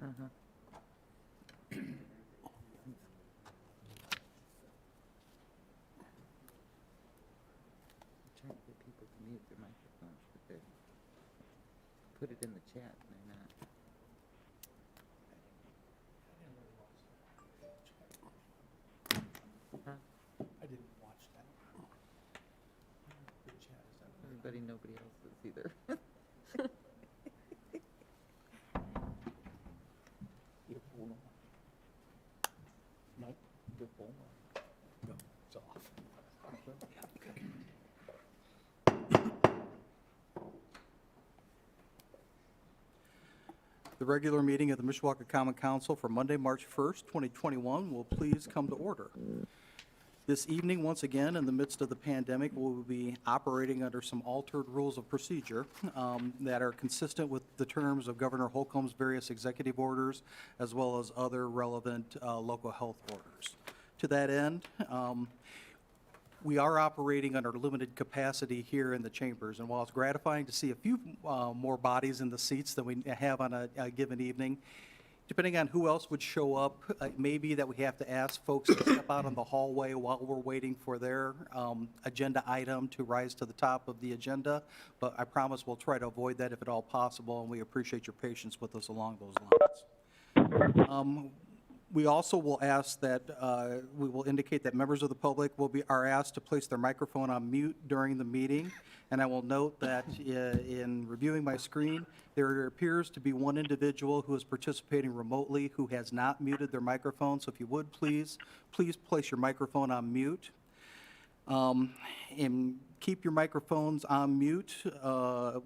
Uh-huh. I'm trying to get people to mute their microphones, but they put it in the chat and they're not. Huh? I didn't watch that. Good chat, is that what Everybody, nobody else is either. your phone on? No, your phone on. No, it's off. The regular meeting of the Mishawaka Common Council for Monday, March 1st, 2021 will please come to order. This evening, once again, in the midst of the pandemic, we'll be operating under some altered rules of procedure that are consistent with the terms of Governor Holcomb's various executive orders, as well as other relevant local health orders. To that end, we are operating under limited capacity here in the chambers, and while it's gratifying to see a few more bodies in the seats than we have on a given evening, depending on who else would show up, it may be that we have to ask folks to step out in the hallway while we're waiting for their agenda item to rise to the top of the agenda, but I promise we'll try to avoid that if at all possible, and we appreciate your patience with us along those lines. We also will ask that, we will indicate that members of the public are asked to place their microphone on mute during the meeting. And I will note that in reviewing my screen, there appears to be one individual who is participating remotely who has not muted their microphone. So if you would please place your microphone on mute. And keep your microphones on mute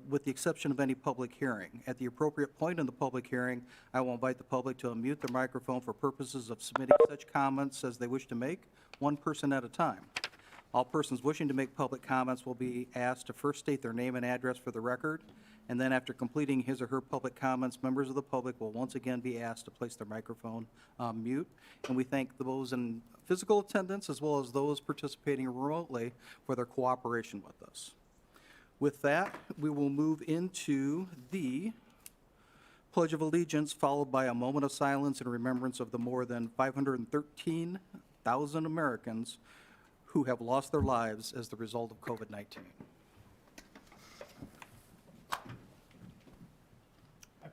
with the exception of any public hearing. At the appropriate point in the public hearing, I will invite the public to unmute their microphone for purposes of submitting such comments as they wish to make, one person at a time. All persons wishing to make public comments will be asked to first state their name and address for the record, and then after completing his or her public comments, members of the public will once again be asked to place their microphone on mute. And we thank those in physical attendance as well as those participating remotely for their cooperation with us. With that, we will move into the Pledge of Allegiance, followed by a moment of silence in remembrance of the more than 513,000 Americans who have lost their lives as the result of COVID-19.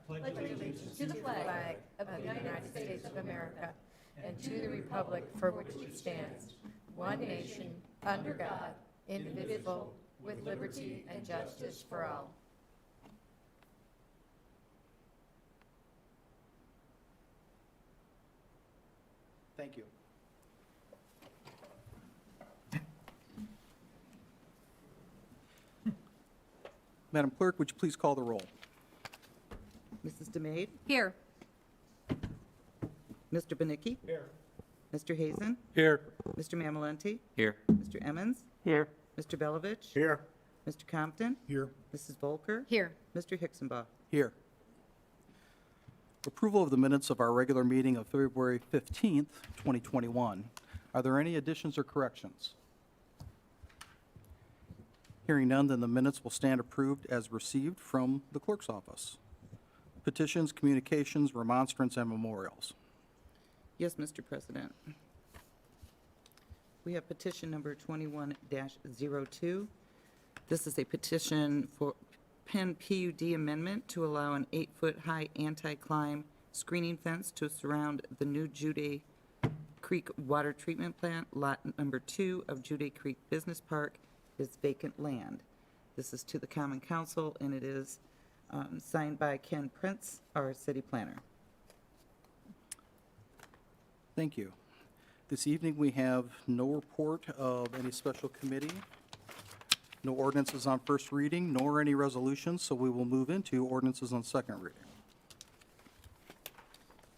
pledge allegiance to the flag of the United States of America and to the republic for which it stands, one nation, under God, indivisible, with liberty and justice for all. Thank you. Madam Clerk, would you please call the roll? Mrs. DeMade? Here. Mr. Benicki? Here. Mr. Hazen? Here. Mr. Mamalenti? Here. Mr. Emmons? Here. Mr. Belovich? Here. Mr. Compton? Here. Mrs. Volker? Here. Mr. Hicksonbaugh? Here. Approval of the minutes of our regular meeting of February 15th, 2021. Are there any additions or corrections? Hearing none, then the minutes will stand approved as received from the clerk's office. Petitions, communications, remonstrance, and memorials. Yes, Mr. President. We have petition number 21-02. This is a petition for Penn PUD amendment to allow an 8-foot-high anti-climb screening fence to surround the new Jude Creek Water Treatment Plant, lot number 2 of Jude Creek Business Park is vacant land. This is to the Common Council, and it is signed by Ken Prince, our city planner. Thank you. This evening, we have no report of any special committee, no ordinances on first reading, nor any resolutions, so we will move into ordinances on second reading.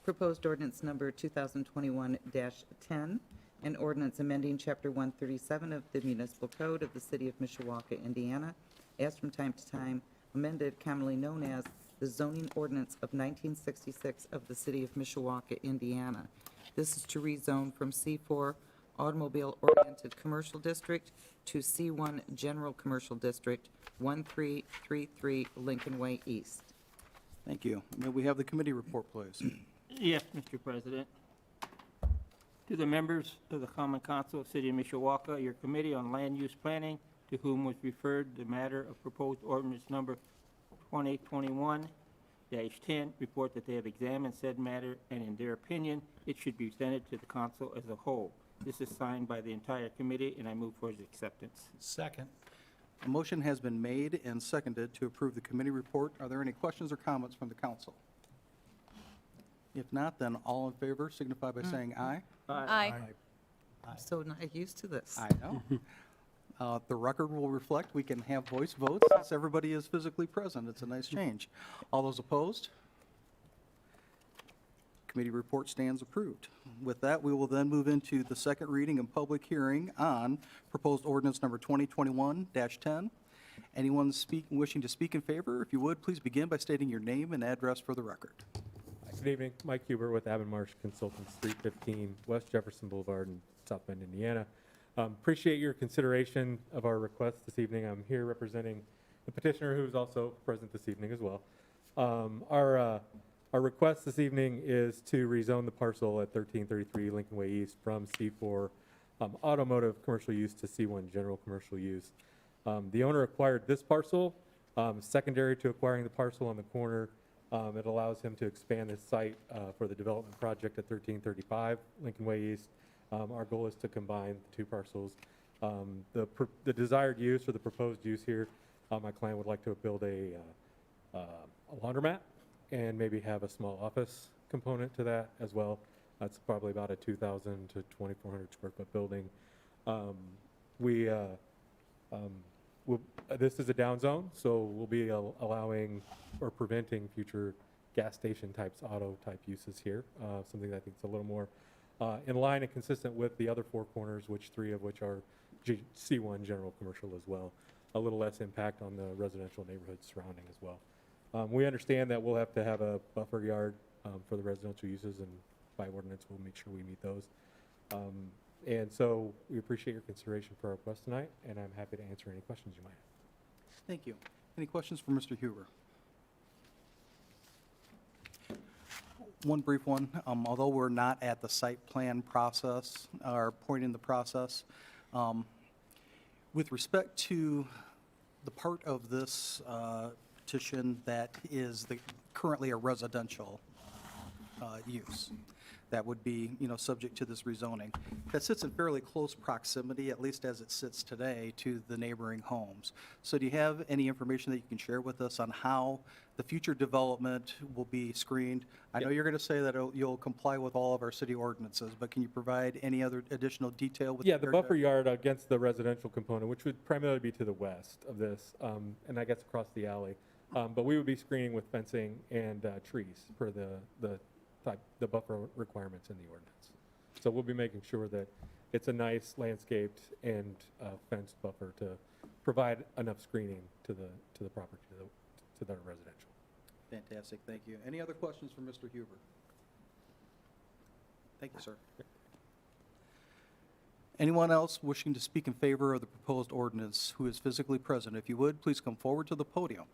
Proposed ordinance number 2021-10, an ordinance amending Chapter 137 of the Municipal Code of the City of Mishawaka, Indiana, as from time to time amended, commonly known as the zoning ordinance of 1966 of the City of Mishawaka, Indiana. This is to rezone from C4 Automobile-Oriented Commercial District to C1 General Commercial District, 1333 Lincoln Way East. Thank you. May we have the committee report, please? Yes, Mr. President. To the members of the Common Council of the City of Mishawaka, your Committee on Land Use Planning, to whom was referred the matter of proposed ordinance number 2021-10, report that they have examined said matter, and in their opinion, it should be presented to the council as a whole. This is signed by the entire committee, and I move for its acceptance. Second. A motion has been made and seconded to approve the committee report. Are there any questions or comments from the council? If not, then all in favor signify by saying aye. Aye. I'm so not used to this. I know. The record will reflect we can have voice votes since everybody is physically present. It's a nice change. All those opposed? Committee report stands approved. With that, we will then move into the second reading and public hearing on proposed ordinance number 2021-10. Anyone wishing to speak in favor, if you would, please begin by stating your name and address for the record. Good evening, Mike Huber with Abbott Marsh Consultants, 315 West Jefferson Boulevard in South Bend, Indiana. Appreciate your consideration of our request this evening. I'm here representing the petitioner who is also present this evening as well. Our request this evening is to rezone the parcel at 1333 Lincoln Way East from C4 automotive commercial use to C1 general commercial use. The owner acquired this parcel. Secondary to acquiring the parcel on the corner, it allows him to expand his site for the development project at 1335 Lincoln Way East. Our goal is to combine the two parcels. The desired use or the proposed use here, my client would like to build a laundromat and maybe have a small office component to that as well. That's probably about a 2,000 to 2,400 square foot building. This is a down zone, so we'll be allowing or preventing future gas station types, auto type uses here. Something that I think is a little more in line and consistent with the other four corners, three of which are C1 general commercial as well. A little less impact on the residential neighborhoods surrounding as well. We understand that we'll have to have a buffer yard for the residential uses, and by ordinance, we'll make sure we meet those. And so we appreciate your consideration for our request tonight, and I'm happy to answer any questions you might have. Thank you. Any questions for Mr. Huber? One brief one. Although we're not at the site plan process or point in the process, with respect to the part of this petition that is currently a residential use, that would be, subject to this rezoning. That sits in fairly close proximity, at least as it sits today, to the neighboring homes. So do you have any information that you can share with us on how the future development will be screened? I know you're going to say that you'll comply with all of our city ordinances, but can you provide any other additional detail? Yeah, the buffer yard against the residential component, which would primarily be to the west of this, and I guess across the alley. But we would be screening with fencing and trees for the buffer requirements in the ordinance. So we'll be making sure that it's a nice landscaped and fenced buffer to provide enough screening to the property, to the residential. Fantastic, thank you. Any other questions for Mr. Huber? Thank you, sir. Anyone else wishing to speak in favor of the proposed ordinance who is physically present? If you would, please come forward to the podium.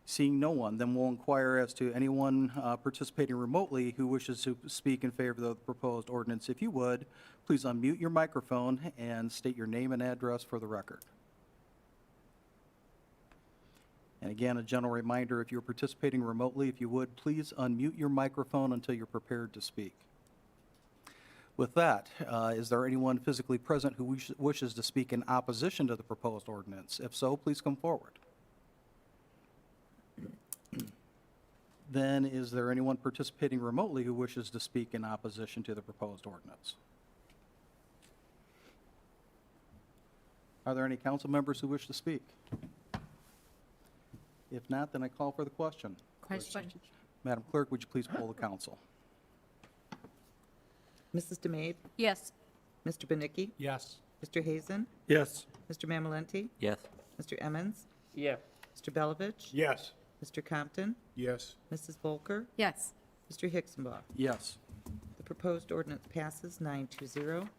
Seeing no one, then we'll inquire as to anyone participating remotely who wishes to speak in favor of the proposed ordinance. If you would, please unmute your microphone and state your name and address for the record. And again, a general reminder, if you're participating remotely, if you would, please unmute your microphone until you're prepared to speak. With that, is there anyone physically present who wishes to speak in opposition to the proposed ordinance? If so, please come forward. Then, is there anyone participating remotely who wishes to speak in opposition to the proposed ordinance? Are there any council members who wish to speak? If not, then I call for the question. Question. Madam Clerk, would you please poll the council? Mrs. DeMaid, Yes. Mr. Benicki, Yes. Mr. Hazen, Yes. Mr. Mamalenti, Yes. Mr. Emmons, Yes. Mr. Belovich, Yes. Mr. Compton, Yes. Mrs. Volker, Yes. Mr. Hicksonbach. Yes. The proposed ordinance passes 9-0.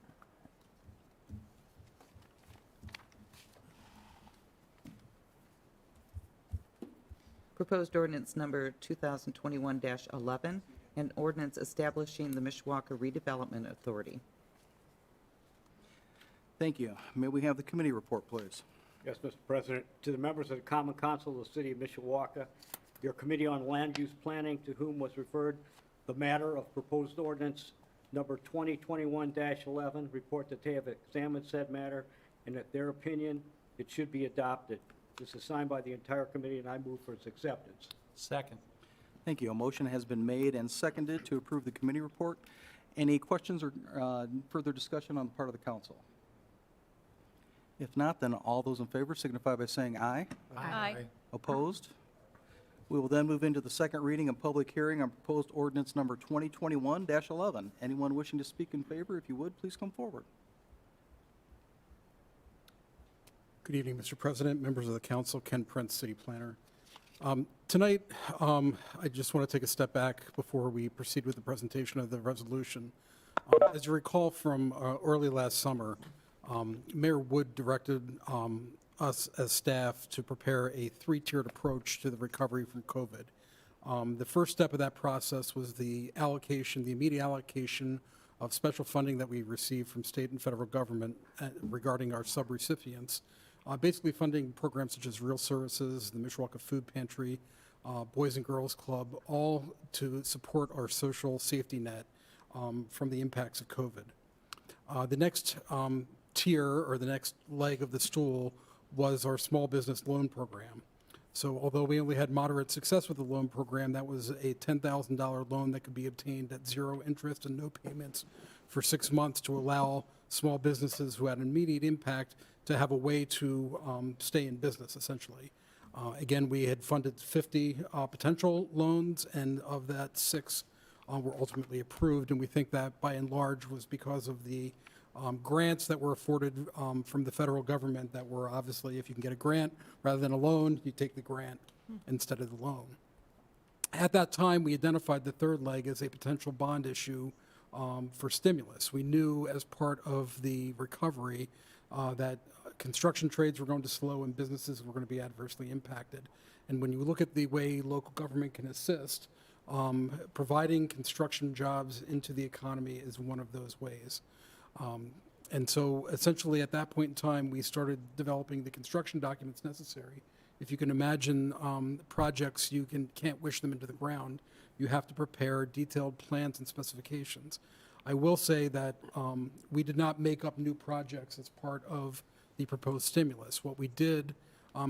Proposed ordinance number 2021-11, an ordinance establishing the Mishawaka Redevelopment Authority. Thank you. May we have the committee report, please? Yes, Mr. President. To the members of the Common Council of the City of Mishawaka, your Committee on Land Use Planning, to whom was referred the matter of proposed ordinance number 2021-11, report that they have examined said matter and that their opinion, it should be adopted. This is signed by the entire committee, and I move for its acceptance. Second. Thank you. A motion has been made and seconded to approve the committee report. Any questions or further discussion on the part of the council? If not, then all those in favor signify by saying aye. Aye. Opposed? We will then move into the second reading and public hearing on proposed ordinance number 2021-11. Anyone wishing to speak in favor, if you would, please come forward. Good evening, Mr. President, members of the council, Ken Prince, City Planner. Tonight, I just want to take a step back before we proceed with the presentation of the resolution. As you recall from early last summer, Mayor Wood directed us as staff to prepare a three-tiered approach to the recovery from COVID. The first step of that process was the immediate allocation of special funding that we received from state and federal government regarding our subrecipients, basically funding programs such as Real Services, the Mishawaka Food Pantry, Boys and Girls Club, all to support our social safety net from the impacts of COVID. The next tier, or the next leg of the stool, was our small business loan program. So although we only had moderate success with the loan program, that was a $10,000 loan that could be obtained at zero interest and no payments for 6 months to allow small businesses who had an immediate impact to have a way to stay in business, essentially. Again, we had funded 50 potential loans, and of that, 6 were ultimately approved, and we think that by and large was because of the grants that were afforded from the federal government that were obviously, if you can get a grant rather than a loan, you take the grant instead of the loan. At that time, we identified the third leg as a potential bond issue for stimulus. We knew as part of the recovery that construction trades were going to slow and businesses were going to be adversely impacted. And when you look at the way local government can assist, providing construction jobs into the economy is one of those ways. And so essentially at that point in time, we started developing the construction documents necessary. If you can imagine projects, you can't wish them into the ground. You have to prepare detailed plans and specifications. I will say that we did not make up new projects as part of the proposed stimulus. What we did,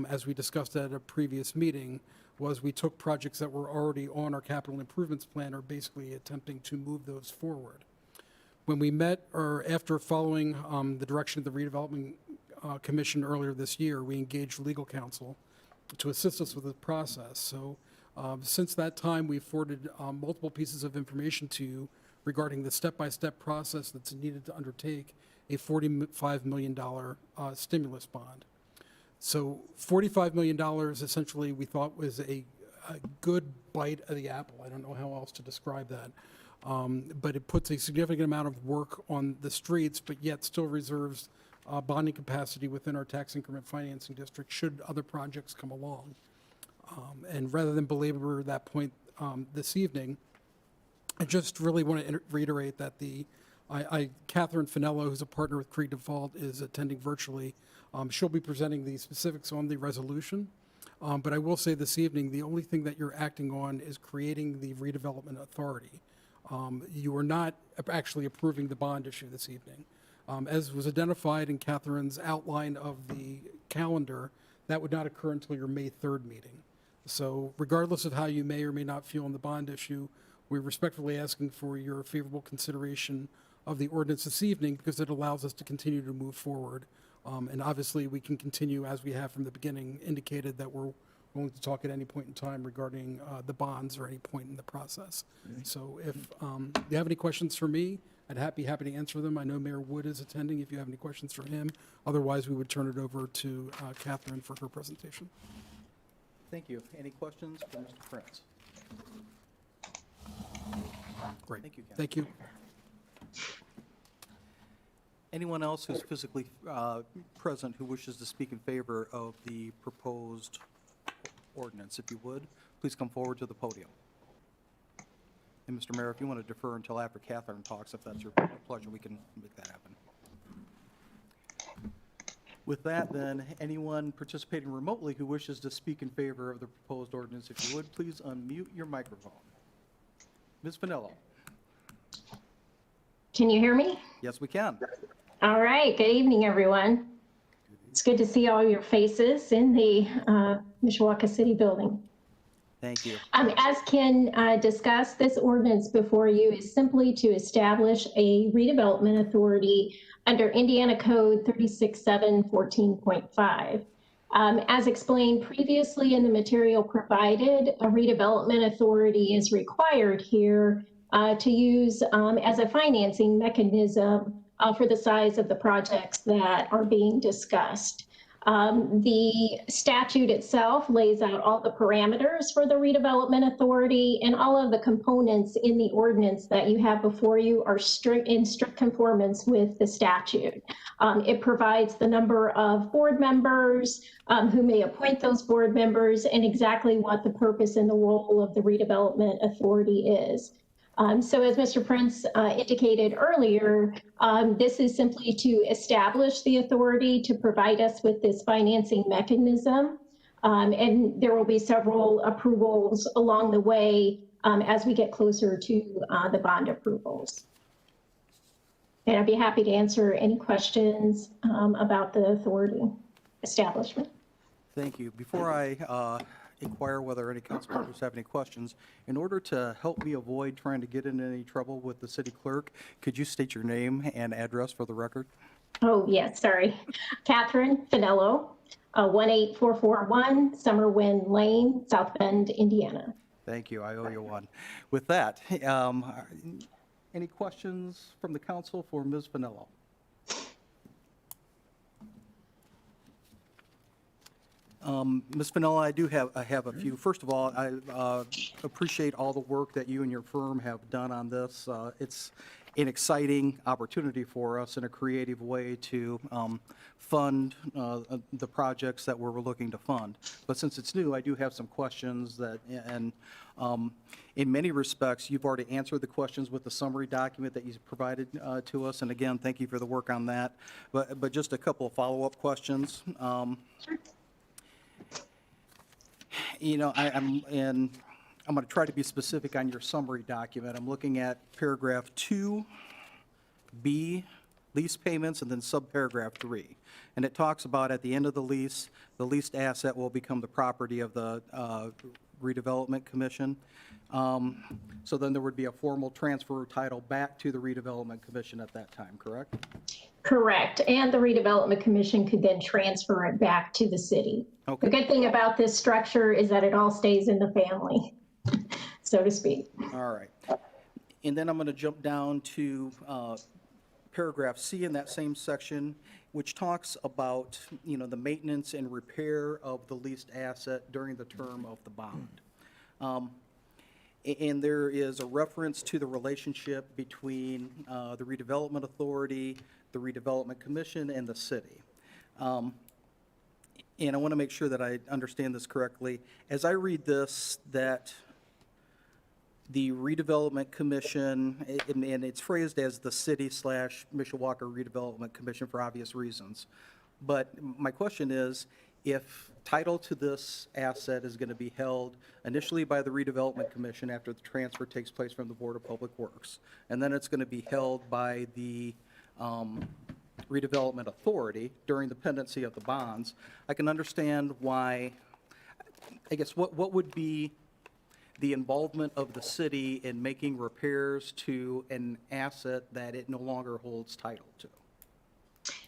as we discussed at a previous meeting, was we took projects that were already on our capital improvements plan, or basically attempting to move those forward. When we met, or after following the direction of the Redevelopment Commission earlier this year, we engaged legal counsel to assist us with the process. So since that time, we've forwarded multiple pieces of information to you regarding the step-by-step process that's needed to undertake a $45 million stimulus bond. So $45 million essentially we thought was a good bite of the apple. I don't know how else to describe that. But it puts a significant amount of work on the streets, but yet still reserves bonding capacity within our tax increment financing district should other projects come along. And rather than belabor that point this evening, I just really want to reiterate that Catherine Finello, who's a partner with Creek Default, is attending virtually. She'll be presenting the specifics on the resolution. But I will say this evening, the only thing that you're acting on is creating the redevelopment authority. You are not actually approving the bond issue this evening. As was identified in Catherine's outline of the calendar, that would not occur until your May 3rd meeting. So regardless of how you may or may not feel on the bond issue, we're respectfully asking for your favorable consideration of the ordinance this evening because it allows us to continue to move forward. And obviously, we can continue, as we have from the beginning, indicated that we're willing to talk at any point in time regarding the bonds or any point in the process. So if you have any questions for me, I'd be happy to answer them. I know Mayor Wood is attending if you have any questions for him. Otherwise, we would turn it over to Catherine for her presentation. Thank you. Any questions for Mr. Prince? Great. Thank you, Ken. Thank you. Anyone else who's physically present who wishes to speak in favor of the proposed ordinance. If you would, please come forward to the podium. And Mr. Mayor, if you want to defer until after Catherine talks, if that's your pleasure, we can make that happen. With that, then, anyone participating remotely who wishes to speak in favor of the proposed ordinance, if you would, please unmute your microphone. Ms. Finello? Can you hear me? Yes, we can. All right. Good evening, everyone. It's good to see all your faces in the Mishawaka City building. Thank you. As Ken discussed, this ordinance before you is simply to establish a redevelopment authority under Indiana Code 36714.5. As explained previously in the material provided, a redevelopment authority is required here to use as a financing mechanism for the size of the projects that are being discussed. The statute itself lays out all the parameters for the redevelopment authority, and all of the components in the ordinance that you have before you are in strict conformance with the statute. It provides the number of board members, who may appoint those board members, and exactly what the purpose and the role of the redevelopment authority is. So as Mr. Prince indicated earlier, this is simply to establish the authority to provide us with this financing mechanism. And there will be several approvals along the way as we get closer to the bond approvals. And I'd be happy to answer any questions about the authority establishment. Thank you. Before I inquire whether any council members have any questions, in order to help me avoid trying to get into any trouble with the city clerk, could you state your name and address for the record? Oh, yes, sorry. Catherine Finello, 18441 Summerwind Lane, South Bend, Indiana. Thank you. I owe you one. With that, any questions from the council for Ms. Finello? Ms. Finella, I have a few. First of all, I appreciate all the work that you and your firm have done on this. It's an exciting opportunity for us in a creative way to fund the projects that we're looking to fund. But since it's new, I do have some questions that, and in many respects, you've already answered the questions with the summary document that you provided to us. And again, thank you for the work on that. But just a couple of follow-up questions. You know, I'm going to try to be specific on your summary document. I'm looking at paragraph 2B, lease payments, and then subparagraph 3. And it talks about at the end of the leased asset will become the property of the redevelopment commission. So then there would be a formal transfer title back to the redevelopment commission at that time, correct? Correct. And the redevelopment commission could then transfer it back to the city. Okay. The good thing about this structure is that it all stays in the family, so to speak. All right. And then I'm going to jump down to paragraph C in that same section, which talks about, you know, the maintenance and repair of the leased asset during the term of the bond. And there is a reference to the relationship between the redevelopment authority, the redevelopment commission, and the city. And I want to make sure that I understand this correctly. As I read this, that the redevelopment commission, and it's phrased as the city/Mishawaka Redevelopment Commission for obvious reasons. But my question is, if title to this asset is going to be held initially by the redevelopment commission after the transfer takes place from the Board of Public Works, and then it's going to be held by the redevelopment authority during the pendency of the bonds, I can understand why, I guess, what would be the involvement of the city in making repairs to an asset that it no longer holds title to?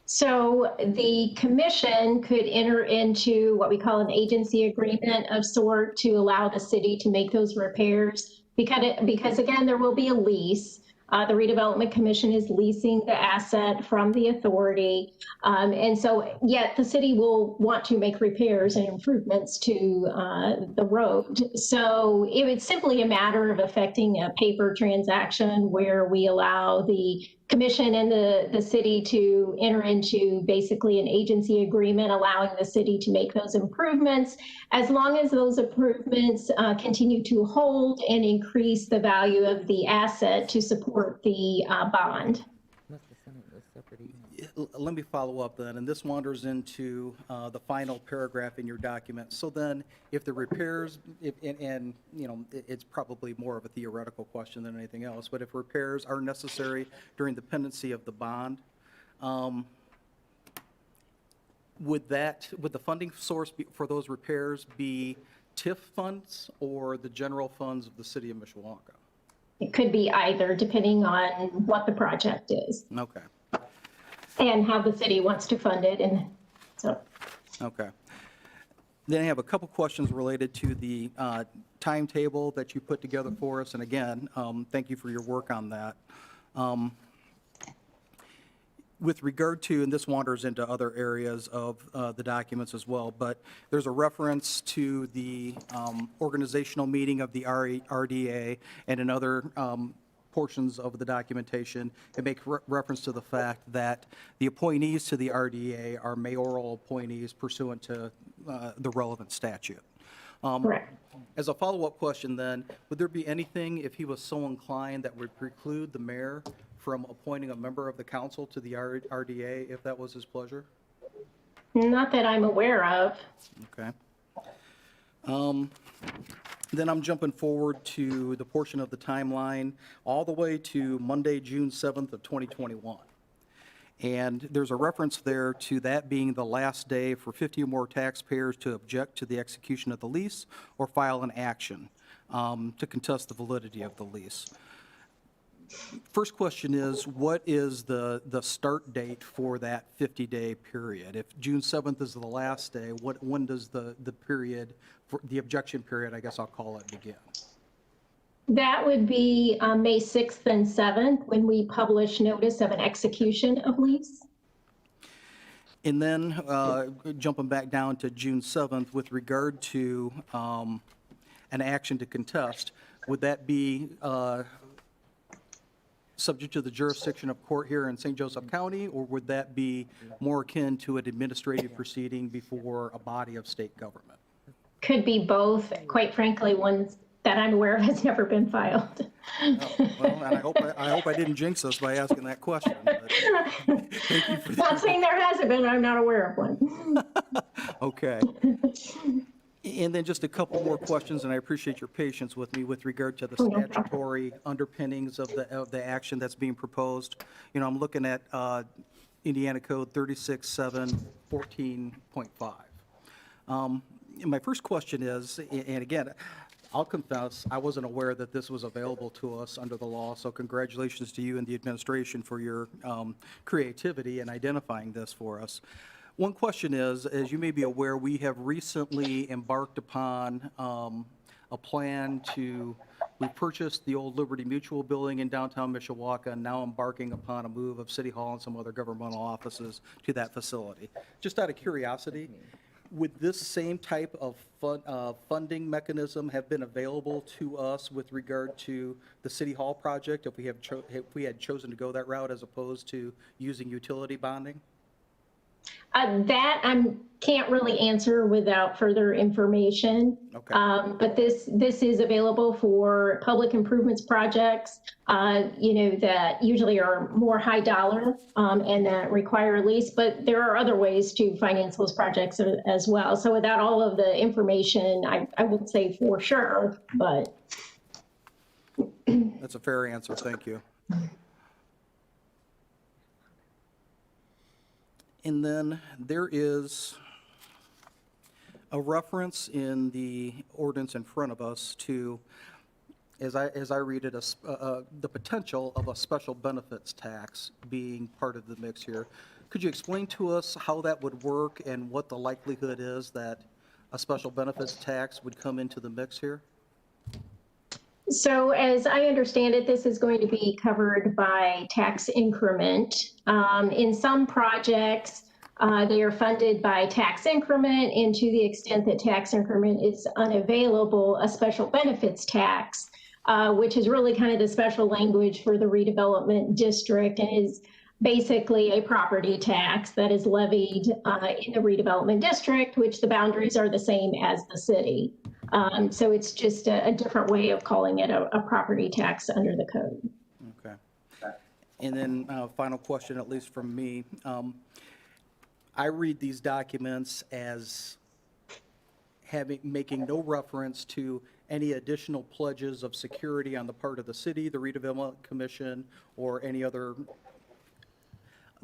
So the commission could enter into what we call an agency agreement of sort to allow the city to make those repairs because again, there will be a lease. The redevelopment commission is leasing the asset from the authority. And so yet the city will want to make repairs and improvements to the road. So it was simply a matter of effecting a paper transaction where we allow the commission and the city to enter into basically an agency agreement allowing the city to make those improvements, as long as those improvements continue to hold and increase the value of the asset to support the bond. Must have sent it in a separate email. Let me follow up then, and this wanders into the final paragraph in your document. So then, if the repairs, and you know, it's probably more of a theoretical question than anything else, but if repairs are necessary during the pendency of the bond, would the funding source for those repairs be TIF funds or the general funds of the city of Mishawaka? It could be either, depending on what the project is Okay. and how the city wants to fund it. And so, Okay. Then I have a couple questions related to the timetable that you put together for us. And again, thank you for your work on that. With regard to, and this wanders into other areas of the documents as well, but there's a reference to the organizational meeting of the RDA and in other portions of the documentation. It makes reference to the fact that the appointees to the RDA are mayoral appointees pursuant to the relevant statute. correct. As a follow-up question then, would there be anything, if he was so inclined, that would preclude the mayor from appointing a member of the council to the RDA if that was his pleasure? Not that I'm aware of. Okay. Then I'm jumping forward to the portion of the timeline all the way to Monday, June 7th of 2021. And there's a reference there to that being the last day for 50 or more taxpayers to object to the execution of the lease or file an action to contest the validity of the lease. First question is, what is the start date for that 50-day period? If June 7th is the last day, when does the period, for the objection period, I guess I'll call it, begin? That would be May 6th and 7th when we publish notice of an execution of lease. And then jumping back down to June 7th, with regard to an action to contest, would that be subject to the jurisdiction of court here in St. Joseph County, or would that be more akin to an administrative proceeding before a body of state government? Could be both. Quite frankly, one that I'm aware of has never been filed. Oh, well, and I hope I didn't jinx us by asking that question. But thank you for that. Not saying there hasn't been, I'm not aware of one. Okay. And then just a couple more questions, and I appreciate your patience with me with regard to the statutory underpinnings of the action that's being proposed. You know, I'm looking at Indiana Code 36.714.5. My first question is, and again, I'll confess, I wasn't aware that this was available to us under the law, so congratulations to you and the administration for your creativity in identifying this for us. One question is, as you may be aware, we have recently embarked upon a plan to, we purchased the old Liberty Mutual building in downtown Mishawaka, and now embarking upon a move of City Hall and some other governmental offices to that facility. Just out of curiosity, would this same type of funding mechanism have been available to us with regard to the City Hall project if we had chosen to go that route as opposed to using utility bonding? That I can't really answer without further information. Okay. But this is available for public improvements projects, you know, that usually are more high dollar and that require a lease, but there are other ways to finance those projects as well. So without all of the information, I wouldn't say for sure, but. That's a fair answer. Thank you. And then there is a reference in the ordinance in front of us to, as I read it, the potential of a special benefits tax being part of the mix here. Could you explain to us how that would work and what the likelihood is that a special benefits tax would come into the mix here? So as I understand it, this is going to be covered by tax increment. In some projects, they are funded by tax increment, and to the extent that tax increment is unavailable, a special benefits tax which is really kind of the special language for the redevelopment district, and is basically a property tax that is levied in the redevelopment district, which the boundaries are the same as the city. So it's just a different way of calling it a property tax under the code. Okay. And then, final question, at least from me. I read these documents as making no reference to any additional pledges of security on the part of the city, the redevelopment commission, or any other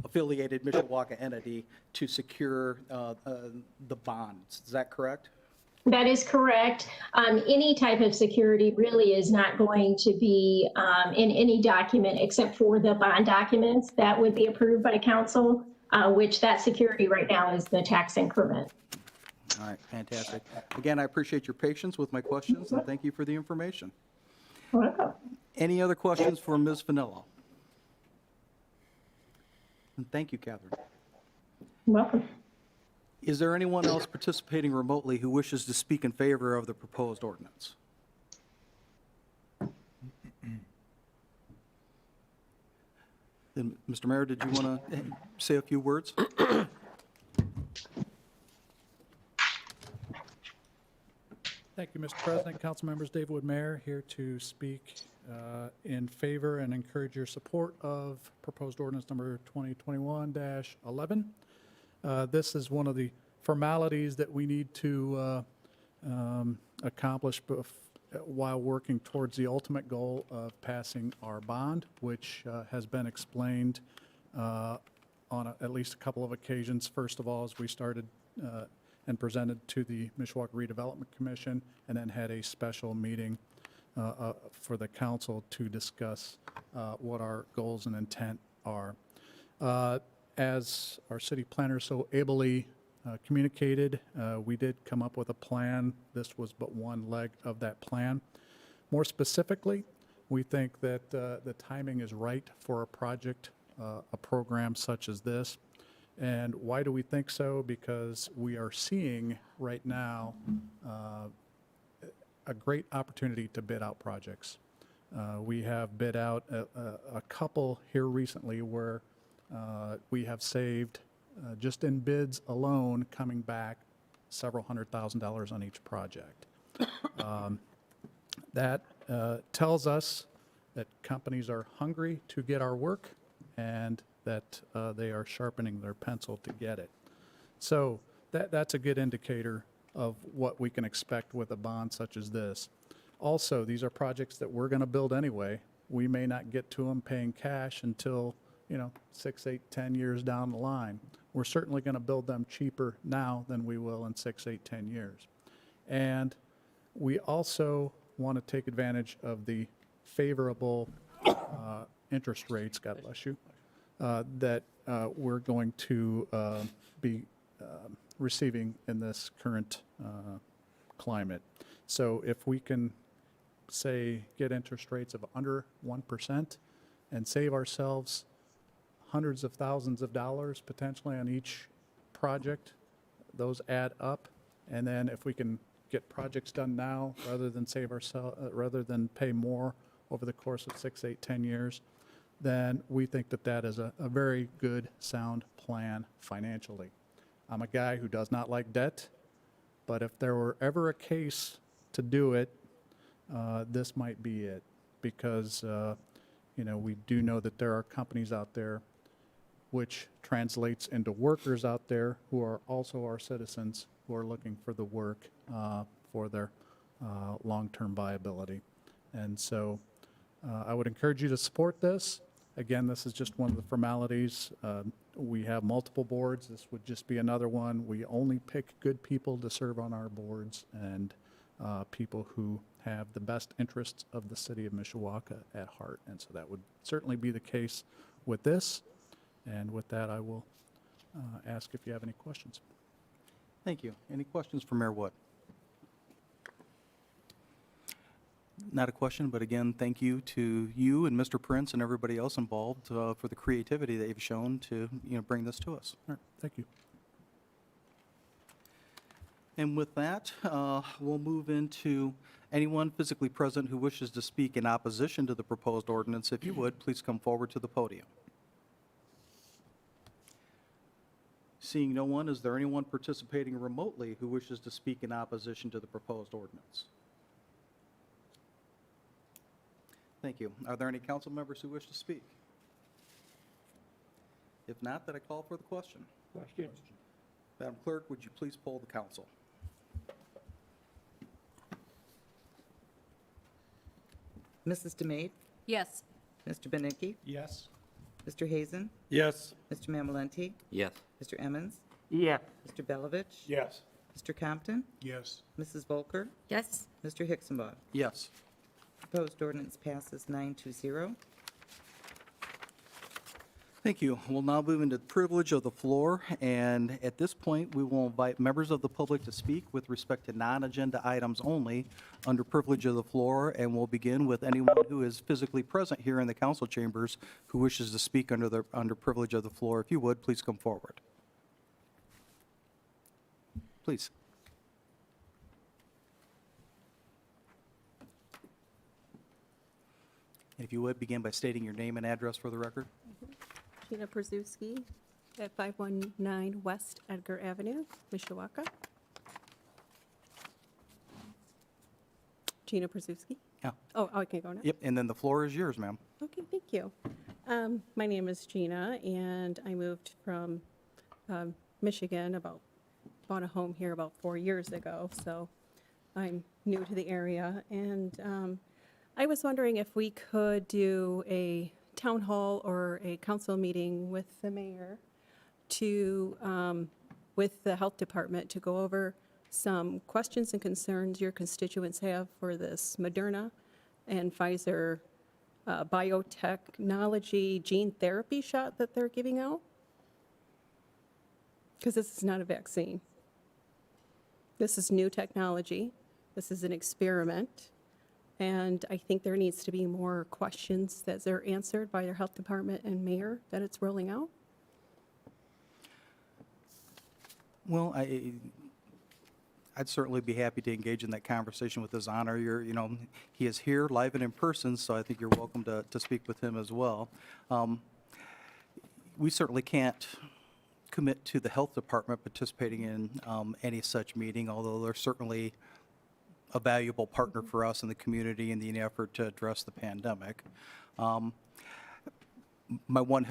affiliated Mishawaka entity to secure the bonds. Is that correct? That is correct. Any type of security really is not going to be in any document except for the bond documents that would be approved by council, which that security right now is the tax increment. All right, fantastic. Again, I appreciate your patience with my questions, and thank you for the information. Welcome. Any other questions for Ms. Vanillo? And thank you, Catherine. Welcome. Is there anyone else participating remotely who wishes to speak in favor of the proposed ordinance? Then, Mr. Mayor, did you want to say a few words? Thank you, Mr. President. Council members, David Wood Mayor, here to speak in favor and encourage your support of proposed ordinance number 2021-11. This is one of the formalities that we need to accomplish while working towards the ultimate goal of passing our bond, which has been explained on at least a couple of occasions. First of all, as we started and presented to the Mishawaka Redevelopment Commission, and then had a special meeting for the council to discuss what our goals and intent are. As our city planner so ably communicated, we did come up with a plan. This was but one leg of that plan. More specifically, we think that the timing is right for a project, a program such as this. And why do we think so? Because we are seeing right now a great opportunity to bid out projects. We have bid out a couple here recently where we have saved, just in bids alone, coming back several $100,000 on each project. That tells us that companies are hungry to get our work, and that they are sharpening their pencil to get it. So that's a good indicator of what we can expect with a bond such as this. Also, these are projects that we're going to build anyway. We may not get to them paying cash until 6, 8, 10 years down the line. We're certainly going to build them cheaper now than we will in 6, 8, 10 years. And we also want to take advantage of the favorable interest rates, God bless you, that we're going to be receiving in this current climate. So if we can, say, get interest rates of under 1% and save ourselves hundreds of thousands of dollars potentially on each project, those add up. And then if we can get projects done now rather than pay more over the course of 6, 8, 10 years, then we think that that is a very good, sound plan financially. I'm a guy who does not like debt, but if there were ever a case to do it, this might be it, because we do know that there are companies out there, which translates into workers out there who are also our citizens, who are looking for the work for their long-term viability. And so I would encourage you to support this. Again, this is just one of the formalities. We have multiple boards. This would just be another one. We only pick good people to serve on our boards, and people who have the best interests of the city of Mishawaka at heart. And so that would certainly be the case with this. And with that, I will ask if you have any questions. Thank you. Any questions for Mayor Wood? Not a question, but again, thank you to you and Mr. Prince and everybody else involved for the creativity that you've shown to bring this to us. All right, thank you. And with that, we'll move into Anyone physically present who wishes to speak in opposition to the proposed ordinance, if you would, please come forward to the podium. Seeing no one, is there anyone participating remotely who wishes to speak in opposition to the proposed ordinance? Thank you. Are there any council members who wish to speak? If not, then I call for the question. Question. Madam Clerk, would you please poll the council? Mrs. DeMade? Yes. Mr. Beninky? Yes. Mr. Hazen? Yes. Mr. Mamalenti? Yes. Mr. Emmons? Yes. Mr. Belovich? Yes. Mr. Compton? Yes. Mrs. Volker? Yes. Mr. Hixenbaugh? Yes. Proposed ordinance passes 9-0. Thank you. We'll now move into the privilege of the floor, and at this point, we will invite members of the public to speak with respect to non-agenda items only under privilege of the floor, and we'll begin with anyone who is physically present here in the council chambers who wishes to speak under privilege of the floor. If you would, please come forward. Please. If you would, begin by stating your name and address for the record. Gina Przewski at 519 West Edgar Avenue, Mishawaka. Gina Przewski. Yeah. Oh, I can go now? Yep, and then the floor is yours, ma'am. Okay, thank you. My name is Gina, and I moved from Michigan bought a home here about 4 years ago, so I'm new to the area. And I was wondering if we could do a town hall or a council meeting with the mayor with the health department to go over some questions and concerns your constituents have for this Moderna and Pfizer biotechnology gene therapy shot that they're giving out. Because this is not a vaccine. This is new technology. This is an experiment. And I think there needs to be more questions that are answered by their health department and mayor that it's rolling out. Well, I'd certainly be happy to engage in that conversation with His Honor. He is here live and in person, so I think you're welcome to speak with him as well. We certainly can't commit to the health department participating in any such meeting, although they're certainly a valuable partner for us in the community in the effort to address the pandemic. My one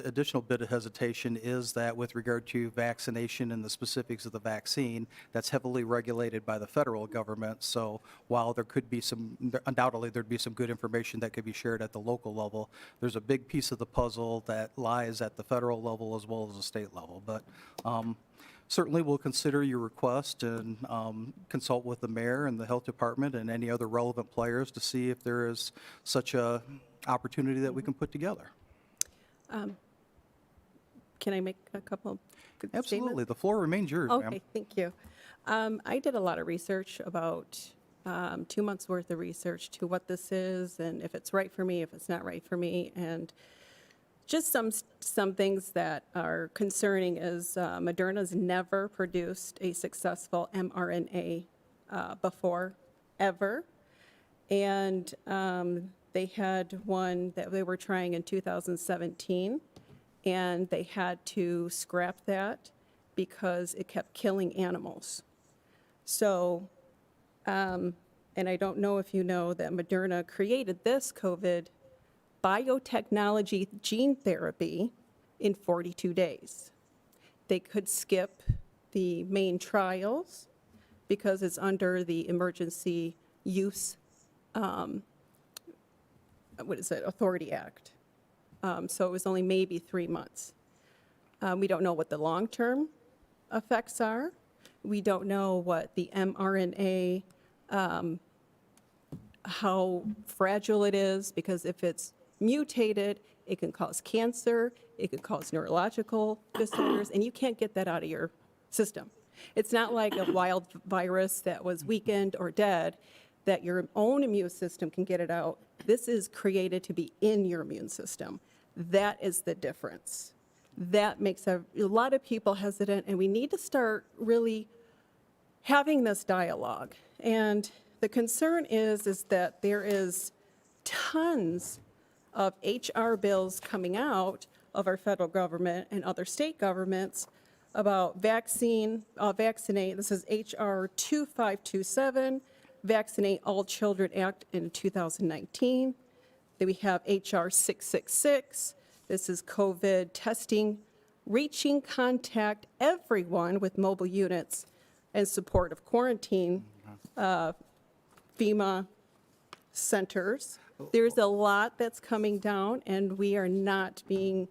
additional bit of hesitation is that with regard to vaccination and the specifics of the vaccine, that's heavily regulated by the federal government. So while there could be undoubtedly there'd be some good information that could be shared at the local level, there's a big piece of the puzzle that lies at the federal level as well as the state level. But certainly we'll consider your request and consult with the mayor and the health department and any other relevant players to see if there is such a opportunity that we can put together. Can I make a couple good Absolutely. statements? The floor remains yours, ma'am. Okay, thank you. I did a lot of research, about 2 months' worth of research to what this is and if it's right for me, if it's not right for me. And just some things that are concerning is Moderna's never produced a successful mRNA before, ever. And they had one that they were trying in 2017, and they had to scrap that because it kept killing animals. So, and I don't know if you know that Moderna created this COVID biotechnology gene therapy in 42 days. They could skip the main trials because it's under the emergency use Authority Act. So it was only maybe 3 months. We don't know what the long-term effects are. We don't know what the mRNA, how fragile it is, because if it's mutated, it can cause cancer, it can cause neurological disorders, and you can't get that out of your system. It's not like a wild virus that was weakened or dead, that your own immune system can get it out. This is created to be in your immune system. That is the difference. That makes a lot of people hesitant, and we need to start really having this dialogue. And the concern is that there is tons of HR bills coming out of our federal government and other state governments about vaccinate, this is HR 2527, Vaccinate All Children Act in 2019. Then we have HR 666, this is COVID testing, reaching contact everyone with mobile units in support of quarantine, FEMA centers. There's a lot that's coming down, and we are not being,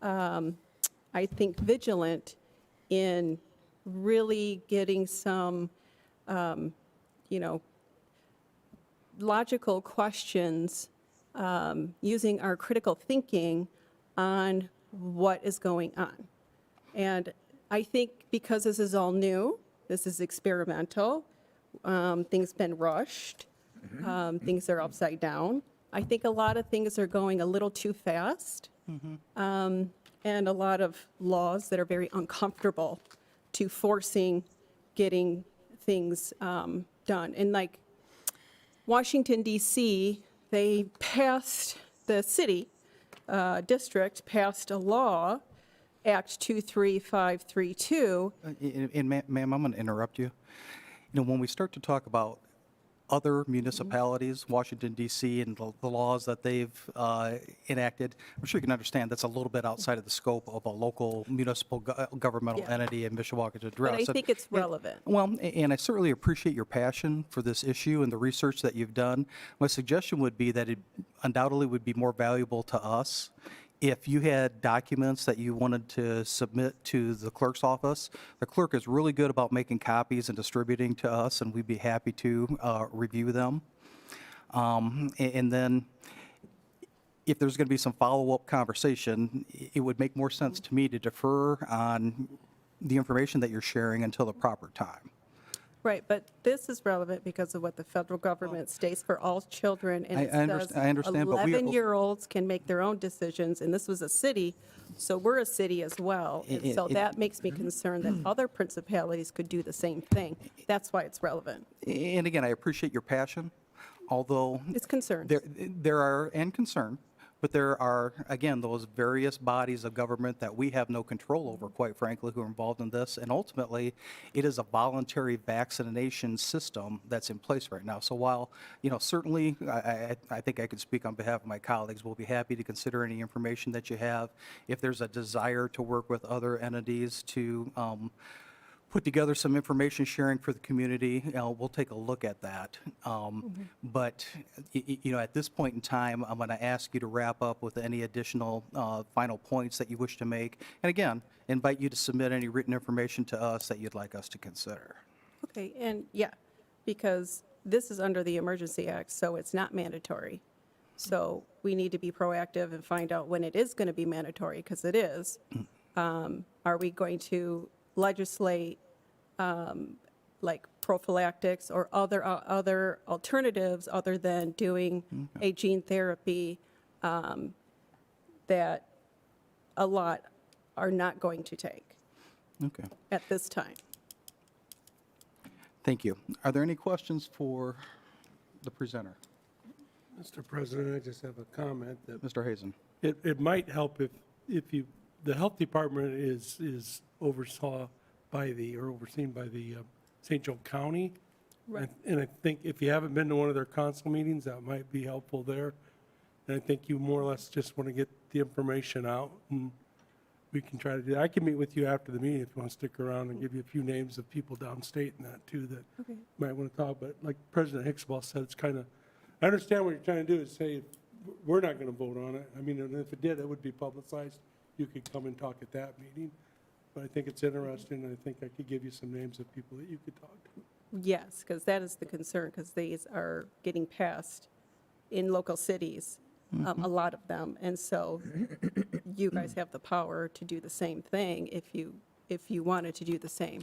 I think, vigilant in really getting some, logical questions, using our critical thinking on what is going on. And I think because this is all new, this is experimental, things been rushed, things are upside down. I think a lot of things are going a little too fast, and a lot of laws that are very uncomfortable to forcing getting things done. And like Washington, D.C., they passed, the city district passed a law, Act 23532. And ma'am, I'm going to interrupt you. When we start to talk about other municipalities, Washington, D.C., and the laws that they've enacted, I'm sure you can understand that's a little bit outside of the scope of a local municipal governmental Yeah. entity in Mishawaka to address. But I think it's relevant. Well, and I certainly appreciate your passion for this issue and the research that you've done. My suggestion would be that it undoubtedly would be more valuable to us if you had documents that you wanted to submit to the clerk's office. The clerk is really good about making copies and distributing to us, and we'd be happy to review them. And then if there's going to be some follow-up conversation, it would make more sense to me to defer on the information that you're sharing until the proper time. Right, but this is relevant because of what the federal government states for all children. And it says I understand, but we- 11-year-olds can make their own decisions, and this was a city, so we're a city as well. And so that makes me concerned that other principalities could do the same thing. That's why it's relevant. And again, I appreciate your passion, although It's concerned. there are, and concern, but there are, again, those various bodies of government that we have no control over, quite frankly, who are involved in this. And ultimately, it is a voluntary vaccination system that's in place right now. So while, certainly, I think I could speak on behalf of my colleagues, we'll be happy to consider any information that you have. If there's a desire to work with other entities to put together some information sharing for the community, we'll take a look at that. But, at this point in time, I'm going to ask you to wrap up with any additional final points that you wish to make. And again, invite you to submit any written information to us that you'd like us to consider. Okay, and yeah, because this is under the Emergency Act, so it's not mandatory. So we need to be proactive and find out when it is going to be mandatory, because it is. Are we going to legislate like prophylactics or other alternatives other than doing a gene therapy that a lot are not going to take Okay, at this time? thank you. Are there any questions for the presenter? Mr. President, I just have a comment that Mr. Hazen? it might help if the health department is overseen by the St. Joe County. Right. And I think if you haven't been to one of their council meetings, that might be helpful there. And I think you more or less just want to get the information out, and we can try to do that. I can meet with you after the meeting if you want to stick around and give you a few names of people downstate and that too that might want to talk. But like President Hicksball said, it's kind of, I understand what you're trying to do is say, we're not going to vote on it. I mean, and if it did, it would be publicized. You could come and talk at that meeting. But I think it's interesting, and I think I could give you some names of people that you could talk to. Yes, because that is the concern, because these are getting passed in local cities, a lot of them. And so you guys have the power to do the same thing if you wanted to do the same.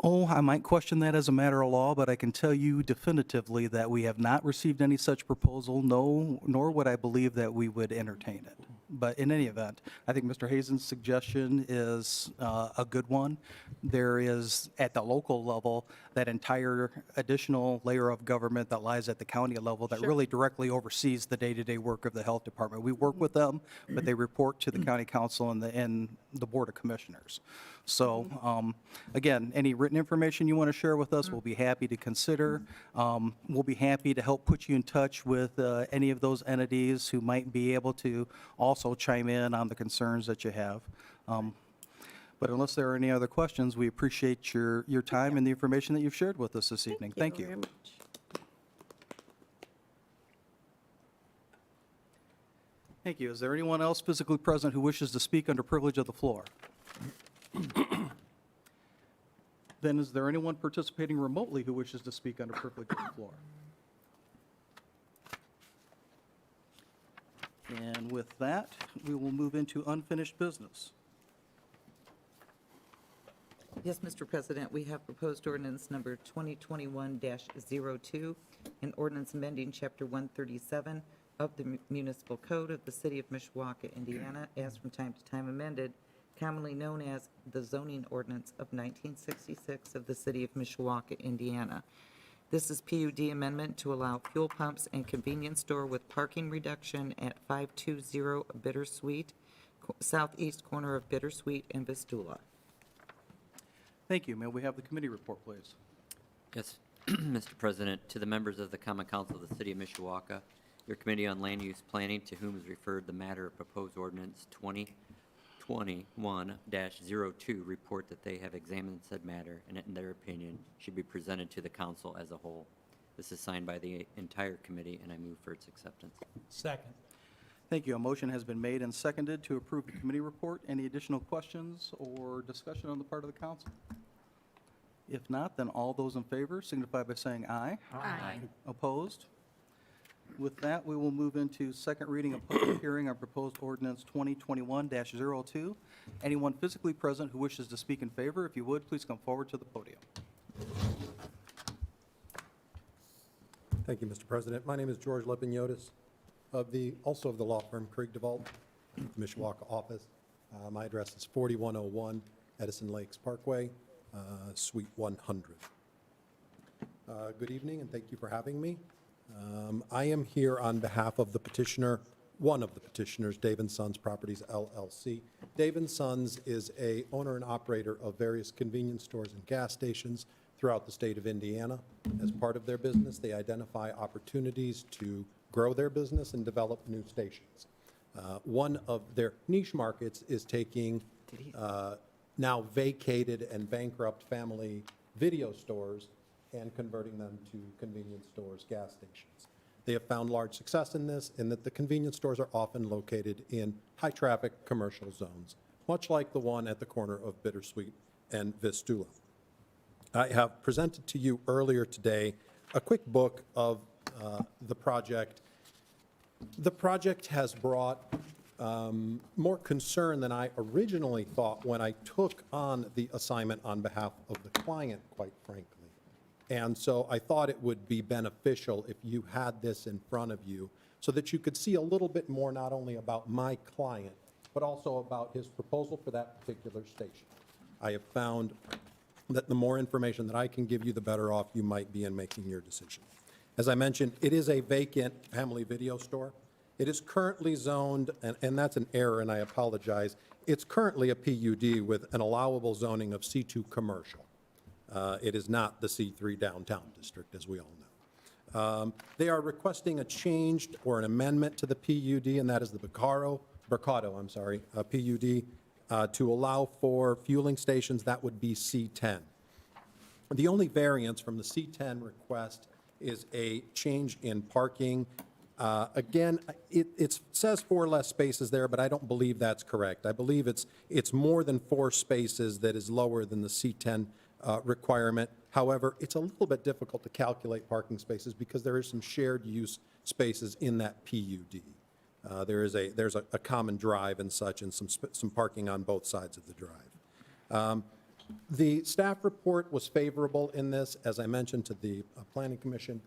Oh, I might question that as a matter of law, but I can tell you definitively that we have not received any such proposal, nor would I believe that we would entertain it. But in any event, I think Mr. Hazen's suggestion is a good one. There is, at the local level, that entire additional layer of government that lies at the county level that really directly oversees the day-to-day work of the health department. We work with them, but they report to the county council and the Board of Commissioners. So, again, any written information you want to share with us, we'll be happy to consider. We'll be happy to help put you in touch with any of those entities who might be able to also chime in on the concerns that you have. But unless there are any other questions, we appreciate your time and the information that you've shared with us this evening. Thank you. very much. Thank you. Is there anyone else physically present who wishes to speak under privilege of the floor? Then is there anyone participating remotely who wishes to speak under privilege of the floor? And with that, we will move into unfinished business. Yes, Mr. President, we have proposed ordinance number 2021-02, an ordinance amending Chapter 137 of the Municipal Code of the City of Mishawaka, Indiana, as from time to time amended, commonly known as the zoning ordinance of 1966 of the City of Mishawaka, Indiana. This is PUD amendment to allow fuel pumps and convenience store with parking reduction at 520 Bittersweet, southeast corner of Bittersweet and Vistula. Thank you. May we have the committee report, please? Yes, Mr. President, to the members of the Common Council of the City of Mishawaka, your Committee on Land Use Planning, to whom is referred the matter of proposed ordinance 2021-02, report that they have examined said matter and, in their opinion, should be presented to the council as a whole. This is signed by the entire committee, and I move for its acceptance. Second. Thank you. A motion has been made and seconded to approve the committee report. Any additional questions or discussion on the part of the council? If not, then all those in favor signify by saying aye. Aye. Opposed? With that, we will move into second reading of public hearing on proposed ordinance 2021-02. Anyone physically present who wishes to speak in favor, if you would, please come forward to the podium. Thank you, Mr. President. My name is George Lepiniotis, also of the law firm Krieg DeVault, Mishawaka office. My address is 4101 Edison Lakes Parkway, Suite 100. Good evening, and thank you for having me. I am here on behalf of the petitioner, one of the petitioners, Dave & Sons Properties, LLC. Dave & Sons is a owner and operator of various convenience stores and gas stations throughout the state of Indiana. As part of their business, they identify opportunities to grow their business and develop new stations. One of their niche markets is taking now vacated and bankrupt family video stores and converting them to convenience stores, gas stations. They have found large success in this, in that the convenience stores are often located in high-traffic commercial zones, much like the one at the corner of Bittersweet and Vistula. I have presented to you earlier today a quick book of the project. The project has brought more concern than I originally thought when I took on the assignment on behalf of the client, quite frankly. And so I thought it would be beneficial if you had this in front of you so that you could see a little bit more not only about my client, but also about his proposal for that particular station. I have found that the more information that I can give you, the better off you might be in making your decision. As I mentioned, it is a vacant family video store. It is currently zoned, and that's an error, and I apologize. It's currently a PUD with an allowable zoning of C2 commercial. It is not the C3 downtown district, as we all know. They are requesting a change or an amendment to the PUD, and that is the Mercado, PUD, to allow for fueling stations. That would be C10. The only variance from the C10 request is a change in parking. Again, it says 4 less spaces there, but I don't believe that's correct. I believe it's more than 4 spaces that is lower than the C10 requirement. However, it's a little bit difficult to calculate parking spaces because there is some shared use spaces in that PUD. There's a common drive and such, and some parking on both sides of the drive. The staff report was favorable in this, as I mentioned to the Planning Commission.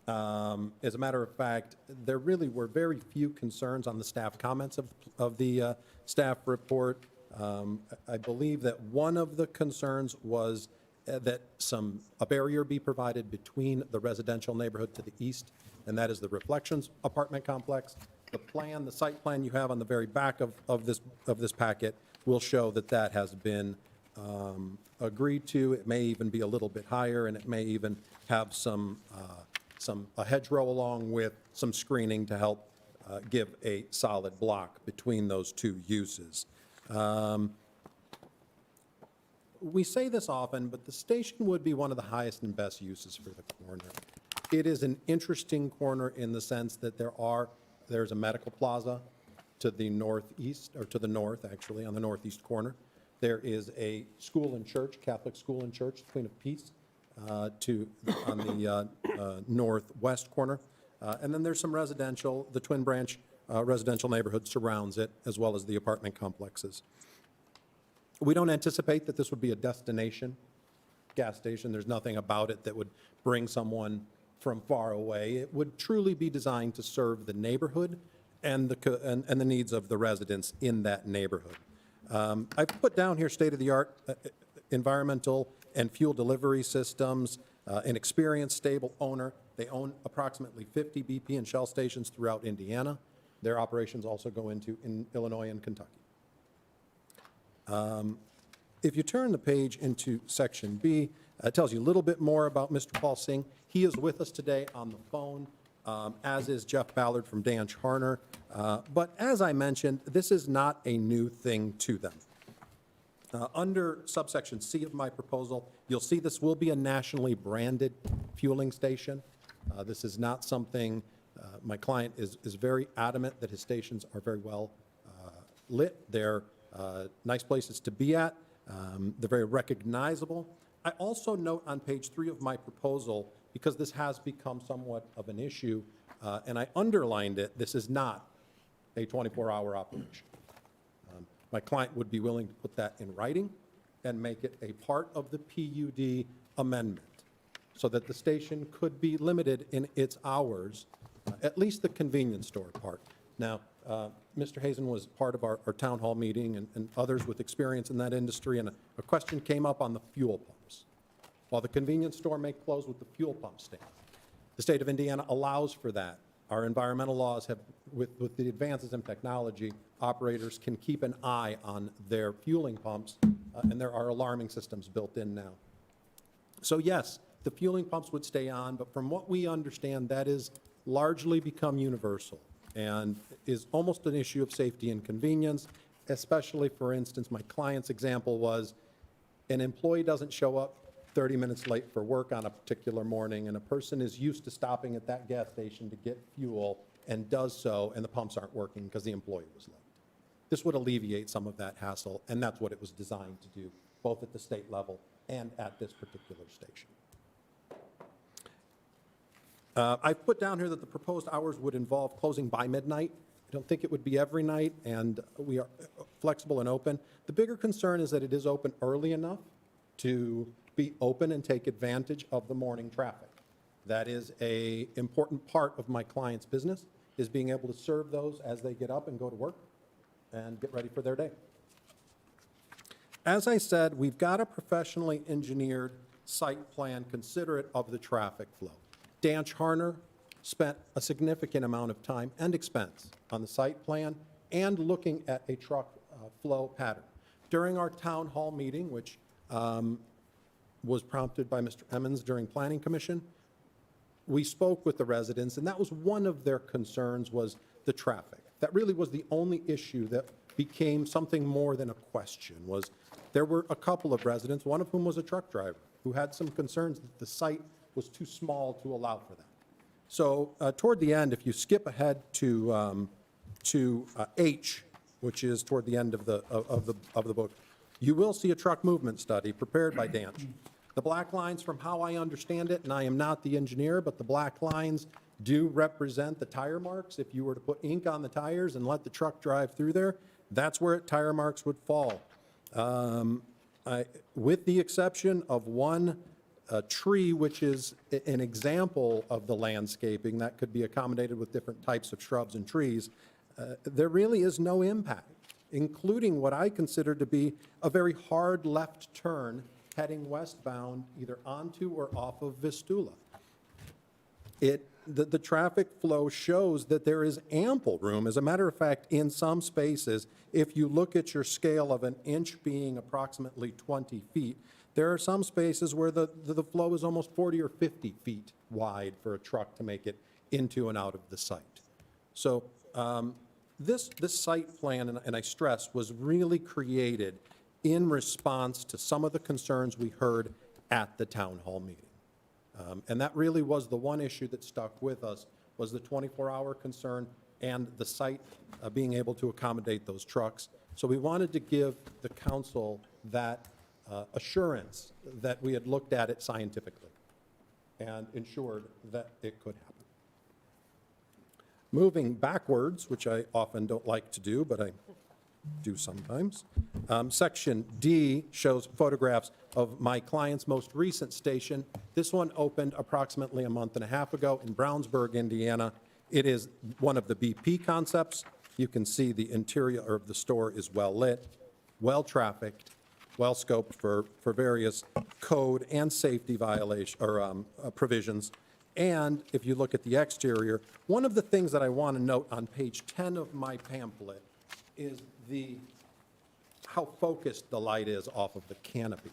As a matter of fact, there really were very few concerns on the staff comments of the staff report. I believe that one of the concerns was that a barrier be provided between the residential neighborhood to the east, and that is the Reflections apartment complex. The site plan you have on the very back of this packet will show that that has been agreed to. It may even be a little bit higher, and it may even have a hedgerow along with some screening to help give a solid block between those two uses. We say this often, but the station would be one of the highest and best uses for the corner. It is an interesting corner in the sense that there's a medical plaza to the northeast, or to the north, actually, on the northeast corner. There is a school and church, Catholic school and church, Queen of Peace, on the northwest corner. And then there's some residential, the Twin Branch residential neighborhood surrounds it, as well as the apartment complexes. We don't anticipate that this would be a destination gas station. There's nothing about it that would bring someone from far away. It would truly be designed to serve the neighborhood and the needs of the residents in that neighborhood. I've put down here state-of-the-art environmental and fuel delivery systems, an experienced, stable owner. They own approximately 50 BP and Shell stations throughout Indiana. Their operations also go into Illinois and Kentucky. If you turn the page into Section B, it tells you a little bit more about Mr. Paul Singh. He is with us today on the phone, as is Jeff Ballard from Dan Charner. But as I mentioned, this is not a new thing to them. Under subsection C of my proposal, you'll see this will be a nationally branded fueling station. This is not something, my client is very adamant that his stations are very well lit. They're nice places to be at. They're very recognizable. I also note on page 3 of my proposal, because this has become somewhat of an issue, and I underlined it, this is not a 24-hour operation. My client would be willing to put that in writing and make it a part of the PUD amendment so that the station could be limited in its hours, at least the convenience store part. Now, Mr. Hazen was part of our town hall meeting and others with experience in that industry, and a question came up on the fuel pumps. While the convenience store may close with the fuel pump stand, the state of Indiana allows for that. Our environmental laws have, with the advances in technology, operators can keep an eye on their fueling pumps, and there are alarming systems built in now. So yes, the fueling pumps would stay on, but from what we understand, that is largely become universal and is almost an issue of safety and convenience, especially, for instance, my client's example was an employee doesn't show up 30 minutes late for work on a particular morning, and a person is used to stopping at that gas station to get fuel and does so, and the pumps aren't working because the employee was late. This would alleviate some of that hassle, and that's what it was designed to do, both at the state level and at this particular station. I've put down here that the proposed hours would involve closing by midnight. I don't think it would be every night, and we are flexible and open. The bigger concern is that it is open early enough to be open and take advantage of the morning traffic. That is an important part of my client's business, is being able to serve those as they get up and go to work and get ready for their day. As I said, we've got a professionally engineered site plan considerate of the traffic flow. Dan Charner spent a significant amount of time and expense on the site plan and looking at a truck flow pattern. During our town hall meeting, which was prompted by Mr. Emmons during Planning Commission, we spoke with the residents, and that was one of their concerns, was the traffic. That really was the only issue that became something more than a question. Was there were a couple of residents, one of whom was a truck driver, who had some concerns that the site was too small to allow for that. So toward the end, if you skip ahead to H, which is toward the end of the book, you will see a truck movement study prepared by Dan. The black lines, from how I understand it, and I am not the engineer, but the black lines do represent the tire marks. If you were to put ink on the tires and let the truck drive through there, that's where tire marks would fall. With the exception of one a tree, which is an example of the landscaping that could be accommodated with different types of shrubs and trees, there really is no impact, including what I consider to be a very hard left turn heading westbound, either onto or off of Vistula. The traffic flow shows that there is ample room. As a matter of fact, in some spaces, if you look at your scale of an inch being approximately 20 feet, there are some spaces where the flow is almost 40 or 50 feet wide for a truck to make it into and out of the site. So this site plan, and I stress, was really created in response to some of the concerns we heard at the town hall meeting. And that really was the one issue that stuck with us, was the 24-hour concern and the site being able to accommodate those trucks. So we wanted to give the council that assurance that we had looked at it scientifically and ensured that it could happen. Moving backwards, which I often don't like to do, but I do sometimes. Section D shows photographs of my client's most recent station. This one opened approximately a month and a half ago in Brownsburg, Indiana. It is one of the BP concepts. You can see the interior of the store is well lit, well trafficked, well scoped for various code and safety provisions. And if you look at the exterior, one of the things that I want to note on page 10 of my pamphlet is how focused the light is off of the canopy.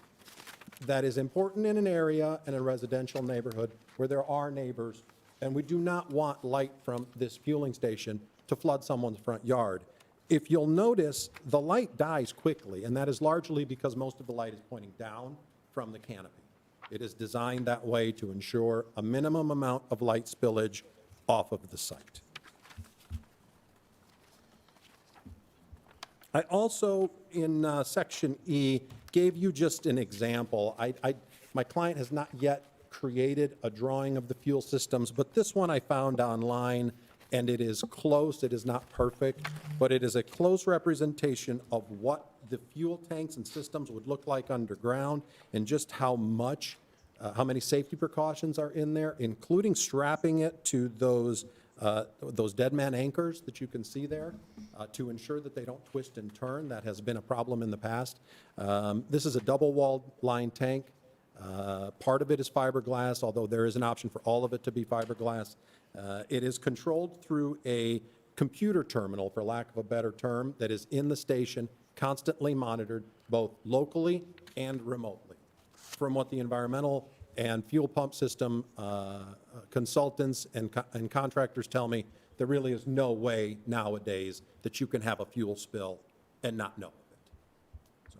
That is important in an area, in a residential neighborhood, where there are neighbors, and we do not want light from this fueling station to flood someone's front yard. If you'll notice, the light dies quickly, and that is largely because most of the light is pointing down from the canopy. It is designed that way to ensure a minimum amount of light spillage off of the site. I also, in Section E, gave you just an example. My client has not yet created a drawing of the fuel systems, but this one I found online, and it is close. It is not perfect, but it is a close representation of what the fuel tanks and systems would look like underground, and just how many safety precautions are in there, including strapping it to those dead man anchors that you can see there to ensure that they don't twist and turn. That has been a problem in the past. This is a double-walled line tank. Part of it is fiberglass, although there is an option for all of it to be fiberglass. It is controlled through a computer terminal, for lack of a better term, that is in the station, constantly monitored both locally and remotely. From what the environmental and fuel pump system consultants and contractors tell me, there really is no way nowadays that you can have a fuel spill and not know of it. So,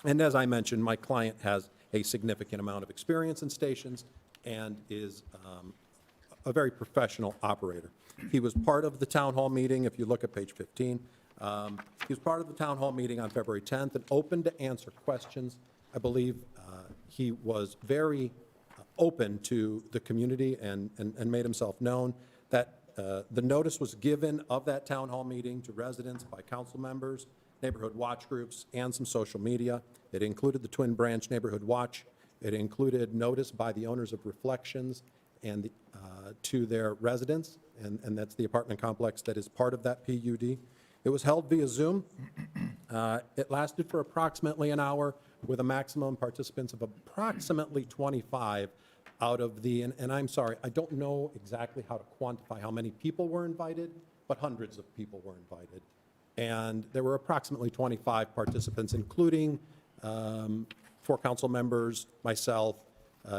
and as I mentioned, my client has a significant amount of experience in stations and is a very professional operator. He was part of the town hall meeting, if you look at page 15. He was part of the town hall meeting on February 10th and open to answer questions. I believe he was very open to the community and made himself known. That the notice was given of that town hall meeting to residents by council members, neighborhood watch groups, and some social media. It included the Twin Branch Neighborhood Watch. It included notice by the owners of Reflections and to their residents, and that's the apartment complex that is part of that PUD. It was held via Zoom. It lasted for approximately an hour with a maximum participants of approximately 25 out of the, and I'm sorry, I don't know exactly how to quantify how many people were invited, but hundreds of people were invited. And there were approximately 25 participants, including 4 council members, myself,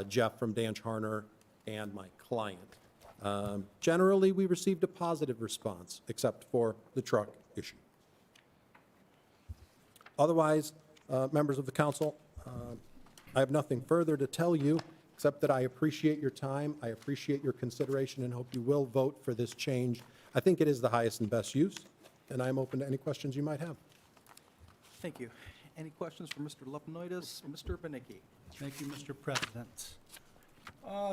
Jeff from Dan Charner, and my client. Generally, we received a positive response, except for the truck issue. Otherwise, members of the council, I have nothing further to tell you, except that I appreciate your time, I appreciate your consideration, and hope you will vote for this change. I think it is the highest and best use, and I'm open to any questions you might have. Thank you. Any questions for Mr. Lupinoitis? Mr. Benicki? Thank you, Mr. President.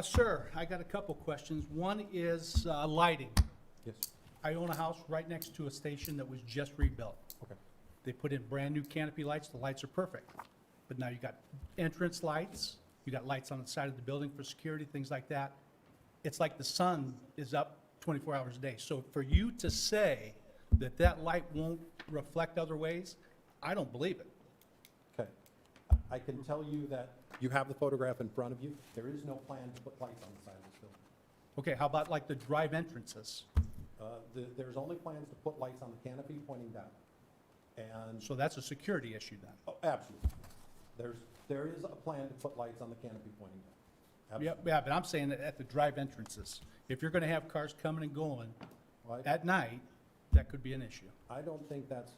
Sir, I got a couple questions. One is lighting. Yes. I own a house right next to a station that was just rebuilt. Okay. They put in brand-new canopy lights. The lights are perfect. But now you got entrance lights You got lights on the side of the building for security, things like that. It's like the sun is up 24 hours a day. So for you to say that that light won't reflect other ways, I don't believe it. Okay. I can tell you that you have the photograph in front of you. There is no plan to put lights on the side of this building. Okay, how about like the drive entrances? There's only plans to put lights on the canopy pointing down. And, So that's a security issue then? oh, absolutely. There is a plan to put lights on the canopy pointing down. Absolutely. Yeah, but I'm saying that at the drive entrances. If you're gonna have cars coming and going Well, at night, that could be an issue. I don't think that's,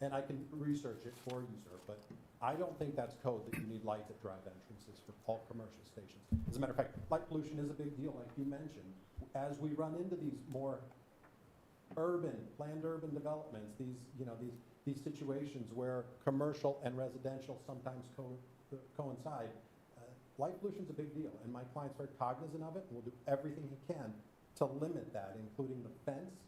and I can research it for you, sir, but I don't think that's code that you need lights at drive entrances for all commercial stations. As a matter of fact, light pollution is a big deal, like you mentioned. As we run into these more planned urban developments, these situations where commercial and residential sometimes coincide, light pollution's a big deal, and my client's very cognizant of it, and will do everything he can to limit that, including the fence,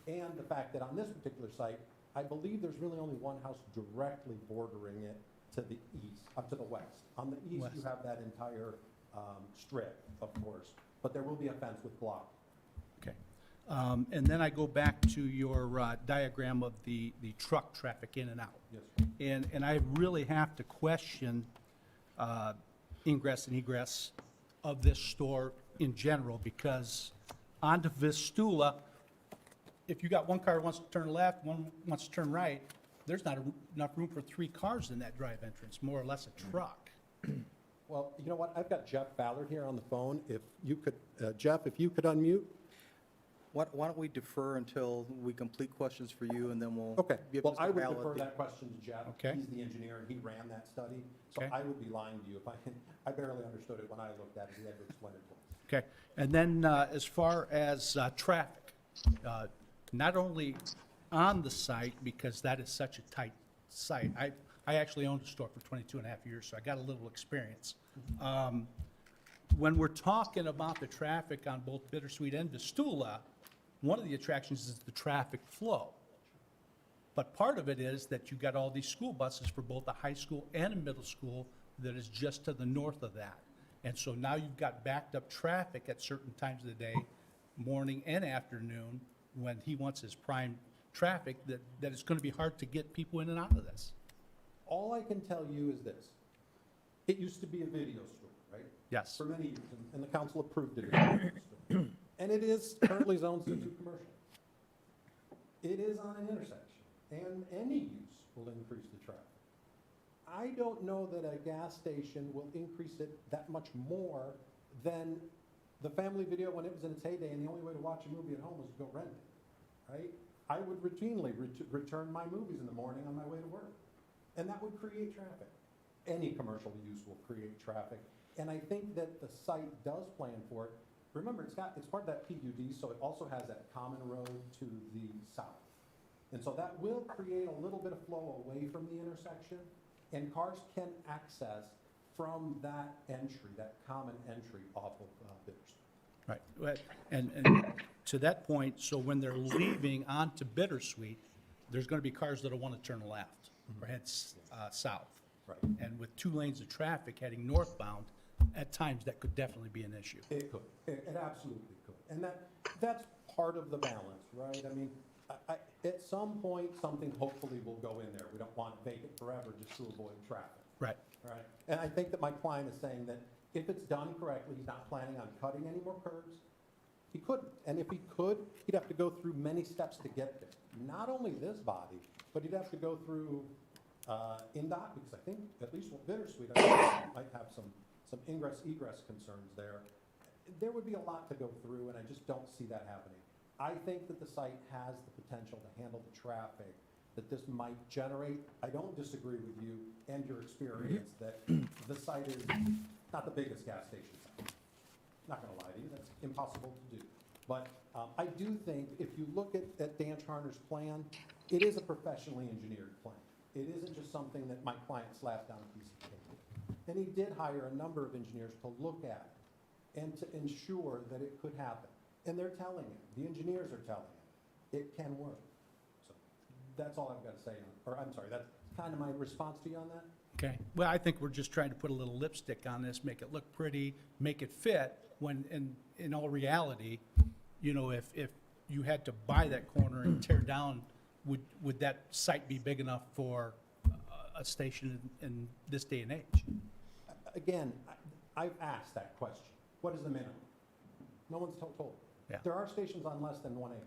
and the fact that on this particular site, I believe there's really only one house directly bordering it to the east, to the west. On the east, West. you have that entire strip, of course, but there will be a fence with block. Okay. And then I go back to your diagram of the truck traffic in and out. Yes, sir. And I really have to question ingress and egress of this store in general, because onto Vistula, if you got one car who wants to turn left, one wants to turn right, there's not enough room for 3 cars in that drive entrance, more or less a truck. Well, you know what, I've got Jeff Ballard here on the phone. If you could, Jeff, if you could unmute? Why don't we defer until we complete questions for you, and then we'll Okay, give well, Mr. I would Ballard defer the- that question to Jeff. Okay. He's the engineer, and he ran that study, so Okay. I would be lying to you if I barely understood it when I looked at it. He had to explain it to us. Okay, and then as far as traffic, not only on the site, because that is such a tight site. I actually owned a store for 22 and a half years, so I got a little experience. When we're talking about the traffic on both Bittersweet and Vistula, one of the attractions is the traffic flow. But part of it is that you've got all these school buses for both the high school and a middle school that is just to the north of that. And so now you've got backed up traffic at certain times of the day, morning and afternoon, when he wants his prime traffic, that it's gonna be hard to get people in and out of this. All I can tell you is this. It used to be a video store, right? Yes. For many years, and the council approved it as a video store. And it is currently zoned C2 commercial. It is on an intersection, and any use will increase the traffic. I don't know that a gas station will increase it that much more than the family video when it was in its heyday, and the only way to watch a movie at home was to go rent it, right? I would routinely return my movies in the morning on my way to work, and that would create traffic. Any commercial use will create traffic, and I think that the site does plan for it. Remember, it's part of that PUD, so it also has that common road to the south. And so that will create a little bit of flow away from the intersection, and cars can access from that entry, that common entry off of Bittersweet. Right, and to that point, so when they're leaving onto Bittersweet, there's gonna be cars that'll wanna turn left or head south. Right. And with 2 lanes of traffic heading northbound, at times that could definitely be an issue. It could, it absolutely could. And that's part of the balance, right? I mean, at some point, something hopefully will go in there. We don't want it vacant forever just to avoid traffic. Right. Right. And I think that my client is saying that if it's done correctly, he's not planning on cutting any more curbs. He couldn't. And if he could, he'd have to go through many steps to get there. Not only this body, but he'd have to go through INDOT, because I think, at least with Bittersweet, I think might have some ingress egress concerns there. There would be a lot to go through, and I just don't see that happening. I think that the site has the potential to handle the traffic that this might generate. I don't disagree with you and your experience that the site is not the biggest gas station site. Not gonna lie to you, that's impossible to do. But I do think if you look at Dan Charner's plan, it is a professionally engineered plan. It isn't just something that my client slapped on a piece of paper. And he did hire a number of engineers to look at it and to ensure that it could happen. And they're telling him, the engineers are telling him, it can work. So that's all I've got to say. Or I'm sorry, that's kind of my response to you on that. Okay, well, I think we're just trying to put a little lipstick on this, make it look pretty, make it fit, when in all reality, you know, if you had to buy that corner and tear down, would that site be big enough for a station in this day and age? Again, I've asked that question. What is the minimum? No one's told. Yeah. There are stations on less than 1 acre.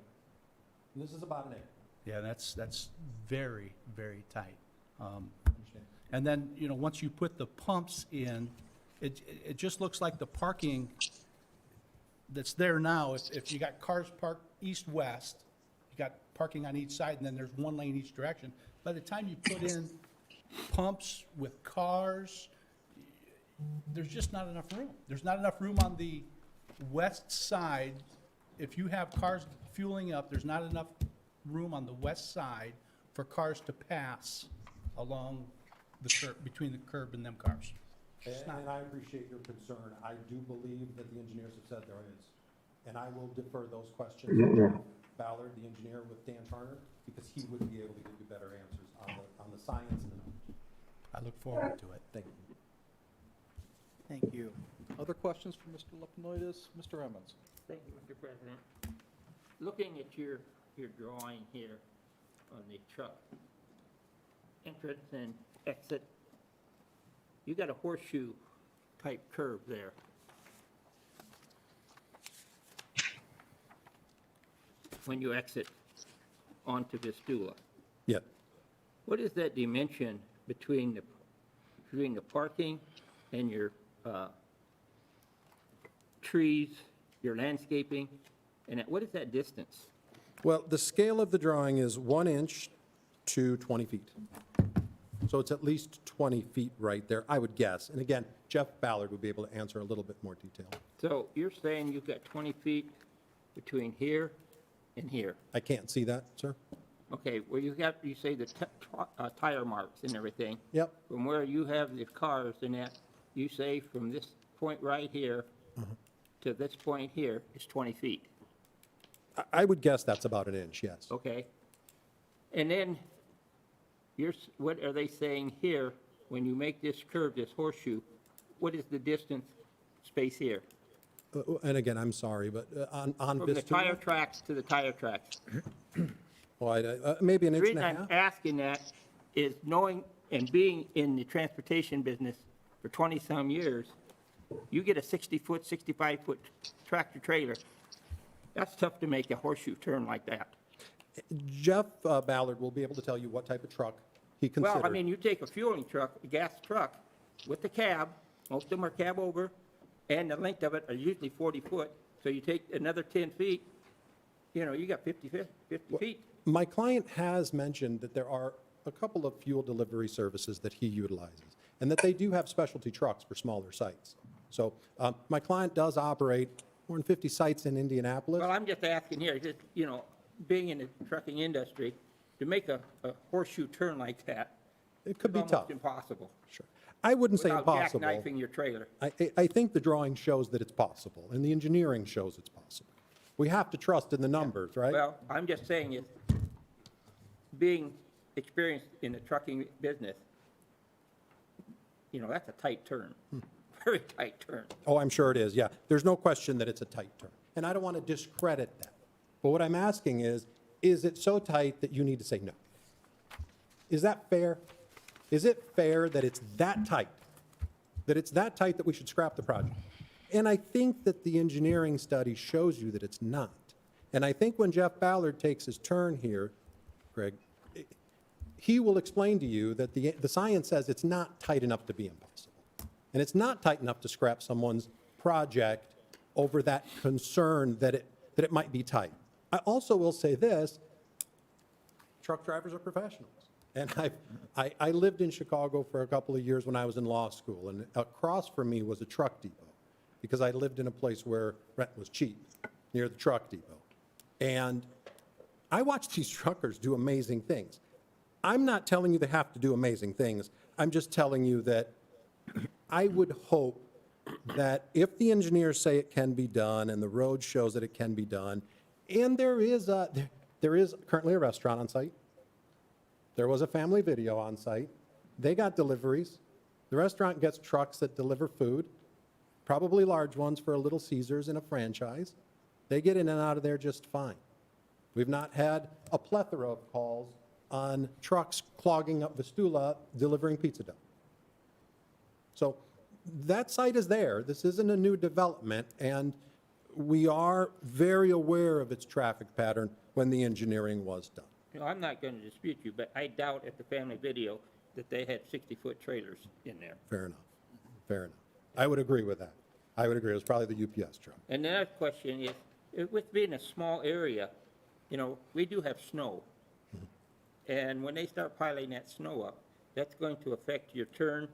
And this is about an acre. Yeah, that's very, very tight. Understand? And then, you know, once you put the pumps in, it just looks like the parking that's there now, if you got cars parked east-west, you got parking on each side, and then there's one lane each direction. By the time you put in pumps with cars, there's just not enough room. There's not enough room on the west side. If you have cars fueling up, there's not enough room on the west side for cars to pass along the curb, between the curb and them cars. And I appreciate your concern. I do believe that the engineers have said there is. And I will defer those questions to Jeff Ballard, the engineer, with Dan Turner, because he would be able to give you better answers on the science and the numbers. I look forward to it. Thank you. Thank you. Other questions for Mr. Lapinoidis? Mr. Emmons? Thank you, Mr. President. Looking at your drawing here on the truck entrance and exit, you got a horseshoe type curve there. When you exit onto Vistula. Yeah. What is that dimension between the parking and your trees, your landscaping, and what is that distance? Well, the scale of the drawing is 1 inch to 20 feet. So it's at least 20 feet right there, I would guess. And again, Jeff Ballard would be able to answer a little bit more detail. So you're saying you've got 20 feet between here and here? I can't see that, sir. Okay, well, you say the tire marks and everything. Yep. From where you have the cars and that, you say from this point right here to this point here is 20 feet. I would guess that's about an inch, yes. Okay. And then what are they saying here, when you make this curve, this horseshoe, what is the distance space here? And again, I'm sorry, but on From the Vistula? tire tracks to the tire tracks. Well, maybe an The inch and reason a I'm half? asking that is knowing and being in the transportation business for 20-some years, you get a 60-foot, 65-foot tractor trailer, that's tough to make a horseshoe turn like that. Jeff Ballard will be able to tell you what type of truck he considered. Well, I mean, you take a fueling truck, a gas truck, with the cab, most of them are cab over, and the length of it are usually 40 foot, so you take another 10 feet, you know, you got 50 feet. My client has mentioned that there are a couple of fuel delivery services that he utilizes, and that they do have specialty trucks for smaller sites. So my client does operate more than 50 sites in Indianapolis. Well, I'm just asking here, just, you know, being in the trucking industry, to make a horseshoe turn like that, It could be it's tough. almost impossible. Sure. I wouldn't say Without impossible. jackknifing your trailer. I think the drawing shows that it's possible, and the engineering shows it's possible. We have to trust in the numbers, right? Well, I'm just saying is, being experienced in the trucking business, you know, that's a tight turn, very tight turn. Oh, I'm sure it is, yeah. There's no question that it's a tight turn. And I don't want to discredit that. But what I'm asking is it so tight that you need to say no? Is that fair? Is it fair that it's that tight? That it's that tight that we should scrap the project? And I think that the engineering study shows you that it's not. And I think when Jeff Ballard takes his turn here, Greg, he will explain to you that the science says it's not tight enough to be impossible. And it's not tight enough to scrap someone's project over that concern that it might be tight. I also will say this, truck drivers are professionals. And I lived in Chicago for a couple of years when I was in law school, and across from me was a truck depot, because I lived in a place where rent was cheap, near the truck depot. And I watched these truckers do amazing things. I'm not telling you they have to do amazing things. I'm just telling you that I would hope that if the engineers say it can be done and the road shows that it can be done, and there is currently a restaurant on site, there was a family video on site, they got deliveries. The restaurant gets trucks that deliver food, probably large ones for a Little Caesars and a franchise. They get in and out of there just fine. We've not had a plethora of calls on trucks clogging up Vistula delivering pizza dough. So that site is there. This isn't a new development, and we are very aware of its traffic pattern when the engineering was done. You know, I'm not going to dispute you, but I doubt at the family video that they had 60-foot trailers in there. Fair enough. Fair enough. I would agree with that. I would agree. It was probably the UPS truck. And the other question is, with being a small area, you know, we do have snow. And when they start piling that snow up, that's going to affect your turn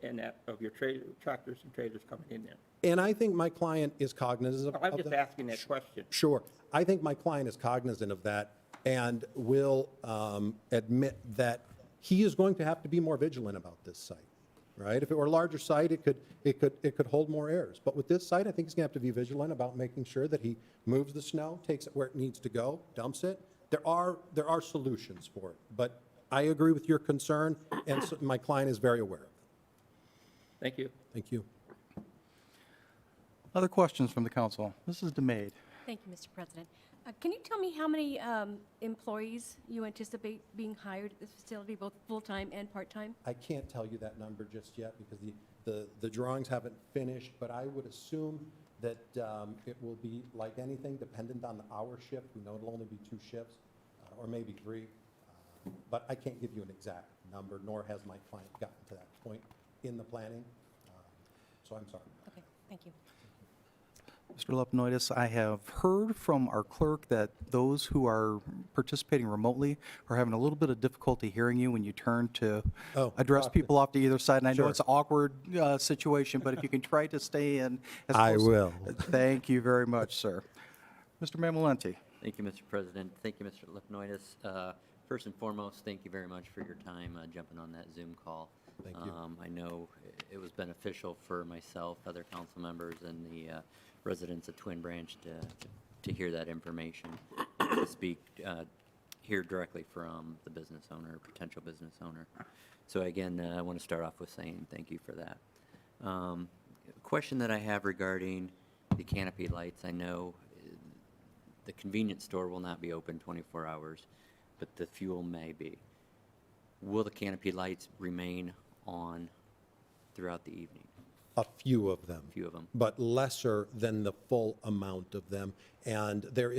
and that of your tractors and trailers coming in there. And I think my client is cognizant of I'm that. just asking that question. Sure. I think my client is cognizant of that and will admit that he is going to have to be more vigilant about this site, right? If it were a larger site, it could hold more errors. But with this site, I think he's going to have to be vigilant about making sure that he moves the snow, takes it where it needs to go, dumps it. There are solutions for it. But I agree with your concern, and so my client is very aware of it. Thank you. Thank you. Other questions from the council? Mrs. DeMade. Thank you, Mr. President. Can you tell me how many employees you anticipate being hired at this facility, both full-time and part-time? I can't tell you that number just yet because the drawings haven't finished, but I would assume that it will be like anything, dependent on the hour shift. We know it'll only be 2 shifts or maybe 3, but I can't give you an exact number, nor has my client gotten to that point in the planning, so I'm sorry. Okay, thank you. Mr. Lepinoidis, I have heard from our clerk that those who are participating remotely are having a little bit of difficulty hearing you when you turn to address people off to either side. And I know Sure. it's an awkward situation, but if you can try to stay in. As I close- will. Thank you very much, sir. Mr. Mamolenti. Thank you, Mr. President. Thank you, Mr. Lipnoidis. First and foremost, thank you very much for your time jumping on that Zoom call. Thank you. I know it was beneficial for myself, other council members, and the residents of Twin Branch to hear that information, to speak, hear directly from the business owner, potential business owner. So again, I want to start off with saying thank you for that. Question that I have regarding the canopy lights, I know the convenience store will not be open 24 hours, but the fuel may be. Will the canopy lights remain on throughout the evening? A few of them. A few of them. But lesser than the full amount of them. And there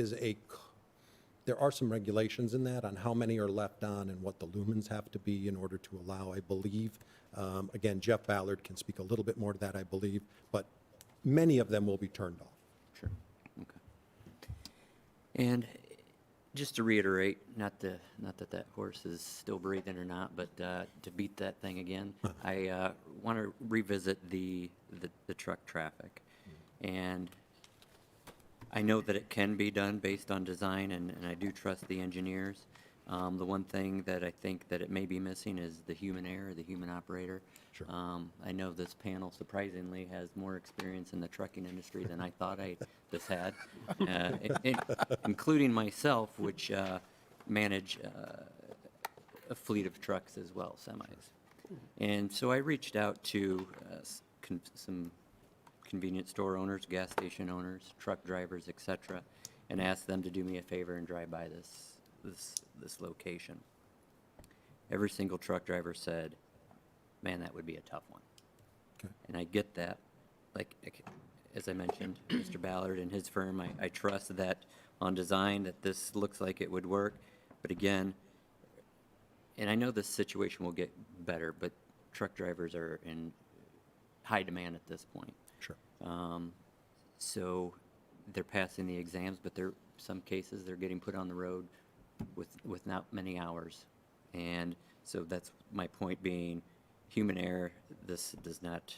are some regulations in that on how many are left on and what the lumens have to be in order to allow, I believe. Again, Jeff Ballard can speak a little bit more to that, I believe, but many of them will be turned off. Sure, okay. And just to reiterate, not that that horse is still breathing or not, but to beat that thing again, I want to revisit the truck traffic. And I know that it can be done based on design, and I do trust the engineers. The one thing that I think that it may be missing is the human error, the human operator. Sure. I know this panel surprisingly has more experience in the trucking industry than I thought this had, including myself, which manage a fleet of trucks as well, semis. And so I reached out to some convenience store owners, gas station owners, truck drivers, et cetera, and asked them to do me a favor and drive by this location. Every single truck driver said, man, that would be a tough one. Okay. And I get that. Like, as I mentioned, Mr. Ballard and his firm, I trust that on design that this looks like it would work. But again, and I know this situation will get better, but truck drivers are in high demand at this point. Sure. So they're passing the exams, but some cases they're getting put on the road with not many hours. And so that's my point being, human error, this does not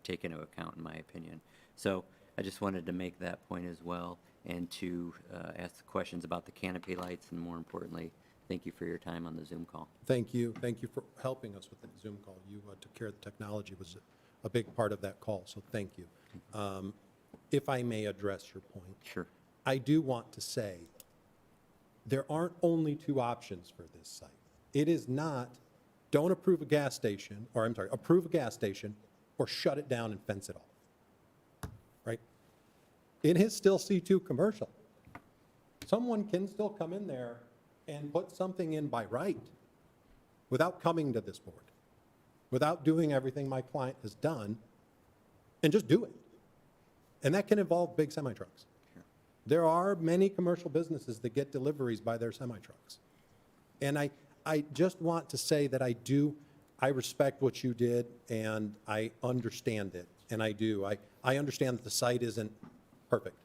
take into account, in my opinion. So I just wanted to make that point as well, and to ask questions about the canopy lights, and more importantly, thank you for your time on the Zoom call. Thank you. Thank you for helping us with the Zoom call. You took care of the technology, was a big part of that call, so thank you. If I may address your point. Sure. I do want to say, there aren't only 2 options for this site. It is not don't approve a gas station, or I'm sorry, approve a gas station or shut it down and fence it off, right? It is still C2 commercial. Someone can still come in there and put something in by right without coming to this board, without doing everything my client has done, and just do it. And that can involve big semi-trucks. There are many commercial businesses that get deliveries by their semi-trucks. And I just want to say that I respect what you did, and I understand it, and I do. I understand that the site isn't perfect,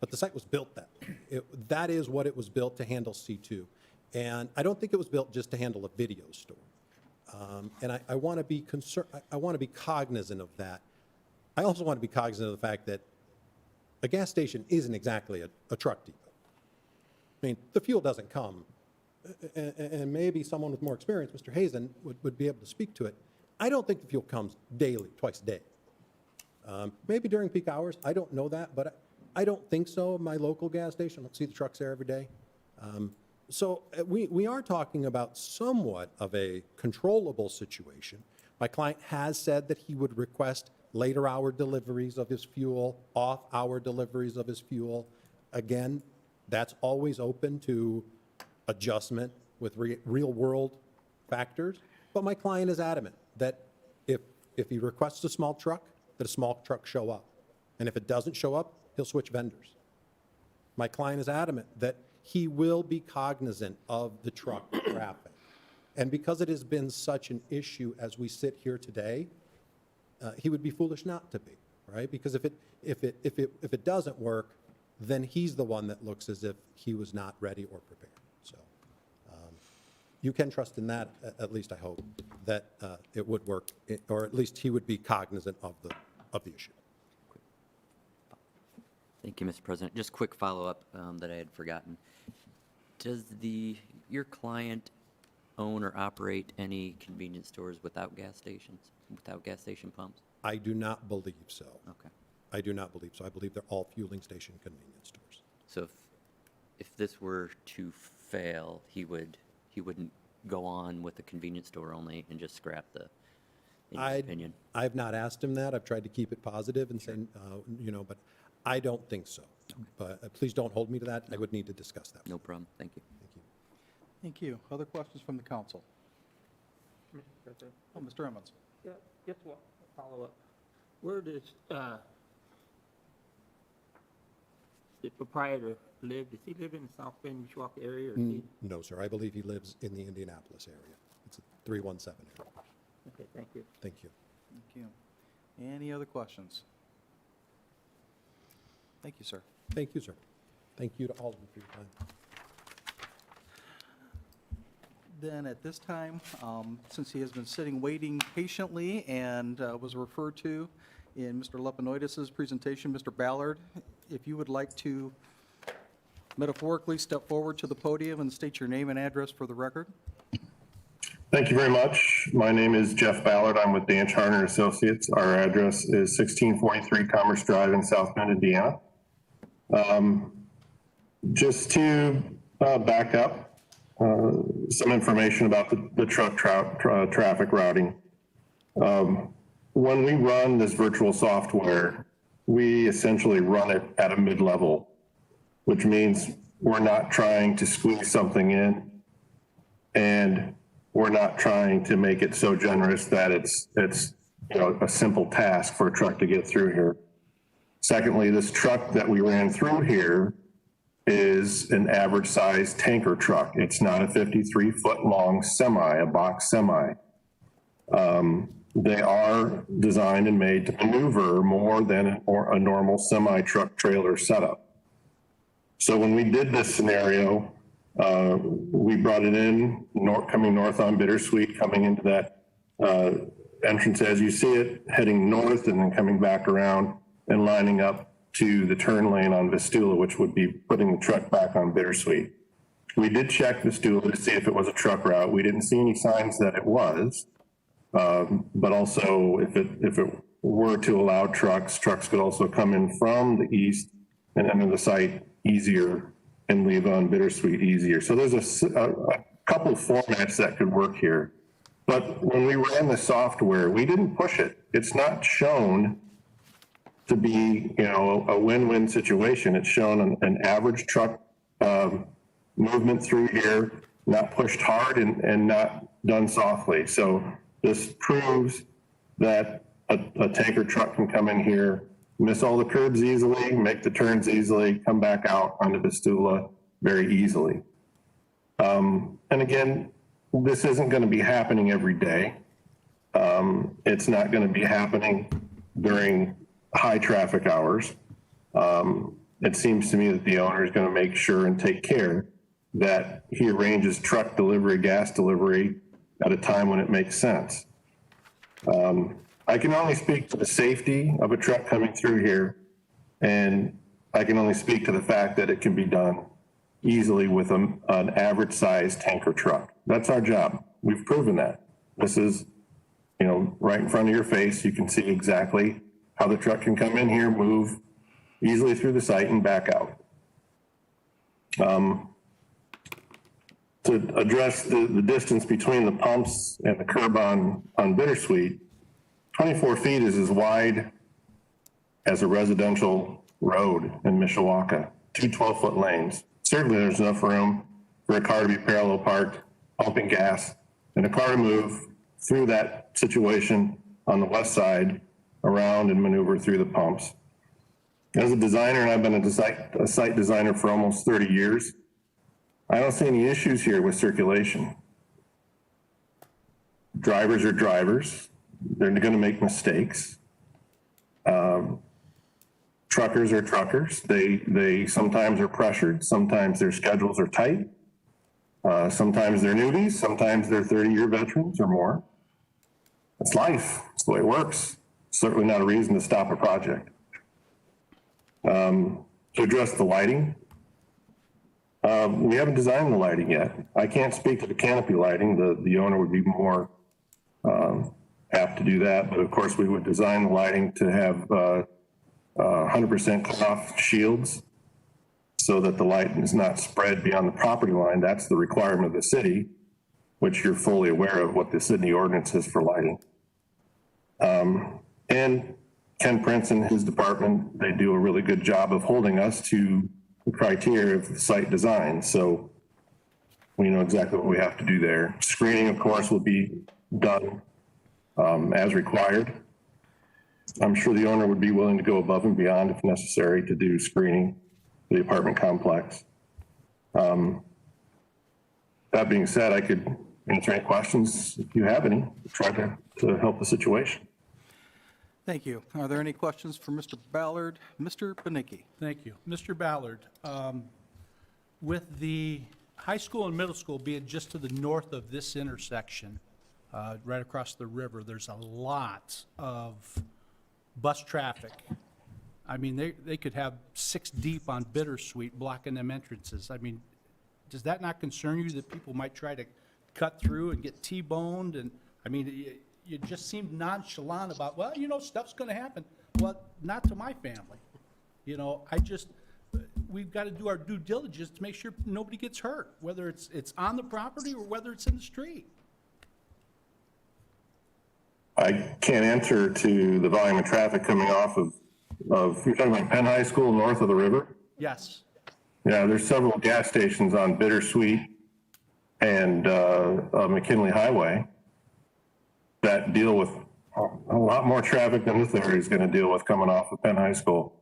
but the site was built that way. That is what it was built to handle C2. And I don't think it was built just to handle a video store. And I want to be concerned, I want to be cognizant of that. I also want to be cognizant of the fact that a gas station isn't exactly a truck depot. I mean, the fuel doesn't come, and maybe someone with more experience, Mr. Hazen, would be able to speak to it. I don't think the fuel comes daily, twice a day. Maybe during peak hours, I don't know that, but I don't think so. My local gas station, I don't see the trucks there every day. So we are talking about somewhat of a controllable situation. My client has said that he would request later hour deliveries of his fuel, off-hour deliveries of his fuel. Again, that's always open to adjustment with real-world factors. But my client is adamant that if he requests a small truck, that a small truck show up. And if it doesn't show up, he'll switch vendors. My client is adamant that he will be cognizant of the truck traffic. And because it has been such an issue as we sit here today, he would be foolish not to be, right? Because if it doesn't work, then he's the one that looks as if he was not ready or prepared. So you can trust in that, at least I hope, that it would work, or at least he would be cognizant of the issue. Thank you, Mr. President. Just quick follow-up that I had forgotten. Does your client own or operate any convenience stores without gas stations, without gas station pumps? I do not believe so. Okay. I do not believe so. I believe they're all fueling station convenience stores. So if this were to fail, he wouldn't go on with the convenience store only and just scrap in your opinion? I've not asked him that. I've tried to keep it positive and say, but I don't think so. But please don't hold me to that. I would need to discuss that. No problem. Thank you. Thank you. Thank you. Other questions from the council? Mr. President? Oh, Mr. Emmons. Yeah, just one follow-up. Where does the proprietor live? Does he live in the South Bend, Mishawaka area? Or No, sir. I believe he lives in the Indianapolis area. It's a 317 area. Okay, thank you. Thank you. Thank you. Any other questions? Thank you, sir. Thank you, sir. Thank you to all of you for your time. Then at this time, since he has been sitting waiting patiently and was referred to in Mr. Lepinoidis' presentation, Mr. Ballard, if you would like to metaphorically step forward to the podium and state your name and address for the record. Thank you very much. My name is Jeff Ballard. I'm with Dan Charner Associates. Our address is 1643 Commerce Drive in South Bend, Indiana. Just to back up, some information about the truck traffic routing. When we run this virtual software, we essentially run it at a mid-level, which means we're not trying to squeeze something in, and we're not trying to make it so generous that it's a simple task for a truck to get through here. Secondly, this truck that we ran through here is an average size tanker truck. It's not a 53-foot long semi, a box semi. They are designed and made to maneuver more than a normal semi truck trailer setup. So when we did this scenario, we brought it in coming north on Bittersweet, coming into that entrance as you see it, heading north and then coming back around and lining up to the turn lane on Vistula, which would be putting the truck back on Bittersweet. We did check Vistula to see if it was a truck route. We didn't see any signs that it was, but also if it were to allow trucks could also come in from the east and enter the site easier and leave on Bittersweet easier. So there's a couple of formats that could work here. But when we ran the software, we didn't push it. It's not shown to be, a win-win situation. It's shown an average truck movement through here, not pushed hard and not done softly. So this proves that a tanker truck can come in here, miss all the curbs easily, make the turns easily, come back out onto Vistula very easily. And again, this isn't going to be happening every day. It's not going to be happening during high traffic hours. It seems to me that the owner is going to make sure and take care that he arranges truck delivery, gas delivery at a time when it makes sense. I can only speak to the safety of a truck coming through here, and I can only speak to the fact that it can be done easily with an average sized tanker truck. That's our job. We've proven that. This is, right in front of your face. You can see exactly how the truck can come in here, move easily through the site and back out. To address the distance between the pumps and the curb on Bittersweet, 24 feet is as wide as a residential road in Mishawaka, two 12-foot lanes. Certainly there's enough room for a car to be parallel parked, pumping gas, and a car to move through that situation on the west side, around and maneuver through the pumps. As a designer, and I've been a site designer for almost 30 years, I don't see any issues here with circulation. Drivers are drivers. They're going to make mistakes. Truckers are truckers. They sometimes are pressured. Sometimes their schedules are tight. Sometimes they're newbies. Sometimes they're 30-year veterans or more. It's life. It's the way it works. Certainly not a reason to stop a project. To address the lighting, we haven't designed the lighting yet. I can't speak to the canopy lighting. The owner would be more apt to do that, but of course we would design the lighting to have 100% cut-off shields so that the light is not spread beyond the property line. That's the requirement of the city, which you're fully aware of what the city ordinance is for lighting. And Ken Prince and his department, they do a really good job of holding us to the criteria of the site design. So we know exactly what we have to do there. Screening, of course, will be done as required. I'm sure the owner would be willing to go above and beyond if necessary to do screening for the apartment complex. That being said, I could answer any questions if you have any, try to help the situation. Thank you. Are there any questions for Mr. Ballard? Mr. Benicki? Thank you. Mr. Ballard, with the high school and middle school being just to the north of this intersection, right across the river, there's a lot of bus traffic. I mean, they could have 6 deep on Bittersweet blocking them entrances. I mean, does that not concern you that people might try to cut through and get T-boned? And, I mean, you just seemed nonchalant about, well, stuff's going to happen. Well, not to my family. We've got to do our due diligence to make sure nobody gets hurt, whether it's on the property or whether it's in the street. I can't answer to the volume of traffic coming off of you're talking about Penn High School north of the river? Yes. Yeah, there's several gas stations on Bittersweet and McKinley Highway that deal with a lot more traffic than this area is going to deal with coming off of Penn High School.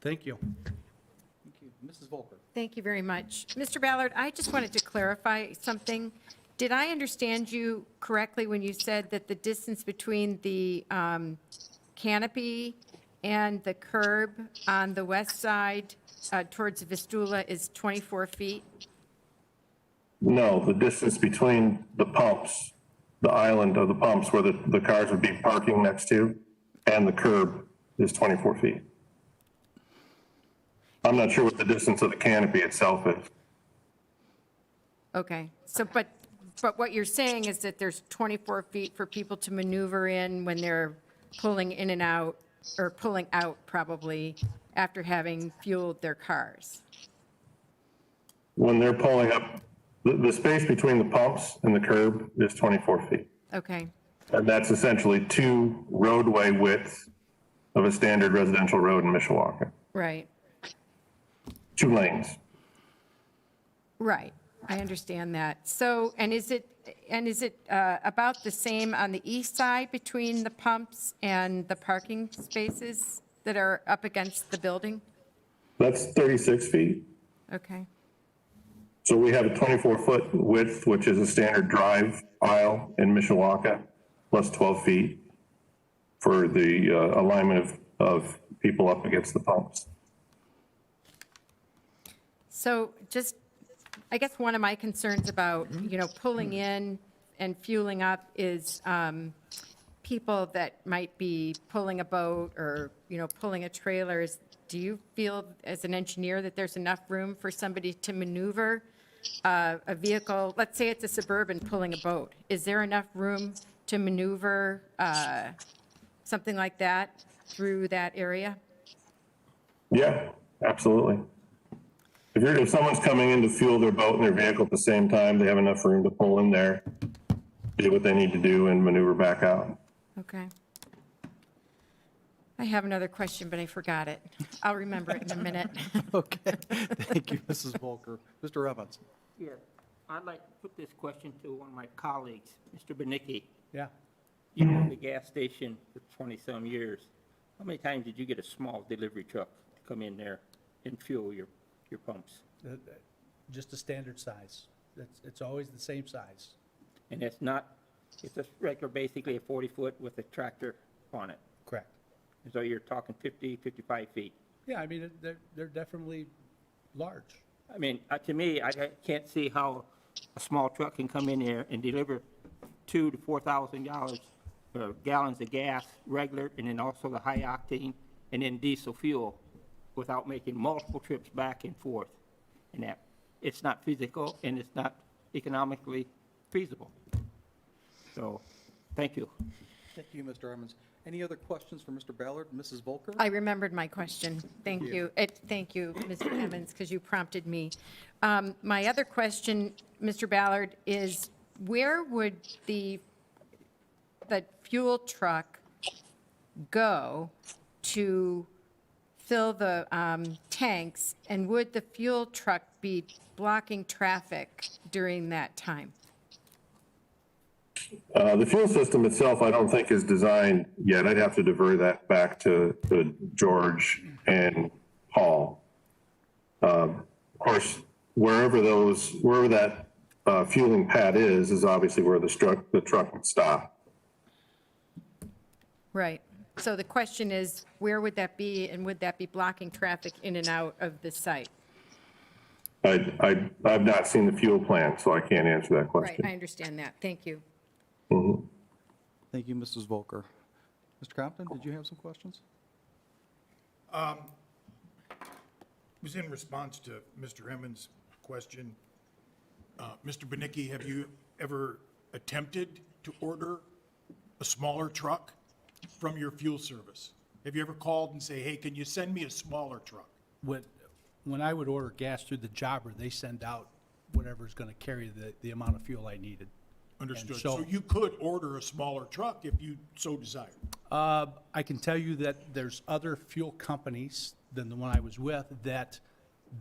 Thank you. Thank you. Mrs. Volker? Thank you very much. Mr. Ballard, I just wanted to clarify something. Did I understand you correctly when you said that the distance between the canopy and the curb on the west side towards Vistula is 24 feet? No, the distance between the pumps, the island of the pumps where the cars would be parking next to, and the curb is 24 feet. I'm not sure what the distance of the canopy itself is. Okay, so, but what you're saying is that there's 24 feet for people to maneuver in when they're pulling in and out, or pulling out probably, after having fueled their cars? When they're pulling up The space between the pumps and the curb is 24 feet. Okay, And that's essentially 2 roadway widths of a standard residential road in Mishawaka. right, 2 lanes. right. I understand that. So, and is it about the same on the east side between the pumps and the parking spaces that are up against the building? That's 36 feet. Okay, So we have a 24-foot width, which is a standard drive aisle in Mishawaka, plus 12 feet for the alignment of people up against the pumps. so just, I guess one of my concerns about, pulling in and fueling up is people that might be pulling a boat or, pulling a trailer. Do you feel, as an engineer, that there's enough room for somebody to maneuver a vehicle? Let's say it's a Suburban pulling a boat. Is there enough room to maneuver something like that through that area? Yeah, absolutely. If someone's coming in to fuel their boat and their vehicle at the same time, they have enough room to pull in there, do what they need to do, and maneuver back out. Okay. I have another question, but I forgot it. I'll remember it in a minute. Okay, thank you, Mrs. Volker. Mr. Evans? Yeah, I'd like to put this question to one of my colleagues, Mr. Benicki. Yeah. You owned the gas station for 20-some years. How many times did you get a small delivery truck to come in there and fuel your pumps? Just a standard size. It's always the same size. And it's a regular, basically a 40-foot with a tractor on it. Correct. So you're talking 50, 55 feet. Yeah, I mean, they're definitely large. I mean, to me, I can't see how a small truck can come in here and deliver 2,000 to 4,000 gallons of gas, regular, and then also the high octane, and then diesel fuel without making multiple trips back and forth. And that, it's not physical and it's not economically feasible. So, thank you. Thank you, Mr. Evans. Any other questions for Mr. Ballard? Mrs. Volker? I remembered my question. Thank you. Thank you, Mr. Evans, because you prompted me. My other question, Mr. Ballard, is where would the fuel truck go to fill the tanks, and would the fuel truck be blocking traffic during that time? The fuel system itself, I don't think is designed yet. I'd have to defer that back to George and Paul. Of course, wherever that fueling pad is obviously where the truck would stop. Right. So the question is, where would that be, and would that be blocking traffic in and out of the site? I've not seen the fuel plan, so I can't answer that Right, question. I understand that. Thank you. Mhm. Thank you, Mrs. Volker. Mr. Compton, did you have some questions? It was in response to Mr. Emmons' question. Mr. Benicki, have you ever attempted to order a smaller truck from your fuel service? Have you ever called and say, hey, can you send me a smaller truck? When I would order gas through the jobber, they send out whatever's going to carry the amount of fuel I needed. Understood. And So you could order a smaller truck if you so desired. I can tell you that there's other fuel companies than the one I was with that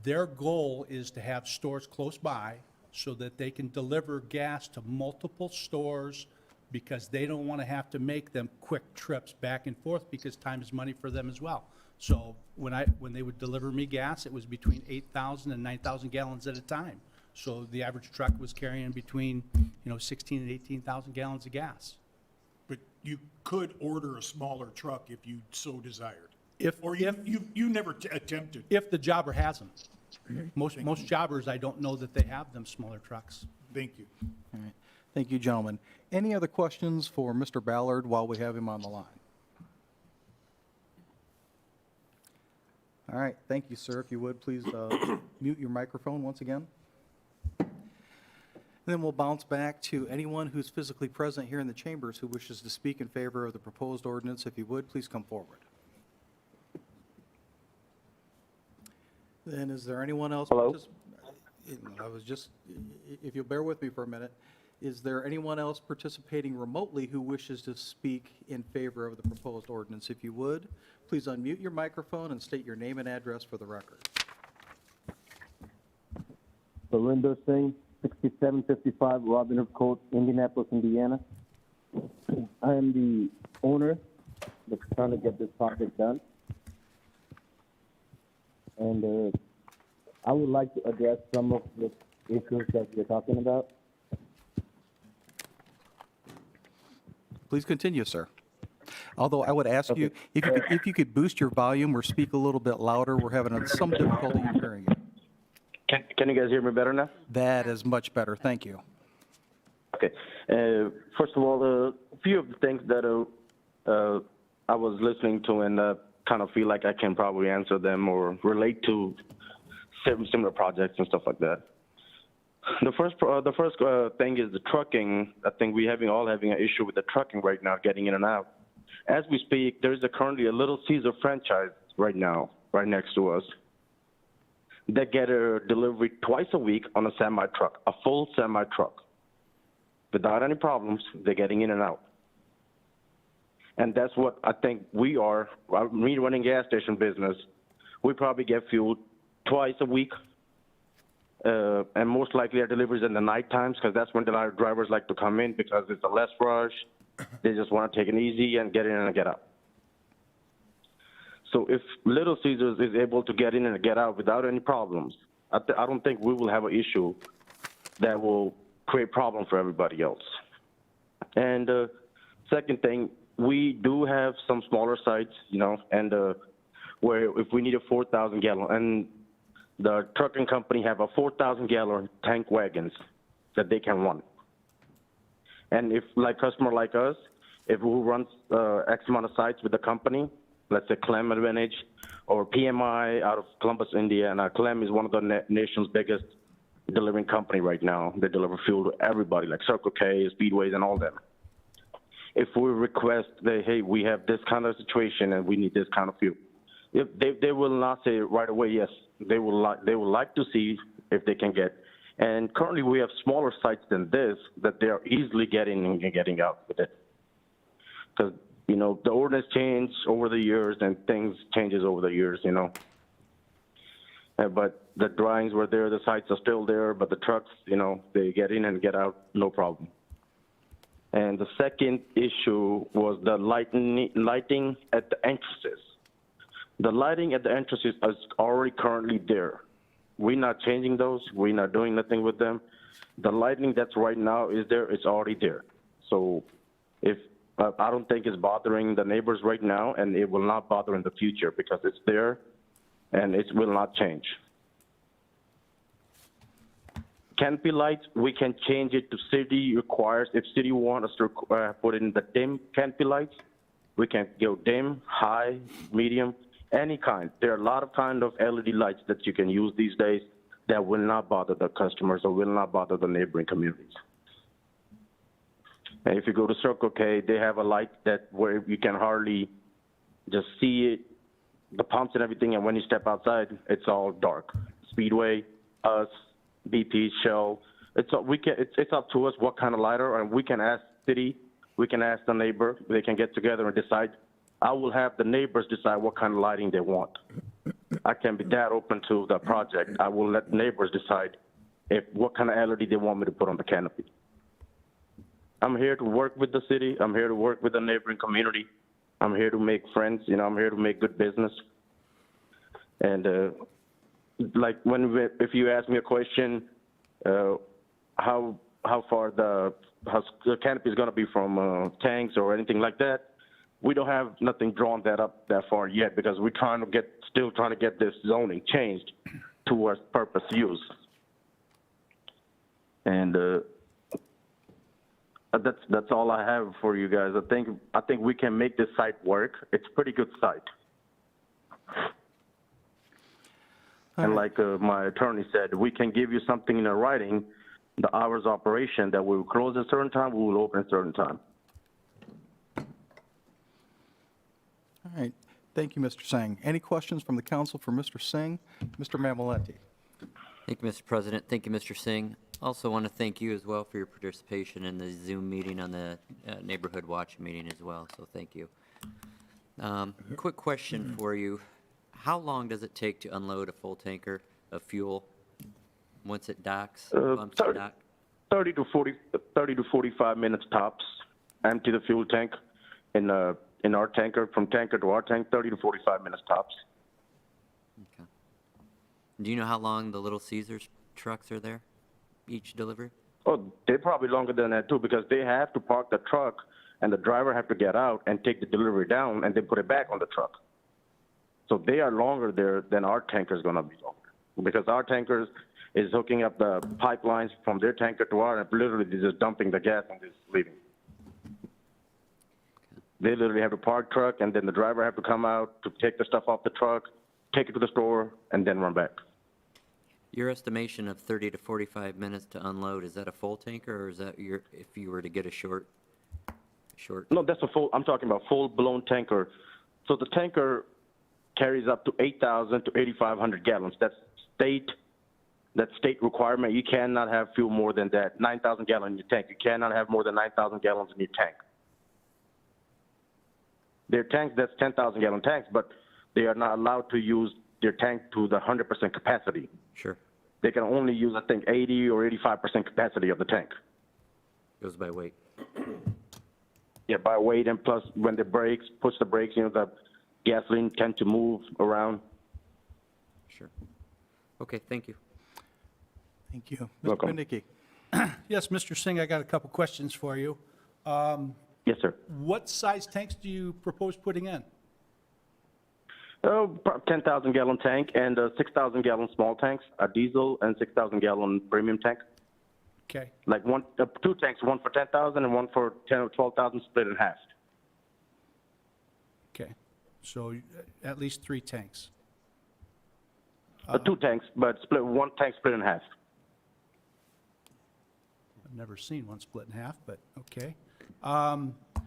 their goal is to have stores close by so that they can deliver gas to multiple stores, because they don't want to have to make them quick trips back and forth, because time is money for them as well. So when they would deliver me gas, it was between 8,000 and 9,000 gallons at a time. So the average truck was carrying between 16 and 18,000 gallons of gas. But you could order a smaller truck if you so desired. Or you never attempted. If the jobber has them. Most jobbers, I don't know that they have them smaller trucks. Thank you. All right. Thank you, gentlemen. Any other questions for Mr. Ballard while we have him on the line? All right, thank you, sir. If you would, please mute your microphone once again. And then we'll bounce back to anyone who's physically present here in the chambers who wishes to speak in favor of the proposed ordinance. If you would, please come forward. Then is there anyone else? Hello? I was just, if you'll bear with me for a minute, is there anyone else participating remotely who wishes to speak in favor of the proposed ordinance? If you would, please unmute your microphone and state your name and address for the record. Surinder Singh, 6755 Robin Hood Court, Indianapolis, Indiana. I am the owner that's trying to get this project done. And I would like to address some of the issues that you're talking about. Please continue, sir. Although I would ask you, if you could boost your volume or speak a little bit louder, we're having some difficulty in hearing you. Can you guys hear me better now? That is much better, thank you. Okay. First of all, a few of the things that I was listening to and kind of feel like I can probably answer them or relate to similar projects and stuff like that. The first thing is the trucking. I think we all having an issue with the trucking right now, getting in and out. As we speak, there is currently a Little Caesar franchise right now, right next to us. They get a delivery twice a week on a semi-truck, a full semi-truck. Without any problems, they're getting in and out. And that's what I think we are. Me running gas station business, we probably get fuel twice a week. And most likely our deliveries in the night times because that's when the drivers like to come in because it's a less rush. They just want to take it easy and get in and get out. So if Little Caesars is able to get in and get out without any problems, I don't think we will have an issue that will create problems for everybody else. And second thing, we do have some smaller sites, and where if we need a 4,000 gallon, and the trucking company have a 4,000 gallon tank wagons that they can run. And if like customer like us, if who runs X amount of sites with the company, let's say Clem Advantage or PMI out of Columbus, Indiana. Clem is one of the nation's biggest delivering company right now. They deliver fuel to everybody, like Circle K, Speedways, and all them. If we request that, hey, we have this kind of situation and we need this kind of fuel, if they will not say right away yes. They will like to see if they can get. And currently we have smaller sites than this that they are easily getting in and getting out with it. Because the ordinance changed over the years and things changes over the years, But the drawings were there, the sites are still there, but the trucks, they get in and get out, no problem. And the second issue was the lighting at the entrances. The lighting at the entrances is already currently there. We're not changing those. We're not doing nothing with them. The lighting that's right now is there. It's already there. So if I don't think it's bothering the neighbors right now, and it will not bother in the future because it's there, and it will not change. Canopy lights, we can change it to city requires. If city wants us to put in the dim canopy lights, we can go dim, high, medium, any kind. There are a lot of kind of LED lights that you can use these days that will not bother the customers or will not bother the neighboring communities. And if you go to Circle K, they have a light where you can hardly just see it, the pumps and everything, and when you step outside, it's all dark. Speedway, us, BP, Shell, it's up to us what kind of lighter, and we can ask city, we can ask the neighbor, they can get together and decide. I will have the neighbors decide what kind of lighting they want. I can be that open to the project. I will let neighbors decide what kind of LED they want me to put on the canopy. I'm here to work with the city. I'm here to work with the neighboring community. I'm here to make friends. I'm here to make good business. And if you ask me a question, how far the canopy is going to be from tanks or anything like that, we don't have nothing drawn that far yet because we're still trying to get this zoning changed towards purpose use. And that's all I have for you guys. I think we can make this site work. It's a pretty good site. And like my attorney said, we can give you something in writing, the hours of operation, that we will close at a certain time, we will open at a certain time. All right, thank you, Mr. Singh. Any questions from the council for Mr. Singh? Mr. Mammolenti? Thank you, Mr. President. Thank you, Mr. Singh. Also want to thank you as well for your participation in the Zoom meeting on the Neighborhood Watch meeting as well, so thank you. Quick question for you. How long does it take to unload a full tanker of fuel once it docks, bumps the dock? 30 to 45 minutes tops. Empty the fuel tank in our tanker, from tanker to our tank, 30 to 45 minutes tops. Okay. Do you know how long the Little Caesars trucks are there, each delivery? Oh, they're probably longer than that too, because they have to park the truck and the driver have to get out and take the delivery down and then put it back on the truck. So they are longer there than our tanker is going to be longer, because our tankers is hooking up the pipelines from their tanker to our, and literally they're just dumping the gas and just leaving. They literally have to park truck, and then the driver have to come out to take the stuff off the truck, take it to the store, and then run back. Your estimation of 30 to 45 minutes to unload, is that a full tanker, or is that if you were to get a short? No, that's a full, I'm talking about full-blown tanker. So the tanker carries up to 8,000 to 8,500 gallons. That's state requirement. You cannot have fuel more than that. 9,000 gallons in your tank. You cannot have more than 9,000 gallons in your tank. Their tanks, that's 10,000 gallon tanks, but they are not allowed to use their tank to the 100% capacity. Sure. They can only use, I think, 80 or 85% capacity of the tank. Goes by weight. Yeah, by weight, and plus when the brakes, push the brakes, the gasoline tend to move around. Sure. Okay, thank you. Thank you. Mr. Welcome. Benicki. Yes, Mr. Singh, I got a couple questions for you. Yes, sir. What size tanks do you propose putting in? 10,000 gallon tank and 6,000 gallon small tanks, a diesel and 6,000 gallon premium tank. Okay. Like two tanks, one for 10,000 and one for 10 or 12,000, split in half. Okay. So at least 3 tanks. 2 tanks, but one tank split in half. I've never seen one split in half, but okay.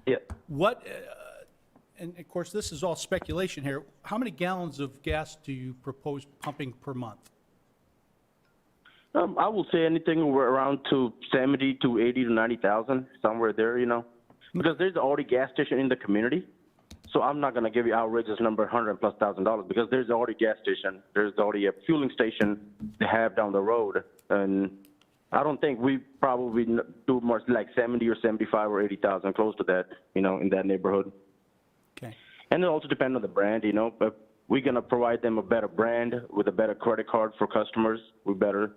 Yeah. What, and of course, this is all speculation here. How many gallons of gas do you propose pumping per month? I will say anything around to 70 to 80 to 90,000, somewhere there, because there's already gas station in the community. So I'm not going to give you outrageous number, $100,000+, because there's already gas station. There's already a fueling station they have down the road. And I don't think we probably do much like 70 or 75 or 80,000, close to that, in that neighborhood. Okay. And it also depends on the brand, but we're going to provide them a better brand with a better credit card for customers. We better,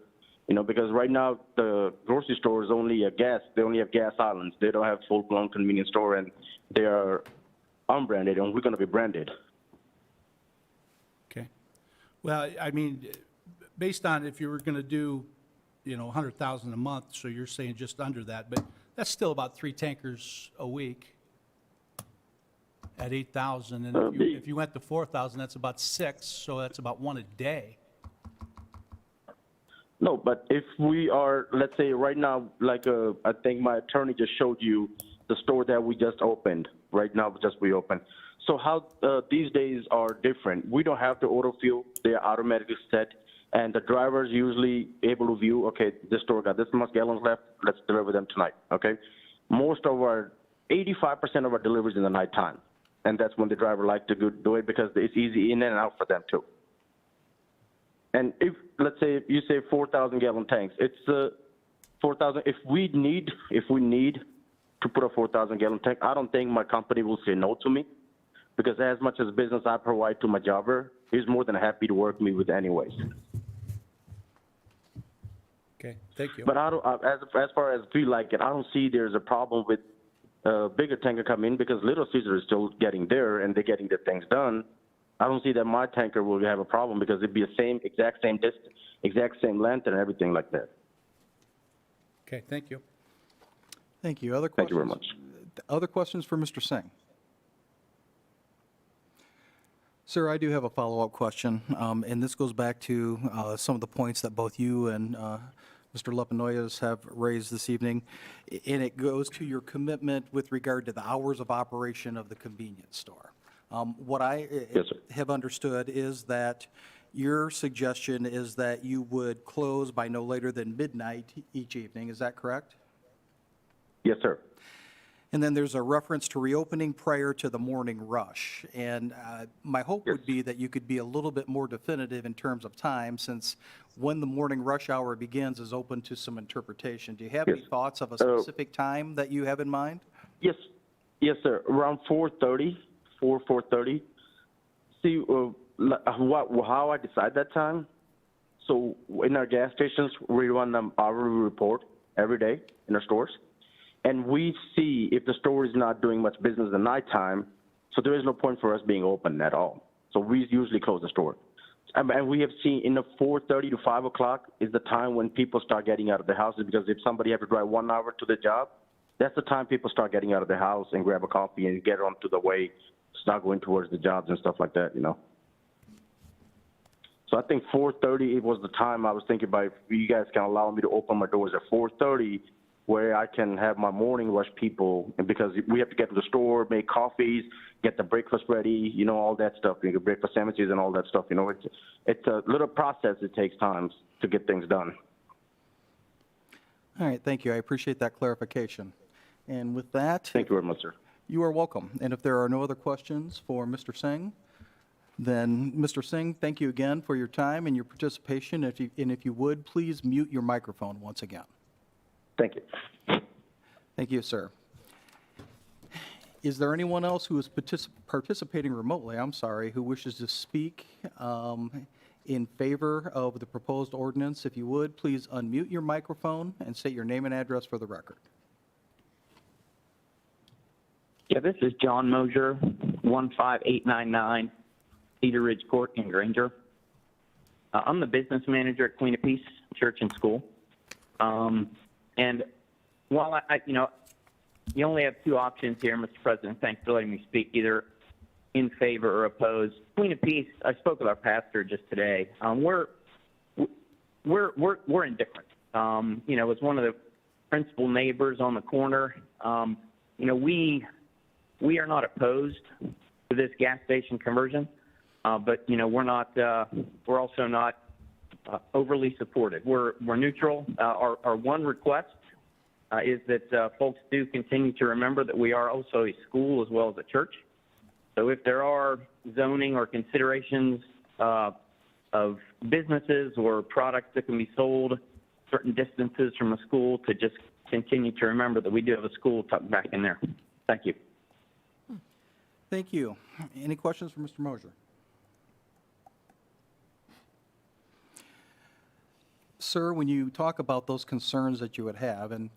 because right now the grocery store is only they only have gas islands. They don't have full-blown convenience store, and they are unbranded, and we're going to be branded. Okay. Well, I mean, based on if you were going to do, 100,000 a month, so you're saying just under that, but that's still about 3 tankers a week at 8,000. And if you went to 4,000, that's about 6, so that's about 1 a day. No, but if we are, let's say right now, like I think my attorney just showed you the store that we just opened. Right now, we just reopened. So how these days are different. We don't have to auto fuel. They are automatically set. And the driver's usually able to view, okay, this store got this much gallons left. Let's deliver them tonight, okay? 85% of our deliveries in the nighttime. And that's when the driver likes to do it, because it's easy in and out for them too. And if, let's say, you say 4,000 gallon tanks, it's 4,000. If we need to put a 4,000 gallon tank, I don't think my company will say no to me, because as much as business I provide to my jobber, he's more than happy to work me with anyways. Okay, thank you. But I don't, as far as we like it, I don't see there's a problem with bigger tanker come in, because Little Caesar is still getting there and they're getting their things done. I don't see that my tanker will have a problem, because it'd be the exact same distance, exact same length and everything like that. Okay, thank you. Thank you. Other Thank questions? you very much. Other questions for Mr. Singh? Sir, I do have a follow-up question, and this goes back to some of the points that both you and Mr. Lepinoyas have raised this evening, and it goes to your commitment with regard to the hours of operation of the convenience store. What I have understood is that your suggestion is that you would close by no later than midnight each evening, is that correct? Yes, sir. And then there's a reference to reopening prior to the morning rush. And my hope would be that you could be a little bit more definitive in terms of time, since when the morning rush hour begins is open to some interpretation. Do you have any thoughts of a specific time that you have in mind? Yes, sir. Around 4:30, 4:30. See, how I decide that time? So in our gas stations, we run an hourly report every day in our stores. And we see if the store is not doing much business at nighttime, so there is no point for us being open at all. So we usually close the store. And we have seen in the 4:30 to 5 o'clock is the time when people start getting out of their houses, because if somebody have to drive 1 hour to the job, that's the time people start getting out of their house and grab a coffee and get on to the way, start going towards the jobs and stuff like that, you know. So I think 4:30 it was the time I was thinking about, if you guys can allow me to open my doors at 4:30, where I can have my morning rush people, and because we have to get to the store, make coffees, get the breakfast ready, you know, all that stuff, you know, breakfast sandwiches and all that stuff, you know, it's a little process. It takes time to get things done. All right, thank you. I appreciate that clarification. And with that, Thank you very much, sir. you are welcome. And if there are no other questions for Mr. Singh, then, Mr. Singh, thank you again for your time and your participation. And if you would, please mute your microphone once again. Thank you. Thank you, sir. Is there anyone else who is participating remotely, who wishes to speak in favor of the proposed ordinance? If you would, please unmute your microphone and state your name and address for the record. Yeah, this is John Mosier, 15899 Cedar Ridge Court in Granger. I'm the business manager at Queen of Peace Church and School. And while you only have two options here, Mr. President, thanks for letting me speak, either in favor or opposed. Queen of Peace, I spoke with our pastor just today. We're indifferent. As one of the principal neighbors on the corner, we are not opposed to this gas station conversion, but we're also not overly supported. We're neutral. Our one request is that folks do continue to remember that we are also a school as well as a church. So if there are zoning or considerations of businesses or products that can be sold certain distances from a school, to just continue to remember that we do have a school tucked back in there. Thank you. Thank you. Any questions for Mr. Mosier? Sir, when you talk about those concerns that you would have, and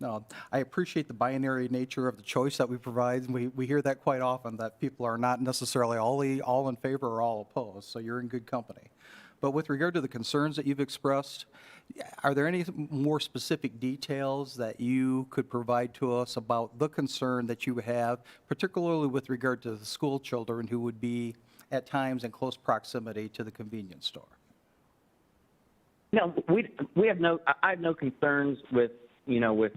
I appreciate the binary nature of the choice that we provide, and we hear that quite often, that people are not necessarily all in favor or all opposed, so you're in good company. But with regard to the concerns that you've expressed, are there any more specific details that you could provide to us about the concern that you have, particularly with regard to the school children who would be at times in close proximity to the convenience store? No, I have no concerns with the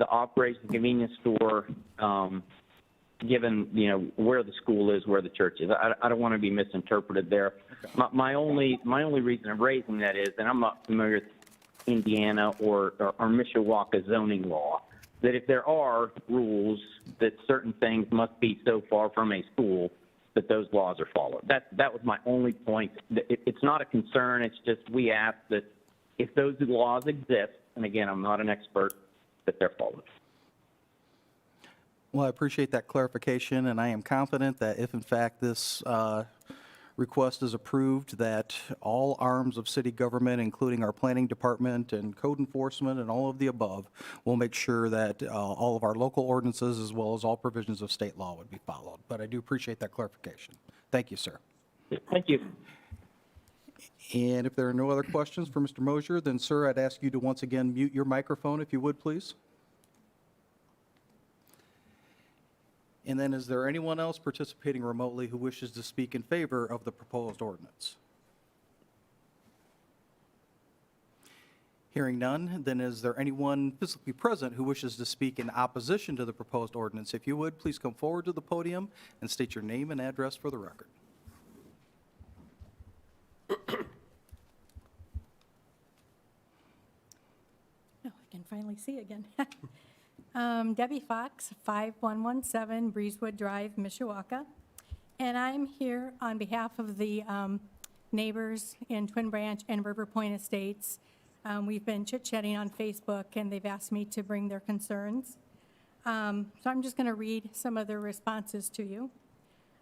operation of the convenience store, given, where the school is, where the church is. I don't want to be misinterpreted there. Okay. My only reason of raising that is, and I'm not familiar with Indiana or Mishawaka zoning law, that if there are rules that certain things must be so far from a school, that those laws are followed. That was my only point. It's not a concern. It's just we ask that if those laws exist, and again, I'm not an expert, that they're followed. Well, I appreciate that clarification, and I am confident that if in fact this request is approved, that all arms of city government, including our planning department and code enforcement and all of the above, will make sure that all of our local ordinances as well as all provisions of state law would be followed. But I do appreciate that clarification. Thank you, sir. Thank you. And if there are no other questions for Mr. Mosier, then, sir, I'd ask you to once again mute your microphone, if you would, please. And then, is there anyone else participating remotely who wishes to speak in favor of the proposed ordinance? Hearing none, then is there anyone physically present who wishes to speak in opposition to the proposed ordinance? If you would, please come forward to the podium and state your name and address for the record. can finally see again. Debbie Fox, 5117 Breezewood Drive, Mishawaka. And I'm here on behalf of the neighbors in Twin Branch and River Point Estates. We've been chit-chatting on Facebook, and they've asked me to bring their concerns. So I'm just going to read some of their responses to you.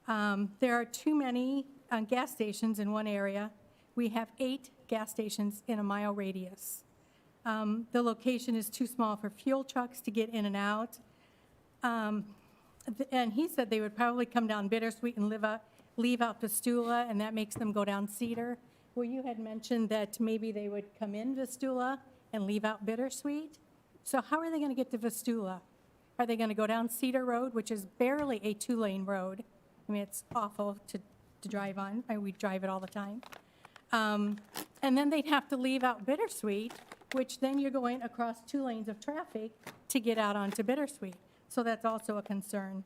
There are too many gas stations in one area. We have 8 gas stations in a mile radius. The location is too small for fuel trucks to get in and out. And he said they would probably come down Bittersweet and leave out Vistula, and that makes them go down Cedar. Well, you had mentioned that maybe they would come in Vistula and leave out Bittersweet. So how are they going to get to Vistula? Are they going to go down Cedar Road, which is barely a 2-lane road? I mean, it's awful to drive on. We drive it all the time. And then they'd have to leave out Bittersweet, which then you're going across 2 lanes of traffic to get out onto Bittersweet. So that's also a concern.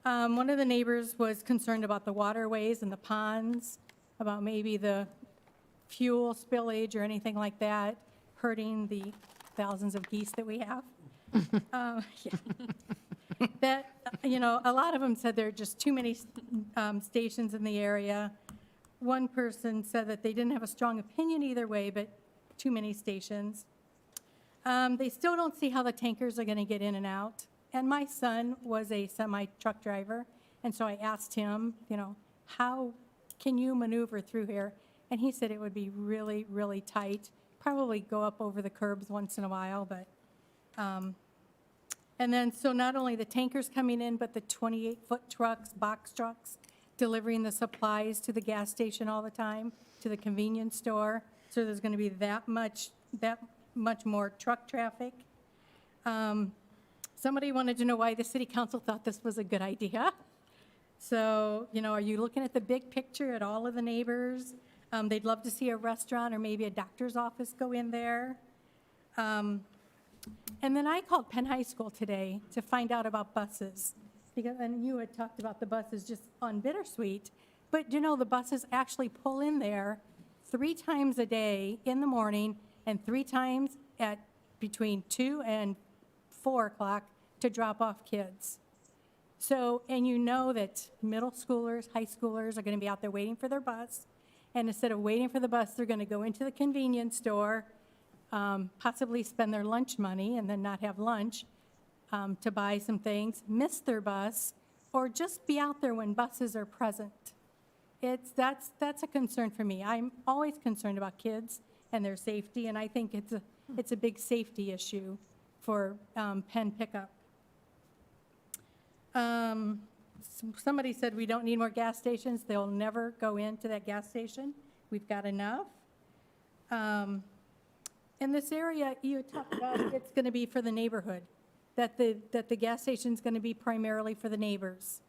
One of the neighbors was concerned about the waterways and the ponds, about maybe the fuel spillage or anything like that, hurting the thousands of geese that we have. That, a lot of them said there are just too many stations in the area. One person said that they didn't have a strong opinion either way, but too many stations. They still don't see how the tankers are going to get in and out. And my son was a semi-truck driver, and so I asked him, how can you maneuver through here? And he said it would be really, really tight, probably go up over the curbs once in a while, but, and then, so not only the tankers coming in, but the 28-foot trucks, box trucks, delivering the supplies to the gas station all the time, to the convenience store. So there's going to be that much more truck traffic. Somebody wanted to know why the city council thought this was a good idea. So, are you looking at the big picture at all of the neighbors? They'd love to see a restaurant or maybe a doctor's office go in there. And then I called Penn High School today to find out about buses. And you had talked about the buses just on Bittersweet. But, the buses actually pull in there 3 times a day in the morning and 3 times at between 2 and 4 o'clock to drop off kids. So, and that middle schoolers, high schoolers are going to be out there waiting for their bus. And instead of waiting for the bus, they're going to go into the convenience store, possibly spend their lunch money and then not have lunch to buy some things, miss their bus, or just be out there when buses are present. That's a concern for me. I'm always concerned about kids and their safety, and I think it's a big safety issue for Penn pickup. Somebody said we don't need more gas stations. They'll never go into that gas station. We've got enough. In this area, you talked about it's going to be for the neighborhood, that the gas station's going to be primarily for the neighbors.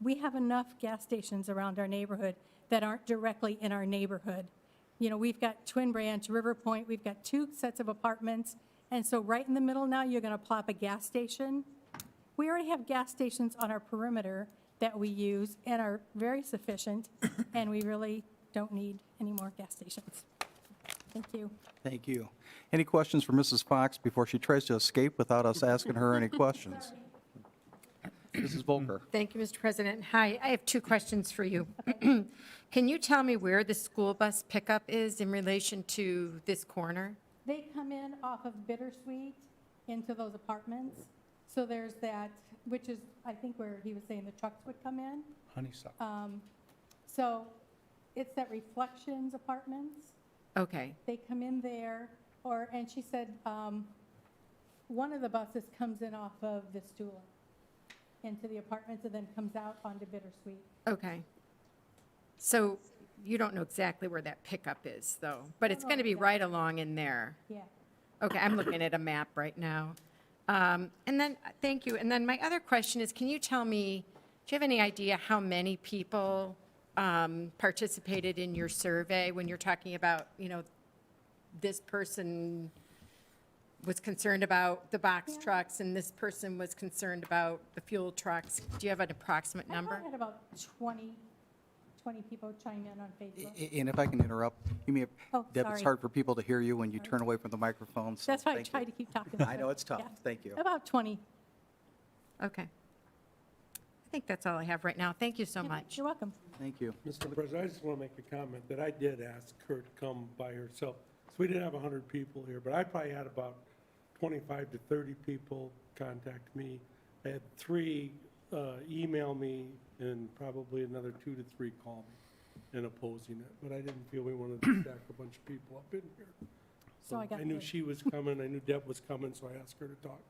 We have enough gas stations around our neighborhood that aren't directly in our neighborhood. We've got Twin Branch, River Point, we've got 2 sets of apartments, and so right in the middle now, you're going to plop a gas station. We already have gas stations on our perimeter that we use and are very sufficient, and we really don't need any more gas stations. Thank you. Thank you. Any questions for Mrs. Fox before she tries to escape without us asking her any questions? Mrs. Volker. Thank you, Mr. President. Hi, I have 2 questions for you. Can you tell me where the school bus pickup is in relation to this corner? They come in off of Bittersweet into those apartments. So there's that, which is, I think, where he was saying the trucks would come in. Honeysuckle. So it's that Reflections Apartments. Okay. They come in there, and she said one of the buses comes in off of Vistula into the apartments and then comes out onto Bittersweet. Okay. So you don't know exactly where that pickup is, though, but it's going to be right along in there. Yeah. Okay, I'm looking at a map right now. And then, thank you. And then my other question is, can you tell me, do you have any idea how many people participated in your survey when you're talking about, this person was concerned about the box trucks and this person was concerned about the fuel trucks? Do you have an approximate number? I had about 20 20 people chime in on Facebook. And if I can interrupt, you may have, Oh, Deb, it's sorry. hard for people to hear you when you turn away from the microphone, so That's why I thank try you. to keep talking. I know it's tough. Yeah. Thank you. About 20. Okay. I think that's all I have right now. Thank you so much. You're welcome. Thank you. Mr. President, I just want to make a comment that I did ask her to come by herself. So we didn't have 100 people here, but I probably had about 25 to 30 people contact me. I had 3 email me and probably another 2 to 3 call me in opposing it. But I didn't feel we wanted to stack a bunch of people up in here. So I got knew good. she was coming, I knew Deb was coming, so I asked her to talk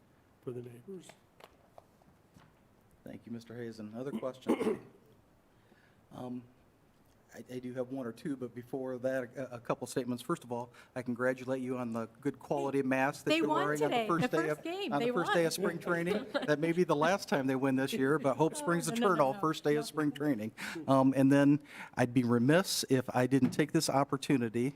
for the neighbors. Thank you, Mr. Hazen. Other questions? I do have one or two, but before that, a couple statements. First of all, I congratulate you on the good quality mask that They you're won wearing on the today, first the day first of, game. on They the first day won. of spring training. That may be the last time they win this year, but hope springs no, eternal, no. first day of spring training. And then I'd be remiss if I didn't take this opportunity,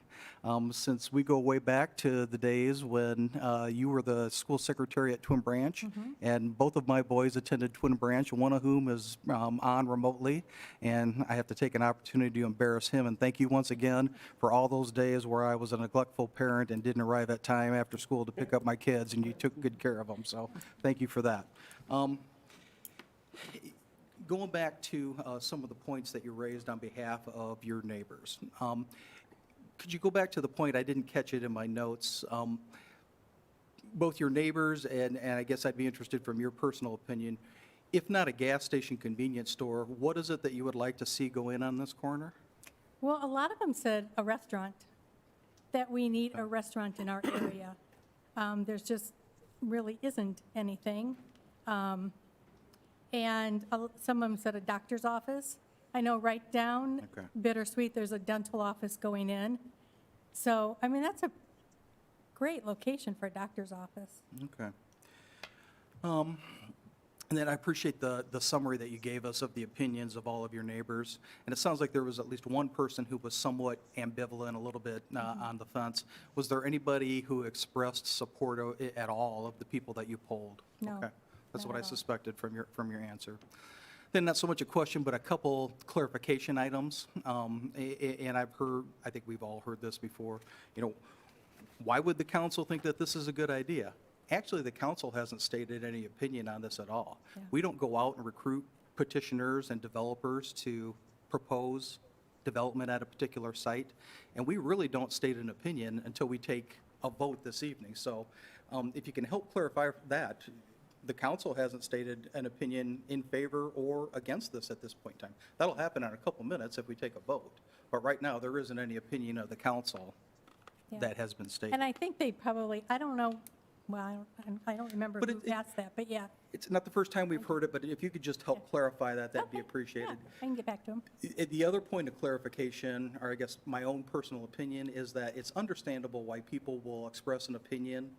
since we go way back to the days when you were the school secretary at Twin Branch, and both of my boys attended Twin Branch, one of whom is on remotely, and I have to take an opportunity to embarrass him and thank you once again for all those days where I was a neglectful parent and didn't arrive at time after school to pick up my kids, and you took good care of them, so thank you for that. Going back to some of the points that you raised on behalf of your neighbors, could you go back to the point, I didn't catch it in my notes, both your neighbors and I guess I'd be interested from your personal opinion, if not a gas station convenience store, what is it that you would like to see go in on this corner? Well, a lot of them said a restaurant, that we need a restaurant in our area. There's just really isn't anything. And some of them said a doctor's office. I know right down Okay. Bittersweet, there's a dental office going in. So, I mean, that's a great location for a doctor's office. Okay. And then I appreciate the summary that you gave us of the opinions of all of your neighbors. And it sounds like there was at least one person who was somewhat ambivalent, a little bit on the fence. Was there anybody who expressed support at all of the people that you polled? No, Okay. That's not what I at all. suspected from your answer. Then not so much a question, but a couple clarification items. And I've heard, I think we've all heard this before, why would the council think that this is a good idea? Actually, the council hasn't stated any opinion on this at all. Yeah. We don't go out and recruit petitioners and developers to propose development at a particular site, and we really don't state an opinion until we take a vote this evening. So if you can help clarify that, the council hasn't stated an opinion in favor or against this at this point in time. That'll happen in a couple minutes if we take a vote, but right now, there isn't any opinion of the council Yeah. that has been stated. And I think they probably, I don't know, well, I don't remember But who asked that, but yeah. It's not the first time we've heard it, but if you could just help clarify that, that'd be appreciated. Yeah, I can get back to them. The other point of clarification, or I guess my own personal opinion, is that it's understandable why people will express an opinion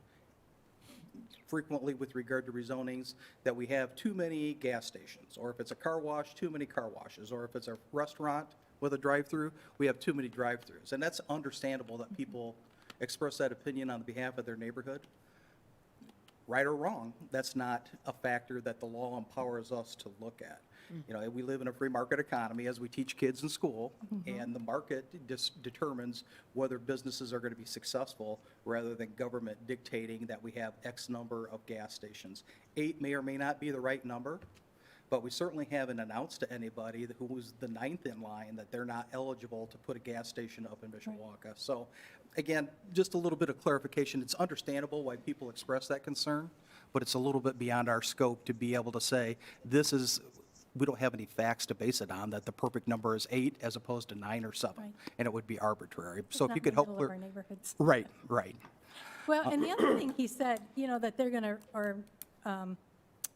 frequently with regard to rezonings, that we have too many gas stations, or if it's a car wash, too many car washes, or if it's a restaurant with a drive-through, we have too many drive-throughs. And that's understandable that people express that opinion on behalf of their neighborhood. Right or wrong, that's not a factor that the law empowers us to look at. We live in a free market economy as we teach kids in school, and the market determines whether businesses are going to be successful rather than government dictating that we have X number of gas stations. 8 may or may not be the right number, but we certainly haven't announced to anybody who was the 9th in line that they're not eligible to put a gas station up in Mishawaka. So again, just a little bit of clarification. It's understandable why people express that concern, but it's a little bit beyond our scope to be able to say, we don't have any facts to base it on, that the perfect number is 8 as opposed to 9 or 7, Right. and it would be arbitrary. It's So if not you in could the help middle of clear. our neighborhoods. Right, right. Well, and the other thing he said, that they're going to, or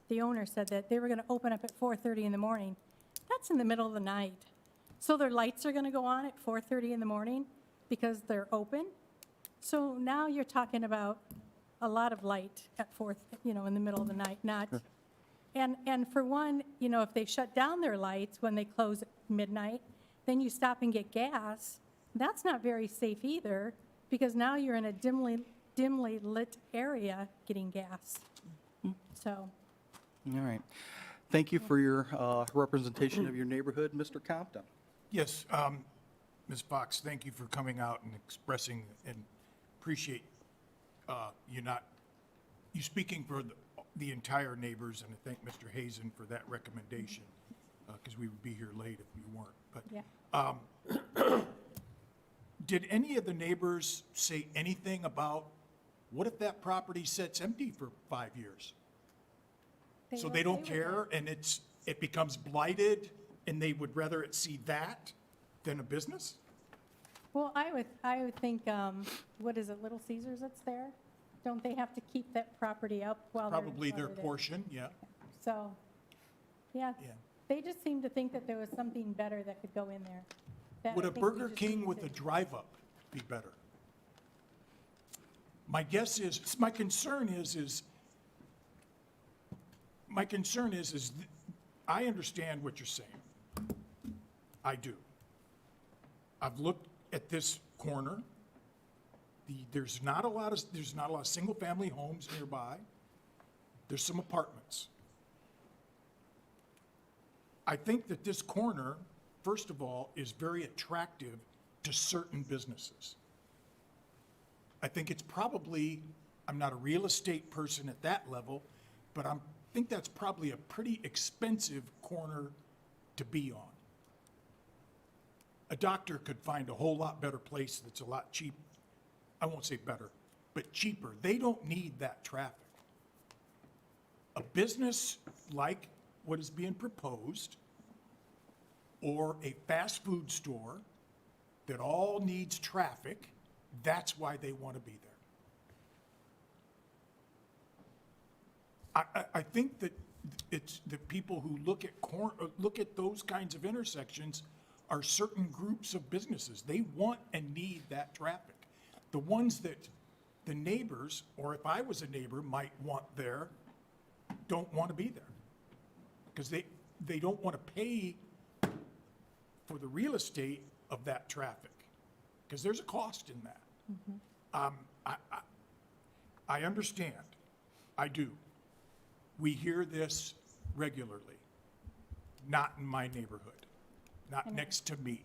the owner said that they were going to open up at 4:30 in the morning. That's in the middle of the night. So their lights are going to go on at 4:30 in the morning because they're open. So now you're talking about a lot of light at in the middle of the night, not. And for one, if they shut down their lights when they close at midnight, then you stop and get gas. That's not very safe either, because now you're in a dimly lit area getting gas. So, All right. Thank you for your representation of your neighborhood, Mr. Compton. Yes, Ms. Fox, thank you for coming out and expressing and appreciate you speaking for the entire neighbors, and I thank Mr. Hazen for that recommendation, because we would be here late if you weren't. But Yeah. did any of the neighbors say anything about, what if that property sits empty for 5 years? So they don't care, and it becomes blighted, and they would rather it see that than a business? Well, I would think, what is it, Little Caesars that's there? Don't they have to keep that property up while they're? Probably their while they're there? portion, yeah. So, yeah, Yeah. they just seem to think that there was something better that could go in there. that Would I a think we Burger just King need with to- a drive-up be better? My guess is, my concern is I understand what you're saying. I do. I've looked at this corner. There's not a lot of single-family homes nearby. There's some apartments. I think that this corner, first of all, is very attractive to certain businesses. I think it's probably, I'm not a real estate person at that level, but I think that's probably a pretty expensive corner to be on. A doctor could find a whole lot better place that's a lot cheap. I won't say better, but cheaper. They don't need that traffic. A business like what is being proposed, or a fast food store that all needs traffic, that's why they want to be there. I think that it's the people who look at those kinds of intersections are certain groups of businesses. They want and need that traffic. The ones that the neighbors, or if I was a neighbor, might want there, don't want to be there. Because they don't want to pay for the real estate of that traffic, because there's a cost in that. I understand. I do. We hear this regularly. Not in my neighborhood, not next to me.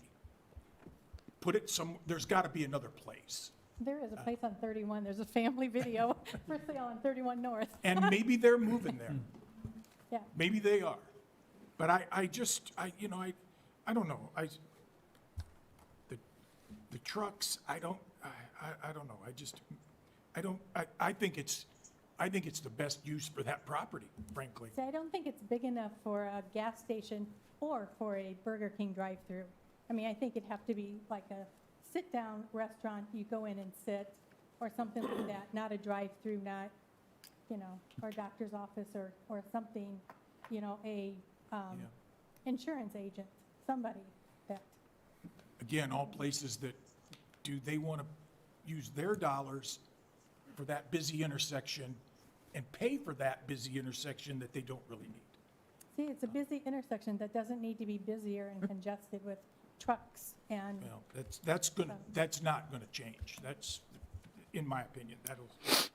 There's got to be another place. There is a place on 31, there's a family video for sale on 31 North. And maybe they're moving there. Yeah. Maybe they are. But I don't know. The trucks, I don't know. I think it's the best use for that property, frankly. See, I don't think it's big enough for a gas station or for a Burger King drive-through. I mean, I think it'd have to be like a sit-down restaurant, you go in and sit, or something like that, not a drive-through, not, or a doctor's office or something, insurance agent, somebody that. Again, all places that, do they want to use their dollars for that busy intersection and pay for that busy intersection that they don't really need? See, it's a busy intersection that doesn't need to be busier and congested with trucks and. Well, that's not gonna change. That's, in my opinion, that'll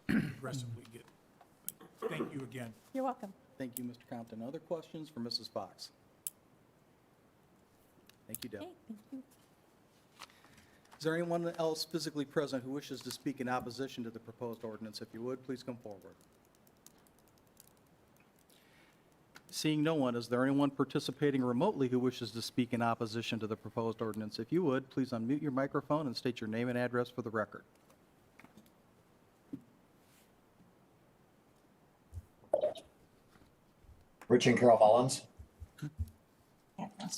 progressively get. Thank you again. You're welcome. Thank you, Mr. Compton. Other questions for Mrs. Fox? Thank you, Deb. Okay, thank you. Is there anyone else physically present who wishes to speak in opposition to the proposed ordinance? If you would, please come forward. Seeing no one, is there anyone participating remotely who wishes to speak in opposition to the proposed ordinance? If you would, please unmute your microphone and state your name and address for the record. Rich and Carol Mullins,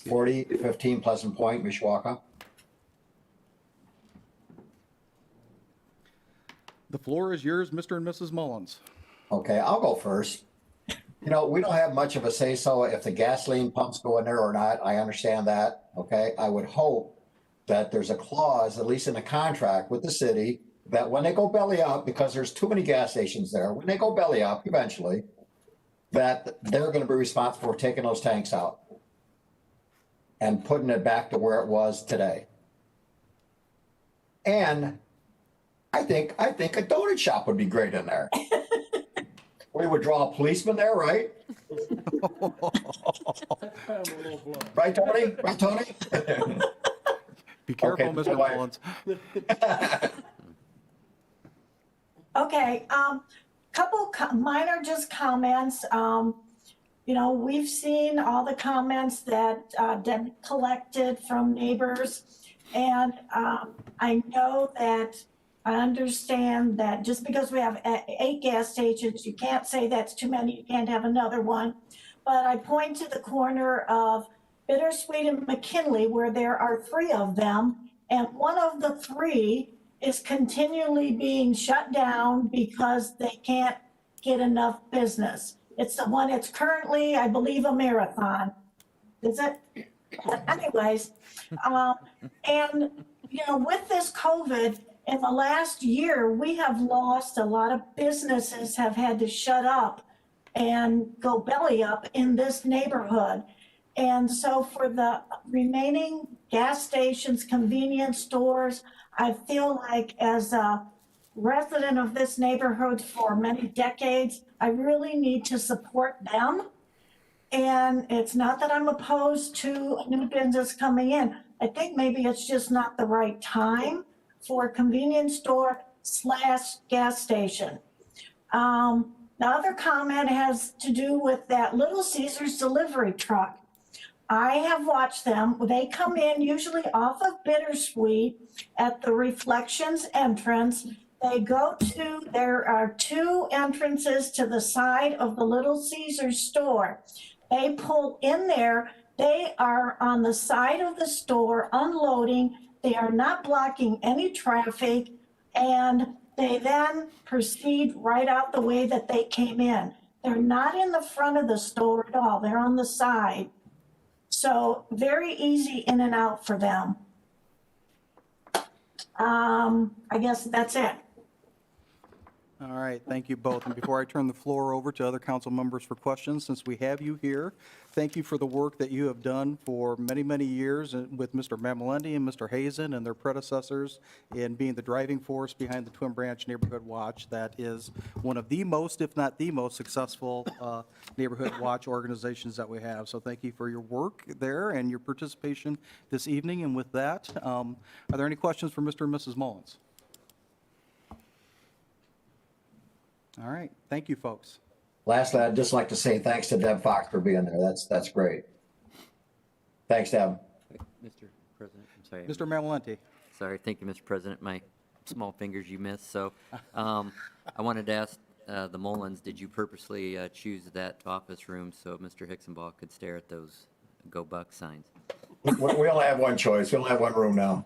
4015 Pleasant Point, Mishawaka. The floor is yours, Mr. and Mrs. Mullins. Okay, I'll go first. We don't have much of a say-so if the gasoline pumps go in there or not. I understand that, okay? I would hope that there's a clause, at least in the contract with the city, that when they go belly up, because there's too many gas stations there, when they go belly up eventually, that they're going to be responsible for taking those tanks out and putting it back to where it was today. And I think a donut shop would be great in there. We would draw a policeman there, right? Right, Tony? Right, Tony? Be careful, Okay, Mr. bye-bye. Mullins. Okay, mine are just comments. You know, we've seen all the comments that Deb collected from neighbors. And I know that, I understand that just because we have 8 gas stations, you can't say that's too many, you can't have another one. But I point to the corner of Bittersweet and McKinley where there are 3 of them. And one of the 3 is continually being shut down because they can't get enough business. It's the one that's currently, I believe, a Marathon. Is it? Anyways, and, you know, with this COVID, in the last year, we have lost a lot of businesses have had to shut up and go belly up in this neighborhood. And so for the remaining gas stations, convenience stores, I feel like as a resident of this neighborhood for many decades, I really need to support them. And it's not that I'm opposed to a new business coming in. I think maybe it's just not the right time for a convenience store / gas station. The other comment has to do with that Little Caesars delivery truck. I have watched them. They come in usually off of Bittersweet at the Reflections entrance. They go to, there are 2 entrances to the side of the Little Caesars store. They pull in there. They are on the side of the store unloading. They are not blocking any traffic. And they then proceed right out the way that they came in. They're not in the front of the store at all. They're on the side. So very easy in and out for them. I guess that's it. All right, thank you both. And before I turn the floor over to other council members for questions, since we have you here, thank you for the work that you have done for many, many years with Mr. Mamalendi and Mr. Hazen and their predecessors in being the driving force behind the Twin Branch Neighborhood Watch. That is one of the most, if not the most successful neighborhood watch organizations that we have. So thank you for your work there and your participation this evening. And with that, are there any questions for Mr. and Mrs. Mullins? All right, thank you, folks. Lastly, I'd just like to say thanks to Deb Fox for being there. That's great. Thanks, Deb. Mr. President, I'm sorry. Mr. Mamalenti. Sorry, thank you, Mr. President. My small fingers you missed. So I wanted to ask the Mullins, did you purposely choose that office room so Mr. Hicksonball could stare at those Go Bucks signs? We only have one choice. We only have one room now.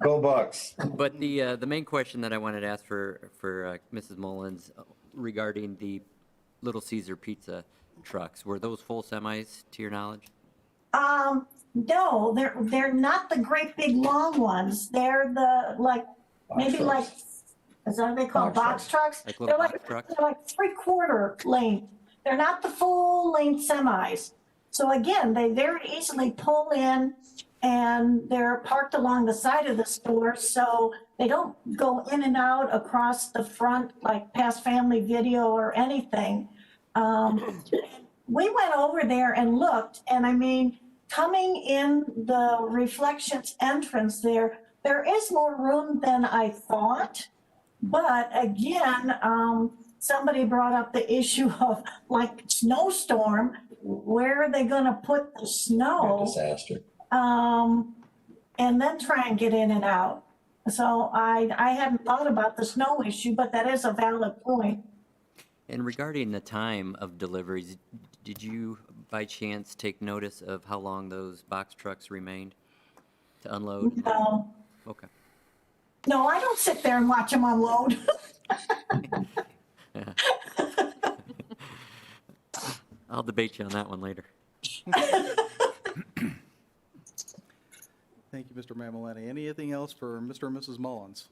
Go Bucks. But the main question that I wanted to ask for Mrs. Mullins regarding the Little Caesar pizza trucks, were those full semis to your knowledge? No, they're not the great big long ones. They're the like maybe like is that what they call box trucks? Like little box trucks? They're like 3/4 length. They're not the full length semis. So again, they very easily pull in and they're parked along the side of the store, so they don't go in and out across the front like past Family Video or anything. We went over there and looked, and I mean, coming in the Reflections entrance there is more room than I thought. But again, somebody brought up the issue of like snowstorm. Where are they going to put the snow? Disaster. And then try and get in and out. So I hadn't thought about the snow issue, but that is a valid point. And regarding the time of deliveries, did you by chance take notice of how long those box trucks remained to unload? No. Okay. No, I don't sit there and watch them unload. I'll debate you on that one later. Thank you, Mr. Mamalenti. Anything else for Mr. and Mrs. Mullins?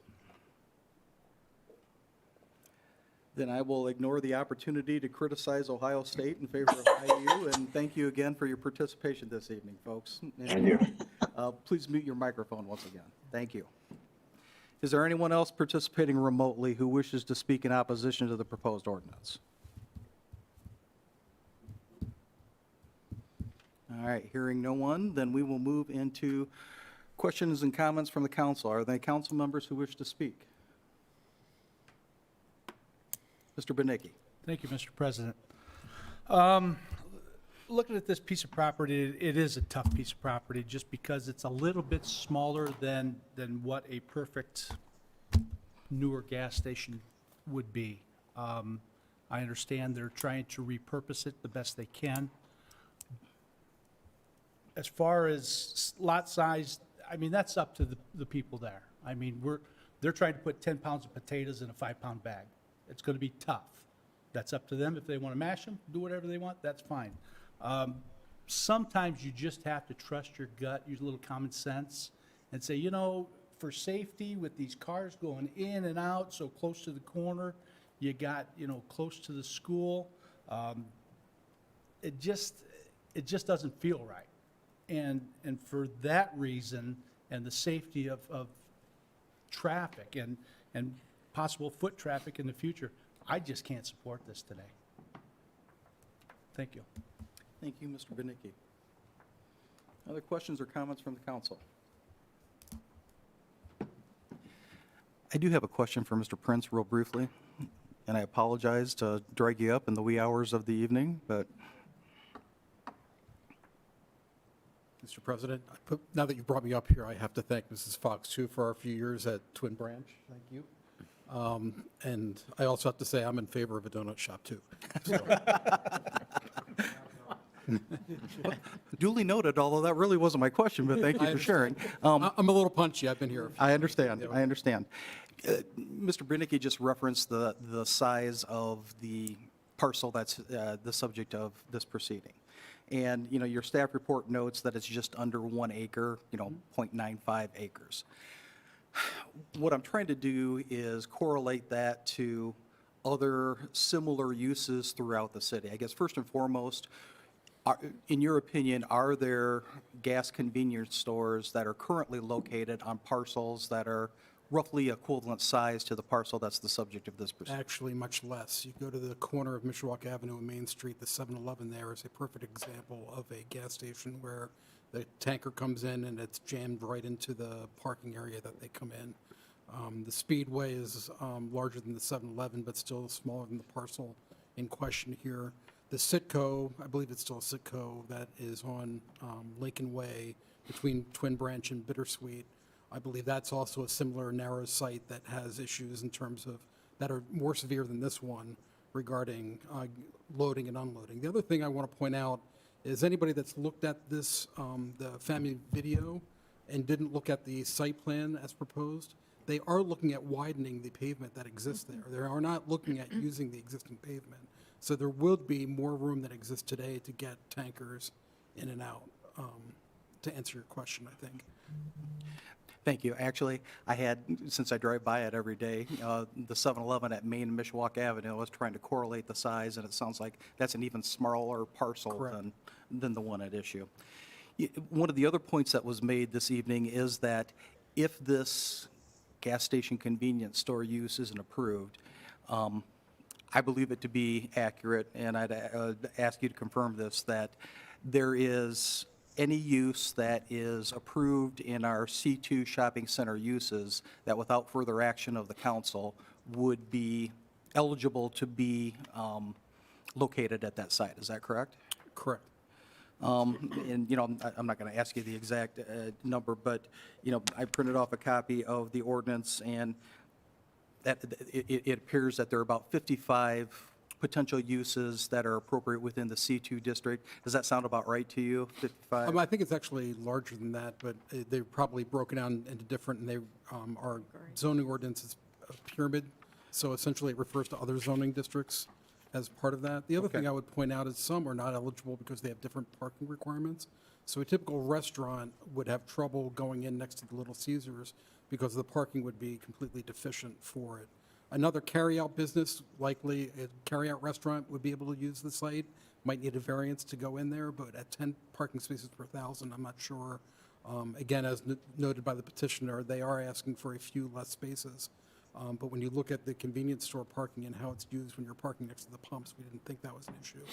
Then I will ignore the opportunity to criticize Ohio State in favor of IU, and thank you again for your participation this evening, folks. Thank you. Please mute your microphone once again. Thank you. Is there anyone else participating remotely who wishes to speak in opposition to the proposed ordinance? All right, hearing no one, then we will move into questions and comments from the council. Are there any council members who wish to speak? Mr. Benicki. Thank you, Mr. President. Looking at this piece of property, it is a tough piece of property just because it's a little bit smaller than what a perfect newer gas station would be. I understand they're trying to repurpose it the best they can. As far as lot size, I mean, that's up to the people there. I mean, they're trying to put 10 pounds of potatoes in a 5-pound bag. It's going to be tough. That's up to them. If they want to mash them, do whatever they want, that's fine. Sometimes you just have to trust your gut, use a little common sense, and say, you know, for safety with these cars going in and out so close to the corner, you got, you know, close to the school, it just doesn't feel right. And for that reason, and the safety of traffic and possible foot traffic in the future, I just can't support this today. Thank you. Thank you, Mr. Benicki. Other questions or comments from the council? I do have a question for Mr. Prince real briefly, and I apologize to drag you up in the wee hours of the evening, but Mr. President, now that you brought me up here, I have to thank Mrs. Fox, too, for our few years at Twin Branch. Thank you. And I also have to say I'm in favor of a donut shop, too. So. duly noted, although that really wasn't my question, but thank you for sharing. I'm a little punchy. I've been here. I understand. I understand. Mr. Brinicki just referenced the size of the parcel that's the subject of this proceeding. And, you know, your staff report notes that it's just under 1 acre, you know, 0.95 acres. What I'm trying to do is correlate that to other similar uses throughout the city. I guess first and foremost, in your opinion, are there gas convenience stores that are currently located on parcels that are roughly equivalent size to the parcel that's the subject of this proceeding? Actually, much less. You go to the corner of Mishawaka Avenue and Main Street, the 7-Eleven there is a perfect example of a gas station where the tanker comes in and it's jammed right into the parking area that they come in. The Speedway is larger than the 7-Eleven, but still smaller than the parcel in question here. The Citco, I believe it's still a Citco, that is on Lincoln Way between Twin Branch and Bittersweet. I believe that's also a similar narrow site that has issues in terms of, that are more severe than this one regarding loading and unloading. The other thing I want to point out is anybody that's looked at this, the family video, and didn't look at the site plan as proposed, they are looking at widening the pavement that exists there. They are not looking at using the existing pavement. So there would be more room that exists today to get tankers in and out, to answer your question, I think. Thank you. Actually, I had, since I drive by it every day, the 7-Eleven at Main and Mishawaka Avenue, I was trying to correlate the size, and it sounds like that's an even smaller parcel than the one at issue. One of the other points that was made this evening is that if this gas station convenience store use isn't approved, I believe it to be accurate, and I'd ask you to confirm this, that there is any use that is approved in our C2 shopping center uses that without further action of the council would be eligible to be located at that site. Is that correct? Correct. And, you know, I'm not going to ask you the exact number, but, you know, I printed off a copy of the ordinance, and that it appears that there are about 55 potential uses that are appropriate within the C2 district. Does that sound about right to you, 55? I think it's actually larger than that, but they're probably broken down into different, and they our zoning ordinance is a pyramid, so essentially it refers to other zoning districts as part of that. The other thing I would point out is some are not eligible because they have different parking requirements. So a typical restaurant would have trouble going in next to the Little Caesars because the parking would be completely deficient for it. Another carry-out business, likely a carry-out restaurant, would be able to use the site, might need a variance to go in there, but at 10 parking spaces per 1,000, I'm not sure. Again, as noted by the petitioner, they are asking for a few less spaces. But when you look at the convenience store parking and how it's used when you're parking next to the pumps, we didn't think that was an issue.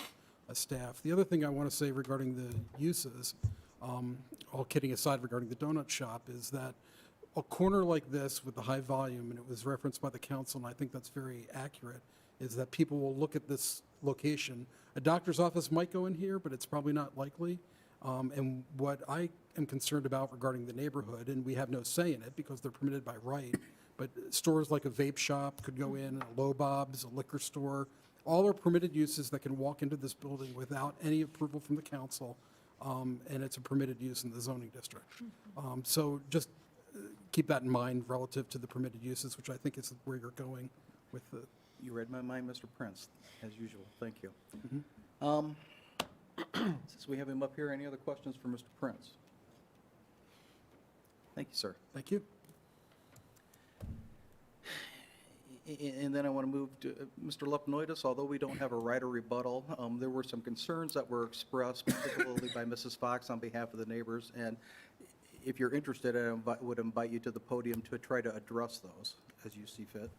staff. The other thing I want to say regarding the uses, all kidding aside regarding the donut shop, is that a corner like this with the high volume, and it was referenced by the council, and I think that's very accurate, is that people will look at this location. A doctor's office might go in here, but it's probably not likely. And what I am concerned about regarding the neighborhood, and we have no say in it because they're permitted by right, but stores like a vape shop could go in, a Low Bob's, a liquor store, all are permitted uses that can walk into this building without any approval from the council, and it's a permitted use in the zoning district. So just keep that in mind relative to the permitted uses, which I think is where you're going with the. You read my mind, Mr. Prince, as usual. Thank you. Since we have him up here, any other questions for Mr. Prince? Thank you, sir. Thank you. And then I want to move to Mr. Lepinoidis. Although we don't have a right or rebuttal, there were some concerns that were expressed, particularly by Mrs. Fox on behalf of the neighbors. And if you're interested, I would invite you to the podium to try to address those as you see fit.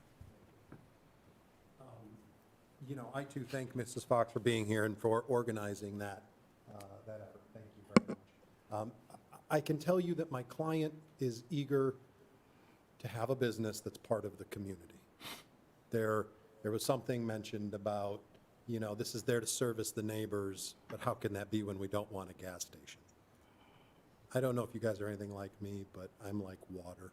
You know, I too thank Mrs. Fox for being here and for organizing that effort. Thank you very much. I can tell you that my client is eager to have a business that's part of the community. There was something mentioned about, you know, this is there to service the neighbors, but how can that be when we don't want a gas station? I don't know if you guys are anything like me, but I'm like water.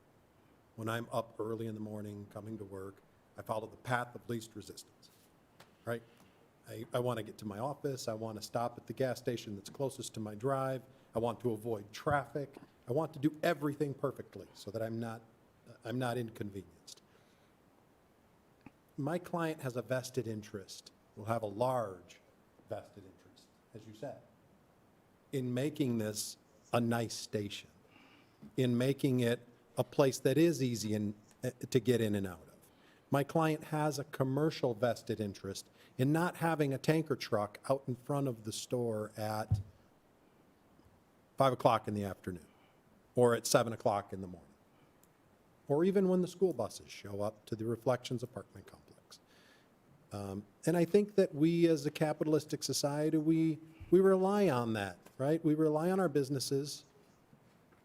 When I'm up early in the morning coming to work, I follow the path of least resistance. Right? I want to get to my office. I want to stop at the gas station that's closest to my drive. I want to avoid traffic. I want to do everything perfectly so that I'm not inconvenienced. My client has a vested interest, will have a large vested interest, as you said, in making this a nice station, in making it a place that is easy to get in and out of. My client has a commercial vested interest in not having a tanker truck out in front of the store at 5 o'clock in the afternoon or at 7 o'clock in the morning, or even when the school buses show up to the Reflections apartment complex. And I think that we as a capitalistic society, we rely on that, right? We rely on our businesses'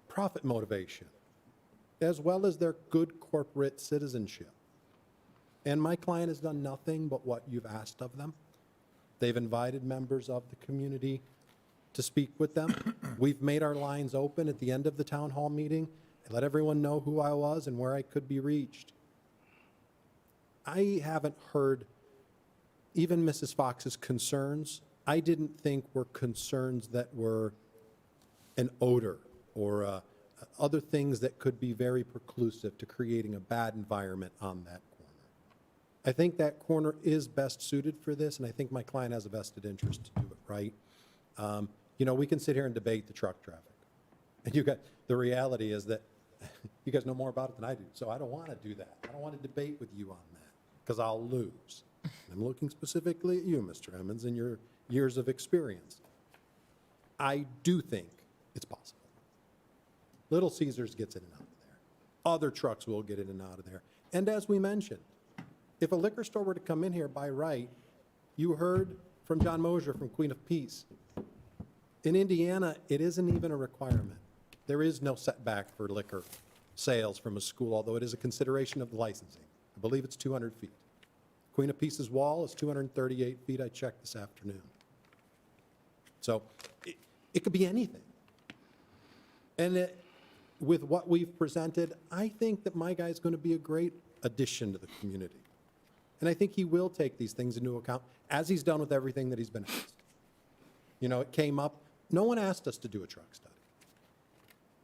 profit motivation, as well as their good corporate citizenship. And my client has done nothing but what you've asked of them. They've invited members of the community to speak with them. We've made our lines open at the end of the town hall meeting and let everyone know who I was and where I could be reached. I haven't heard even Mrs. Fox's concerns. I didn't think were concerns that were an odor or other things that could be very preclusive to creating a bad environment on that corner. I think that corner is best suited for this, and I think my client has a vested interest to do it right. You know, we can sit here and debate the truck traffic. And the reality is that you guys know more about it than I do, so I don't want to do that. I don't want to debate with you on that, because I'll lose. And I'm looking specifically at you, Mr. Emmons, and your years of experience. I do think it's possible. Little Caesars gets in and out of there. Other trucks will get in and out of there. And as we mentioned, if a liquor store were to come in here by right, you heard from John Mosier from Queen of Peace. In Indiana, it isn't even a requirement. There is no setback for liquor sales from a school, although it is a consideration of the licensing. I believe it's 200 feet. Queen of Peace's wall is 238 feet. I checked this afternoon. So it could be anything. And with what we've presented, I think that my guy's going to be a great addition to the community. And I think he will take these things into account, as he's done with everything that he's been asked. You know, it came up, no one asked us to do a truck study.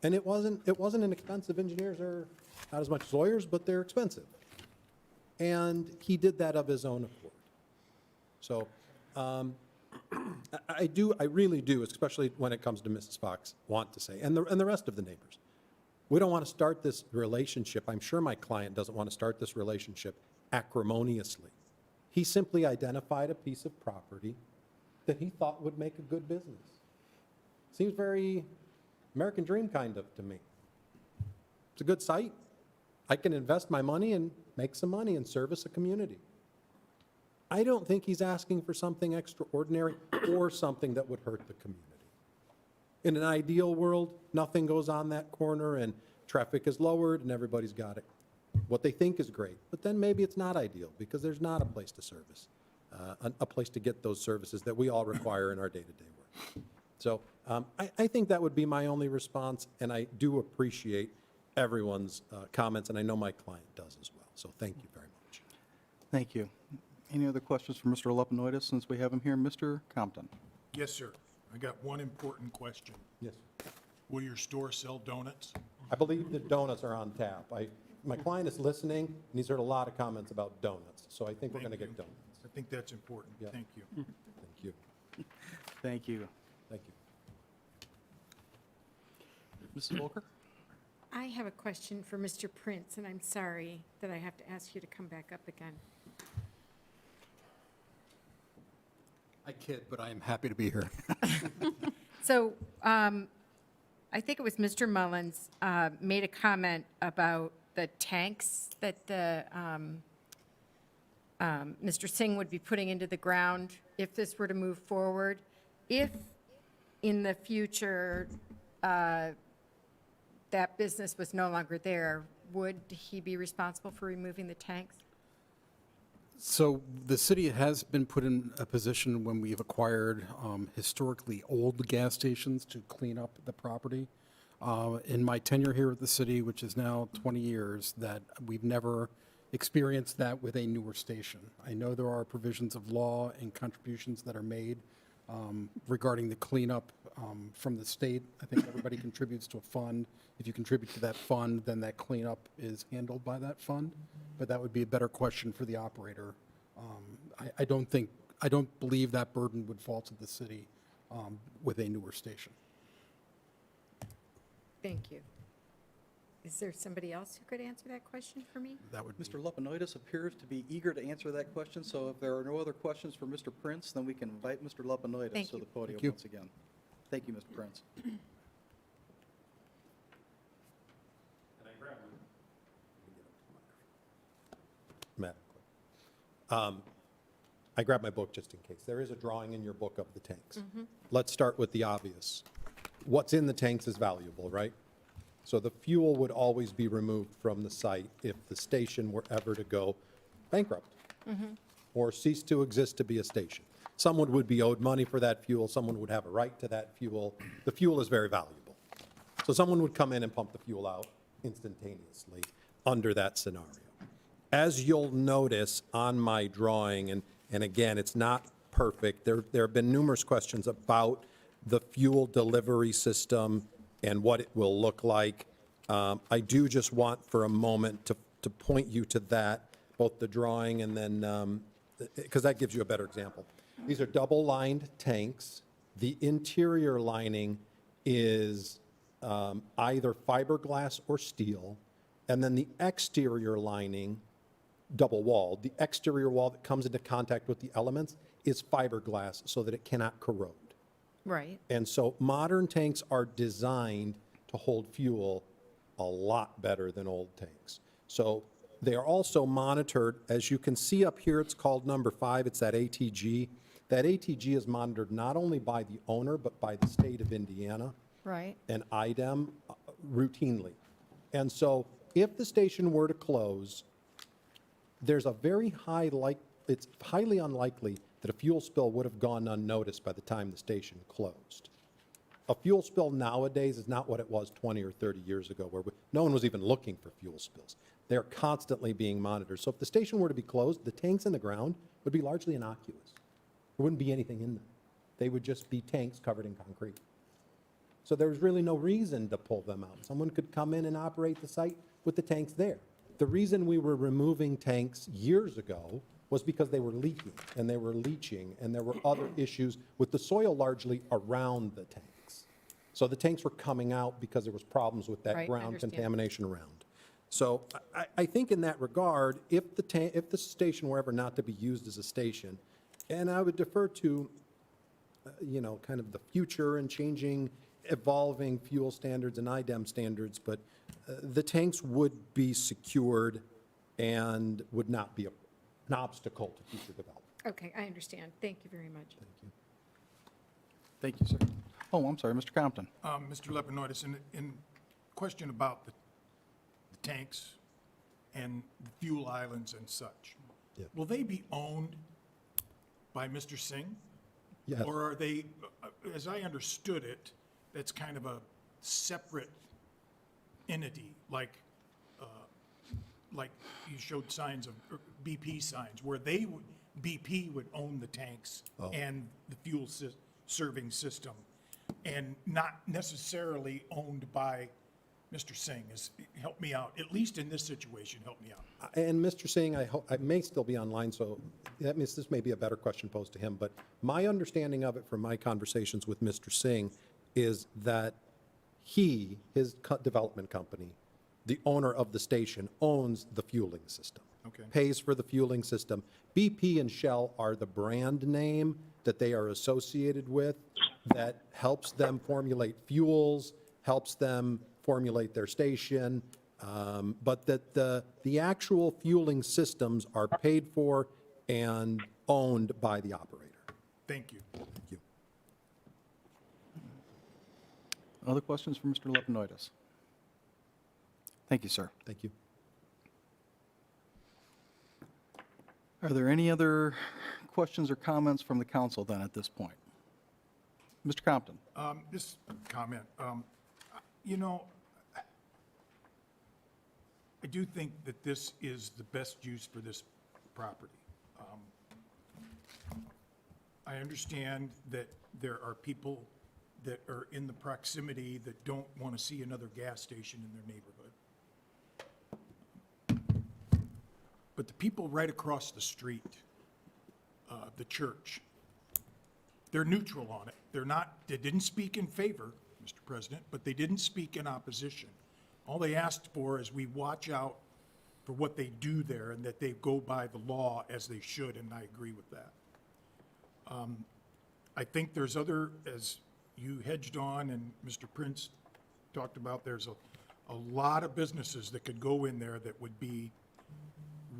And it wasn't inexpensive. Engineers are not as much as lawyers, but they're expensive. And he did that of his own accord. So I really do, especially when it comes to Mrs. Fox, want to say, and the rest of the neighbors. We don't want to start this relationship. I'm sure my client doesn't want to start this relationship acrimoniously. He simply identified a piece of property that he thought would make a good business. Seems very American dream kind of to me. It's a good site. I can invest my money and make some money and service a community. I don't think he's asking for something extraordinary or something that would hurt the community. In an ideal world, nothing goes on that corner and traffic is lowered and everybody's got it. What they think is great, but then maybe it's not ideal because there's not a place to service, a place to get those services that we all require in our day-to-day work. So I think that would be my only response, and I do appreciate everyone's comments, and I know my client does as well. So thank you very much. Thank you. Any other questions for Mr. Lapinoidis since we have him here? Mr. Compton? Yes, sir. I got one important question. Yes. Will your store sell donuts? I believe the donuts are on tap. My client is listening, and he's heard a lot of comments about donuts, so I think we're going to get donuts. I think that's important. Yeah. Thank you. Thank you. Thank you. Thank you. Mrs. Volker? I have a question for Mr. Prince, and I'm sorry that I have to ask you to come back up again. I kid, but I am happy to be here. So I think it was Mr. Mullins made a comment about the tanks that Mr. Singh would be putting into the ground if this were to move forward. If in the future that business was no longer there, would he be responsible for removing the tanks? So the city has been put in a position when we've acquired historically old gas stations to clean up the property. In my tenure here at the city, which is now 20 years, that we've never experienced that with a newer station. I know there are provisions of law and contributions that are made regarding the cleanup from the state. I think everybody contributes to a fund. If you contribute to that fund, then that cleanup is handled by that fund. But that would be a better question for the operator. I don't believe that burden would fall to the city with a newer station. Thank you. Is there somebody else who could answer that question for me? That would Mr. Lapinoidis appears to be eager to answer that question, so if there are no other questions for Mr. Prince, then we can invite Mr. Lapinoidis Thank to you. the podium Thank you. once again. Thank you, Mr. Prince. Matt. I grabbed my book just in case. There is a drawing in your book of the tanks. Let's start with the obvious. What's in the tanks is valuable, right? So the fuel would always be removed from the site if the station were ever to go bankrupt or cease to exist to be a station. Someone would be owed money for that fuel. Someone would have a right to that fuel. The fuel is very valuable. So someone would come in and pump the fuel out instantaneously under that scenario. As you'll notice on my drawing, and again, it's not perfect, there have been numerous questions about the fuel delivery system and what it will look like. I do just want for a moment to point you to that, both the drawing and then, because that gives you a better example. These are double-lined tanks. The interior lining is either fiberglass or steel, and then the exterior lining, double-walled, the exterior wall that comes into contact with the elements is fiberglass so that it cannot corrode. Right. And so modern tanks are designed to hold fuel a lot better than old tanks. So they are also monitored. As you can see up here, it's called number 5. It's that ATG. That ATG is monitored not only by the owner, but by the state of Indiana Right. and IDEM routinely. And so if the station were to close, there's a very high it's highly unlikely that a fuel spill would have gone unnoticed by the time the station closed. A fuel spill nowadays is not what it was 20 or 30 years ago, where no one was even looking for fuel spills. They're constantly being monitored. So if the station were to be closed, the tanks in the ground would be largely innocuous. There wouldn't be anything in them. They would just be tanks covered in concrete. So there's really no reason to pull them out. Someone could come in and operate the site with the tanks there. The reason we were removing tanks years ago was because they were leaking and they were leaching and there were other issues with the soil largely around the tanks. So the tanks were coming out because there was problems with that Right, ground understand. contamination around. So I think in that regard, if the station were ever not to be used as a station, and I would defer to, kind of the future and changing, evolving fuel standards and IDEM standards, but the tanks would be secured and would not be an obstacle to future development. Okay, I understand. Thank you very much. Thank you, sir. Oh, I'm sorry, Mr. Compton. Mr. Lepinoidis, in question about the tanks and the fuel islands and such, Yeah. will they be owned by Mr. Singh? Yes. Or are they, as I understood it, that's kind of a separate entity, like you showed signs of, BP signs, where BP would own the tanks Oh. and the fuel serving system, and not necessarily owned by Mr. Singh. Help me out, at least in this situation, help me out. And Mr. Singh, I may still be online, so that means this may be a better question posed to him, but my understanding of it from my conversations with Mr. Singh is that his development company, the owner of the station, owns the fueling system. Okay. Pays for the fueling system. BP and Shell are the brand name that they are associated with that helps them formulate fuels, helps them formulate their station, but that the actual fueling systems are paid for and owned by the operator. Thank you. Thank you. Other questions for Mr. Lepinoidis? Thank you, sir. Thank you. Are there any other questions or comments from the council then at this point? Mr. Compton? This comment, you know, I do think that this is the best use for this property. I understand that there are people that are in the proximity that don't want to see another gas station in their neighborhood. But the people right across the street, the church, they're neutral on it. They didn't speak in favor, Mr. President, but they didn't speak in opposition. All they asked for is we watch out for what they do there and that they go by the law as they should, and I agree with that. I think there's other, as you hedged on and Mr. Prince talked about, there's a lot of businesses that could go in there that would be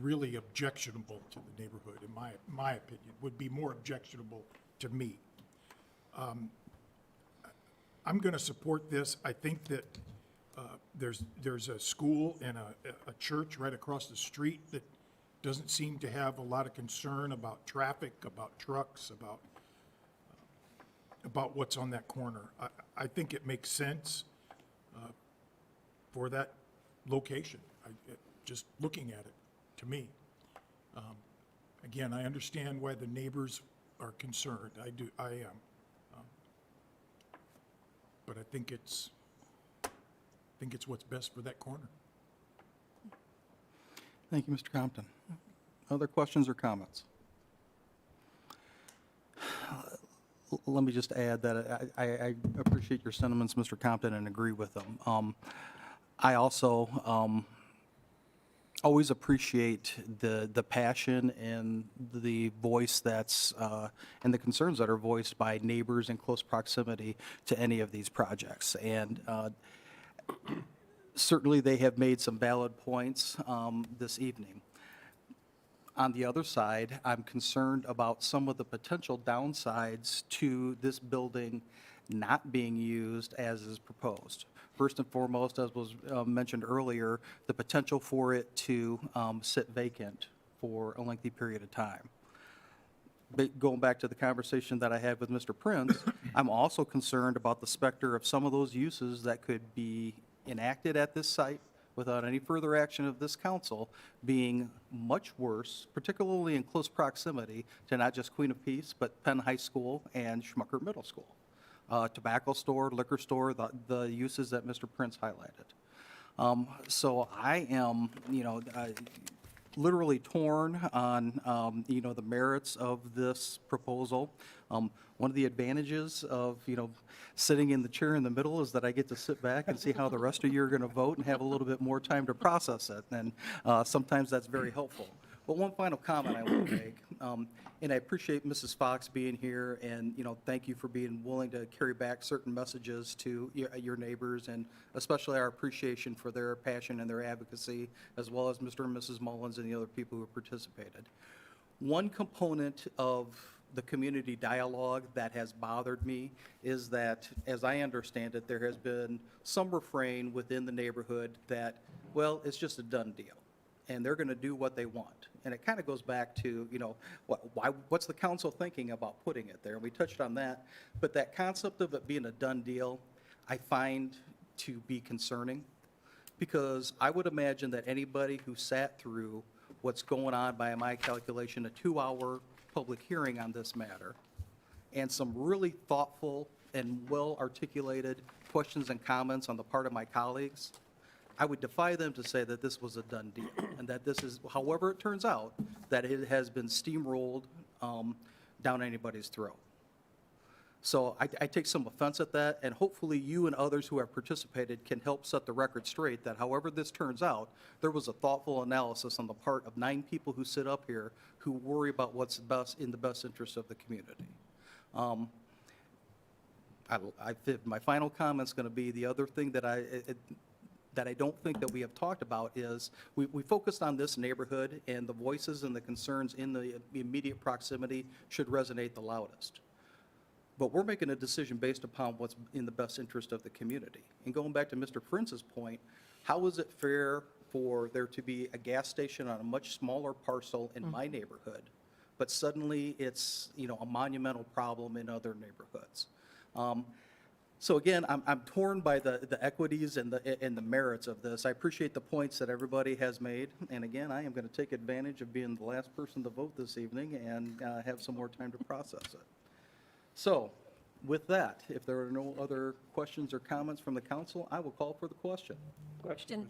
really objectionable to the neighborhood, in my opinion, would be more objectionable to me. I'm going to support this. I think that there's a school and a church right across the street that doesn't seem to have a lot of concern about traffic, about trucks, about what's on that corner. I think it makes sense for that location, just looking at it, to me. Again, I understand why the neighbors are concerned. I am. But I think it's what's best for that corner. Thank you, Mr. Compton. Other questions or comments? Let me just add that I appreciate your sentiments, Mr. Compton, and agree with them. I also always appreciate the passion and the voice that's, and the concerns that are voiced by neighbors in close proximity to any of these projects. And certainly they have made some valid points this evening. On the other side, I'm concerned about some of the potential downsides to this building not being used as is proposed. First and foremost, as was mentioned earlier, the potential for it to sit vacant for a lengthy period of time. But going back to the conversation that I had with Mr. Prince, I'm also concerned about the specter of some of those uses that could be enacted at this site without any further action of this council being much worse, particularly in close proximity to not just Queen of Peace, but Penn High School and Schmucker Middle School. Tobacco store, liquor store, the uses that Mr. Prince highlighted. So I am, literally torn on, the merits of this proposal. One of the advantages of, sitting in the chair in the middle is that I get to sit back and see how the rest of you are going to vote and have a little bit more time to process it. And sometimes that's very helpful. But one final comment I want to make, and I appreciate Mrs. Fox being here, and, thank you for being willing to carry back certain messages to your neighbors, and especially our appreciation for their passion and their advocacy, as well as Mr. and Mrs. Mullins and the other people who have participated. One component of the community dialogue that has bothered me is that, as I understand it, there has been some refrain within the neighborhood that, well, it's just a done deal, and they're going to do what they want. And it kind of goes back to, what's the council thinking about putting it there? And we touched on that, but that concept of it being a done deal, I find to be concerning, because I would imagine that anybody who sat through what's going on, by my calculation, a 2-hour public hearing on this matter, and some really thoughtful and well-articulated questions and comments on the part of my colleagues, I would defy them to say that this was a done deal, and that this is, however it turns out, that it has been steamrolled down anybody's throat. So I take some offense at that, and hopefully you and others who have participated can help set the record straight that however this turns out, there was a thoughtful analysis on the part of 9 people who sit up here who worry about what's best in the best interest of the community. My final comment's going to be the other thing that I don't think that we have talked about is we focused on this neighborhood, and the voices and the concerns in the immediate proximity should resonate the loudest. But we're making a decision based upon what's in the best interest of the community. And going back to Mr. Prince's point, how is it fair for there to be a gas station on a much smaller parcel in my neighborhood, but suddenly it's, a monumental problem in other neighborhoods? So again, I'm torn by the equities and the merits of this. I appreciate the points that everybody has made. And again, I am going to take advantage of being the last person to vote this evening and have some more time to process it. So, with that, if there are no other questions or comments from the council, I will call for the question. Question.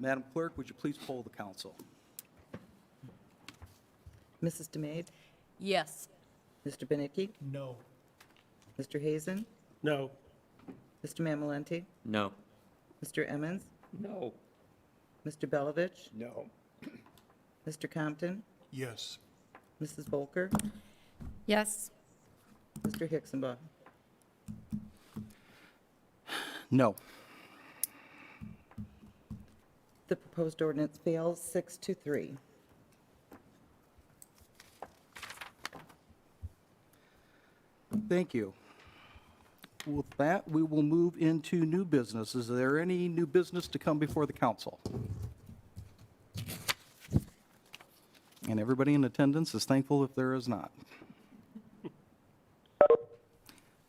Madam Clerk, would you please poll the council? Mrs. DeMade? Yes. Mr. Benicki? No. Mr. Hazen? No. Mr. Mamalenti? No. Mr. Emmons? No. Mr. Belovich? No. Mr. Compton? Yes. Mrs. Volker? Yes. Mr. Hicksonbaugh? No. The proposed ordinance fails 6-3. Thank you. With that, we will move into new business. Is there any new business to come before the council? And everybody in attendance is thankful if there is not.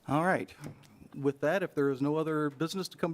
All right. With that, if there is no other business to come